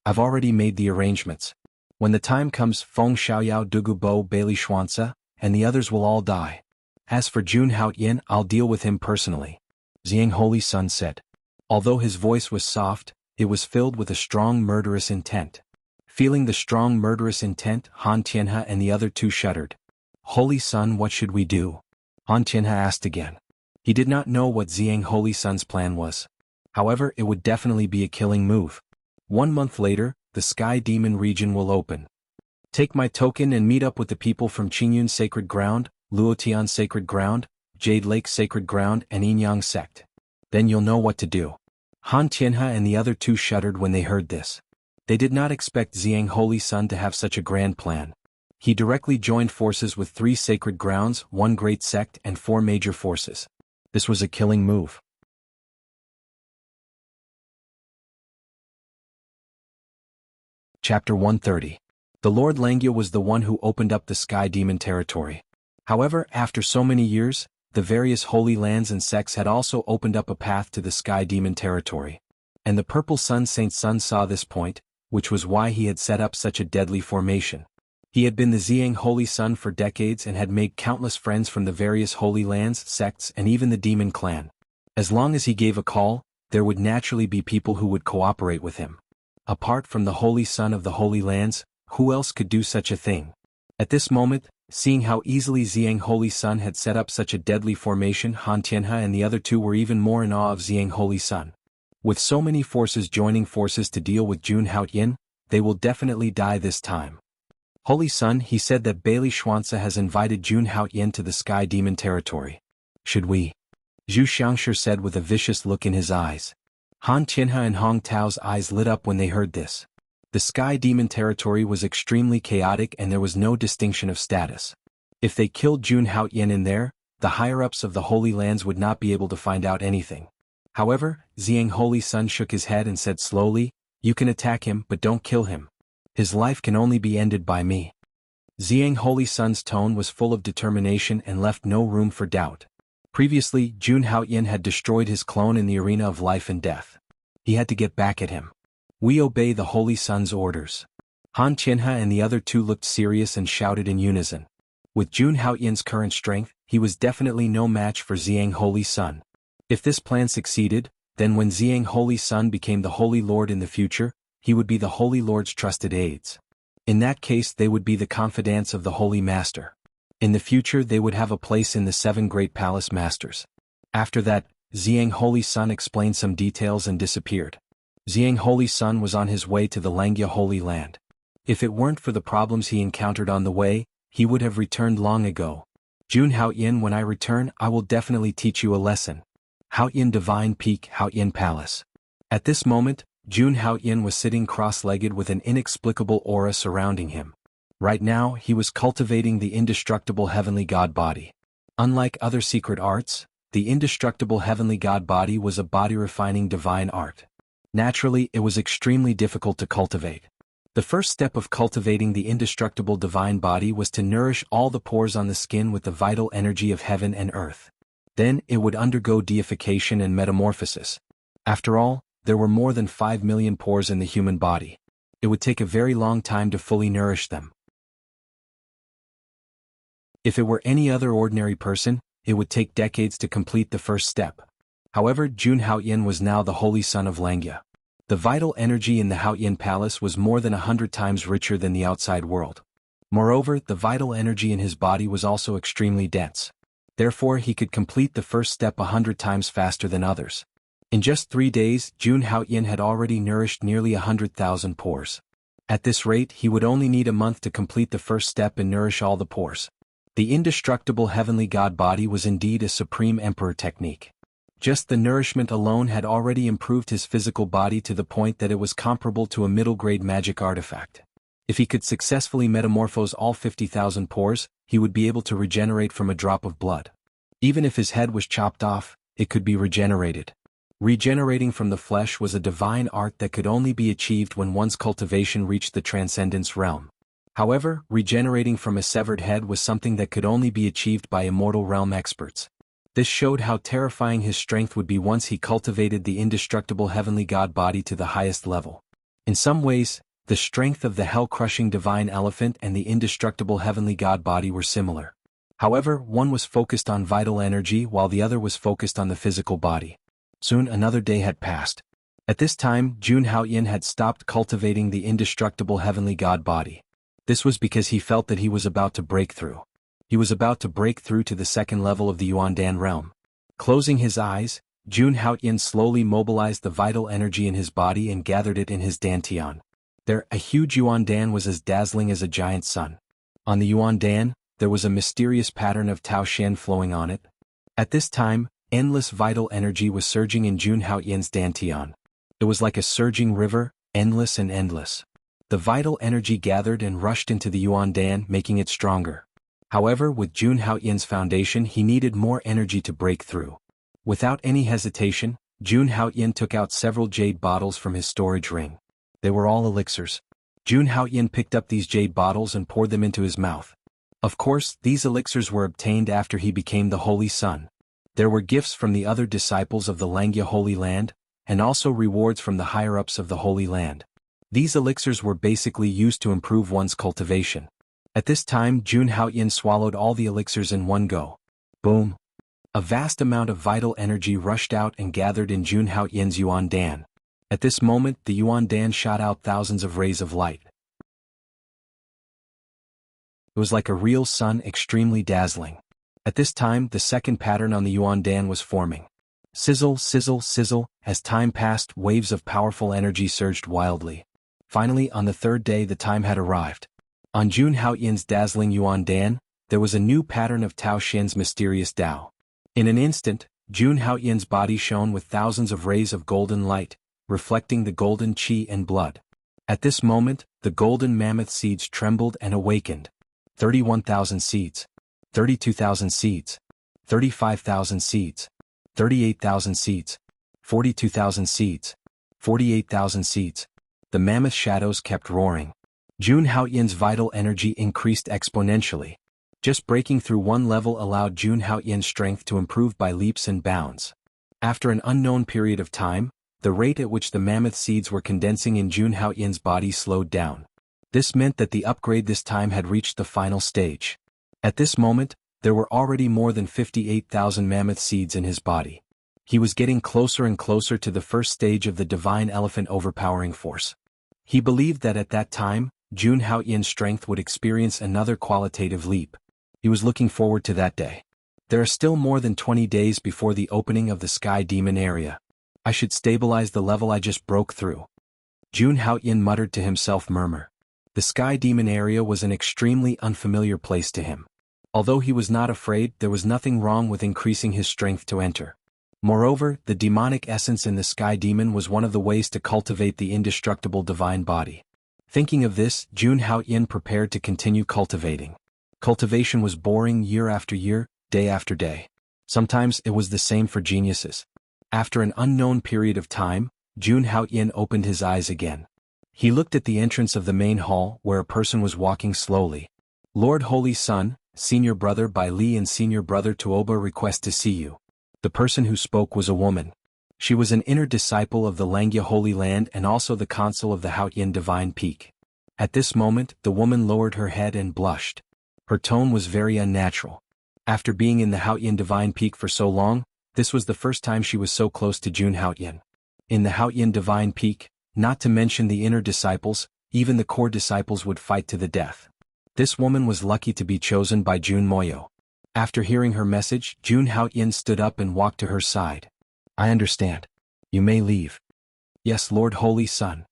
I've already made the arrangements. When the time comes, Feng Xiaoyao Dugu Bo Bailey Xuanza, and the others will all die. As for Jun Haoyin, I'll deal with him personally. Xiang Holy Sun said. Although his voice was soft, it was filled with a strong murderous intent. Feeling the strong murderous intent, Han Tianhe and the other two shuddered. Holy Sun, what should we do? Han Tianhe asked again. He did not know what Xiang Holy Sun's plan was. However, it would definitely be a killing move. 1 month later, the Sky Demon region will open. Take my token and meet up with the people from Qingyun Sacred Ground, Luotian Sacred Ground, Jade Lake Sacred Ground and Yinyang Sect. Then you'll know what to do. Han Tianhe and the other two shuddered when they heard this. They did not expect Xiang Holy Sun to have such a grand plan. He directly joined forces with 3 sacred grounds, 1 great sect and 4 major forces. This was a killing move. Chapter 130. The Lord Langya was the one who opened up the Sky Demon territory. However, after so many years, the various holy lands and sects had also opened up a path to the Sky Demon territory. And the Purple Sun Saint Sun saw this point, which was why he had set up such a deadly formation. He had been the Xiang Holy Sun for decades and had made countless friends from the various holy lands, sects and even the demon clan. As long as he gave a call, there would naturally be people who would cooperate with him. Apart from the Holy Sun of the Holy Lands, who else could do such a thing? At this moment, seeing how easily Xiang Holy Sun had set up such a deadly formation, Han Tianhe and the other two were even more in awe of Xiang Holy Sun. With so many forces joining forces to deal with Jun Haoyin, they will definitely die this time. Holy Sun, he said that Bailey Xuanza has invited Jun Haoyin to the Sky Demon territory. Should we? Zhu Xiangshi said with a vicious look in his eyes. Han Tianhe and Hong Tao's eyes lit up when they heard this. The Sky Demon territory was extremely chaotic and there was no distinction of status. If they killed Jun Haoyin in there, the higher-ups of the Holy Lands would not be able to find out anything. However, Xiang Holy Sun shook his head and said slowly, "You can attack him but don't kill him. His life can only be ended by me." Xiang Holy Sun's tone was full of determination and left no room for doubt. Previously, Jun Haoyin had destroyed his clone in the arena of life and death. He had to get back at him. We obey the Holy Sun's orders. Han Tianhe and the other two looked serious and shouted in unison. With Jun Haoyin's current strength, he was definitely no match for Xiang Holy Sun. If this plan succeeded, then when Xiang Holy Sun became the Holy Lord in the future, he would be the Holy Lord's trusted aides. In that case they would be the confidants of the Holy Master. In the future they would have a place in the 7 Great Palace Masters. After that, Xiang Holy Sun explained some details and disappeared. Xiang Holy Sun was on his way to the Langya Holy Land. If it weren't for the problems he encountered on the way, he would have returned long ago. Jun Haoyin, when I return, I will definitely teach you a lesson. Haoyin Divine Peak, Haoyin Palace. At this moment, Jun Haoyin was sitting cross-legged with an inexplicable aura surrounding him. Right now, he was cultivating the indestructible heavenly god body. Unlike other secret arts, the indestructible heavenly god body was a body-refining divine art. Naturally, it was extremely difficult to cultivate. The first step of cultivating the indestructible divine body was to nourish all the pores on the skin with the vital energy of heaven and earth. Then, it would undergo deification and metamorphosis. After all, there were more than 5 million pores in the human body. It would take a very long time to fully nourish them. If it were any other ordinary person, it would take decades to complete the first step. However, Jun Haoyin was now the Holy Son of Langya. The vital energy in the Haoyin Palace was more than 100 times richer than the outside world. Moreover, the vital energy in his body was also extremely dense. Therefore, he could complete the first step 100 times faster than others. In just 3 days, Jun Haoyin had already nourished nearly 100,000 pores. At this rate, he would only need a month to complete the first step and nourish all the pores. The indestructible heavenly god body was indeed a supreme emperor technique. Just the nourishment alone had already improved his physical body to the point that it was comparable to a middle-grade magic artifact. If he could successfully metamorphose all 50,000 pores, he would be able to regenerate from a drop of blood. Even if his head was chopped off, it could be regenerated. Regenerating from the flesh was a divine art that could only be achieved when one's cultivation reached the transcendence realm. However, regenerating from a severed head was something that could only be achieved by immortal realm experts. This showed how terrifying his strength would be once he cultivated the indestructible heavenly god body to the highest level. In some ways, the strength of the hell-crushing divine elephant and the indestructible heavenly god body were similar. However, one was focused on vital energy while the other was focused on the physical body. Soon another day had passed. At this time, Jun Haoyin had stopped cultivating the indestructible heavenly god body. This was because he felt that he was about to break through. He was about to break through to the second level of the Yuandan realm. Closing his eyes, Jun Haoyin slowly mobilized the vital energy in his body and gathered it in his dantian. There, a huge Yuandan was as dazzling as a giant sun. On the Yuandan, there was a mysterious pattern of Tao Shen flowing on it. At this time, endless vital energy was surging in Jun Haoyin's dantian. It was like a surging river, endless and endless. The vital energy gathered and rushed into the Yuandan, making it stronger. However, with Jun Haoyin's foundation, he needed more energy to break through. Without any hesitation, Jun Haoyin took out several jade bottles from his storage ring. They were all elixirs. Jun Haoyin picked up these jade bottles and poured them into his mouth. Of course, these elixirs were obtained after he became the Holy Son. There were gifts from the other disciples of the Langya Holy Land, and also rewards from the higher-ups of the Holy Land. These elixirs were basically used to improve one's cultivation. At this time, Jun Haoyin swallowed all the elixirs in one go. Boom! A vast amount of vital energy rushed out and gathered in Jun Haoyin's Yuandan. At this moment, the Yuandan shot out thousands of rays of light. It was like a real sun, extremely dazzling. At this time, the second pattern on the Yuandan was forming. Sizzle, sizzle, sizzle. As time passed, waves of powerful energy surged wildly. Finally, on the third day, the time had arrived. On Jun Haoyin's dazzling Yuandan, there was a new pattern of Tao Shen's mysterious Tao. In an instant, Jun Haoyin's body shone with thousands of rays of golden light, reflecting the golden qi and blood. At this moment, the golden mammoth seeds trembled and awakened. 31,000 seeds. 32,000 seeds. 35,000 seeds. 38,000 seeds. 42,000 seeds. 48,000 seeds. The mammoth shadows kept roaring. Jun Haoyin's vital energy increased exponentially. Just breaking through one level allowed Jun Haoyin's strength to improve by leaps and bounds. After an unknown period of time, the rate at which the mammoth seeds were condensing in Jun Haoyin's body slowed down. This meant that the upgrade this time had reached the final stage. At this moment, there were already more than 58,000 mammoth seeds in his body. He was getting closer and closer to the first stage of the divine elephant overpowering force. He believed that at that time, Jun Haoyin's strength would experience another qualitative leap. He was looking forward to that day. There are still more than 20 days before the opening of the Sky Demon area. I should stabilize the level I just broke through. Jun Haoyin muttered to himself. The Sky Demon area was an extremely unfamiliar place to him. Although he was not afraid, there was nothing wrong with increasing his strength to enter. Moreover, the demonic essence in the Sky Demon was one of the ways to cultivate the indestructible divine body. Thinking of this, Jun Haoyin prepared to continue cultivating. Cultivation was boring year after year, day after day. Sometimes it was the same for geniuses. After an unknown period of time, Jun Haoyin opened his eyes again. He looked at the entrance of the main hall where a person was walking slowly. Lord Holy Son, Senior Brother Bai Li and Senior Brother Tuoba request to see you. The person who spoke was a woman. She was an inner disciple of the Langya Holy Land and also the consul of the Haoyin Divine Peak. At this moment, the woman lowered her head and blushed. Her tone was very unnatural. After being in the Haoyin Divine Peak for so long, this was the first time she was so close to Jun Haoyin. In the Haoyin Divine Peak, not to mention the inner disciples, even the core disciples would fight to the death. This woman was lucky to be chosen by Jun Moyo. After hearing her message, Jun Haoyin stood up and walked to her side. I understand. You may leave. Yes, Lord Holy Son.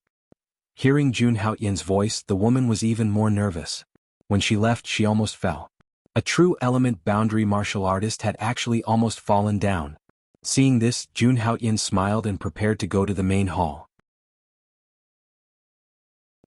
Hearing Jun Haoyin's voice, the woman was even more nervous. When she left, she almost fell. A true element boundary martial artist had actually almost fallen down. Seeing this, Jun Haoyin smiled and prepared to go to the main hall.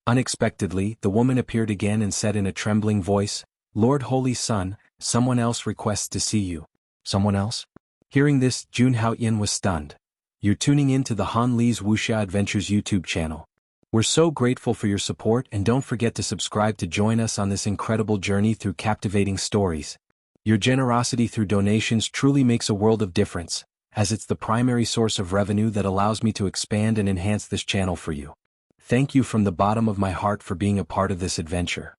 Unexpectedly, the woman appeared again and said in a trembling voice, Lord Holy Son, someone else requests to see you. Someone else? Hearing this, Jun Haoyin was stunned. You're tuning in to the Han Li's Wuxia Adventures YouTube channel. We're so grateful for your support, and don't forget to subscribe to join us on this incredible journey through captivating stories. Your generosity through donations truly makes a world of difference, as it's the primary source of revenue that allows me to expand and enhance this channel for you. Thank you from the bottom of my heart for being a part of this adventure.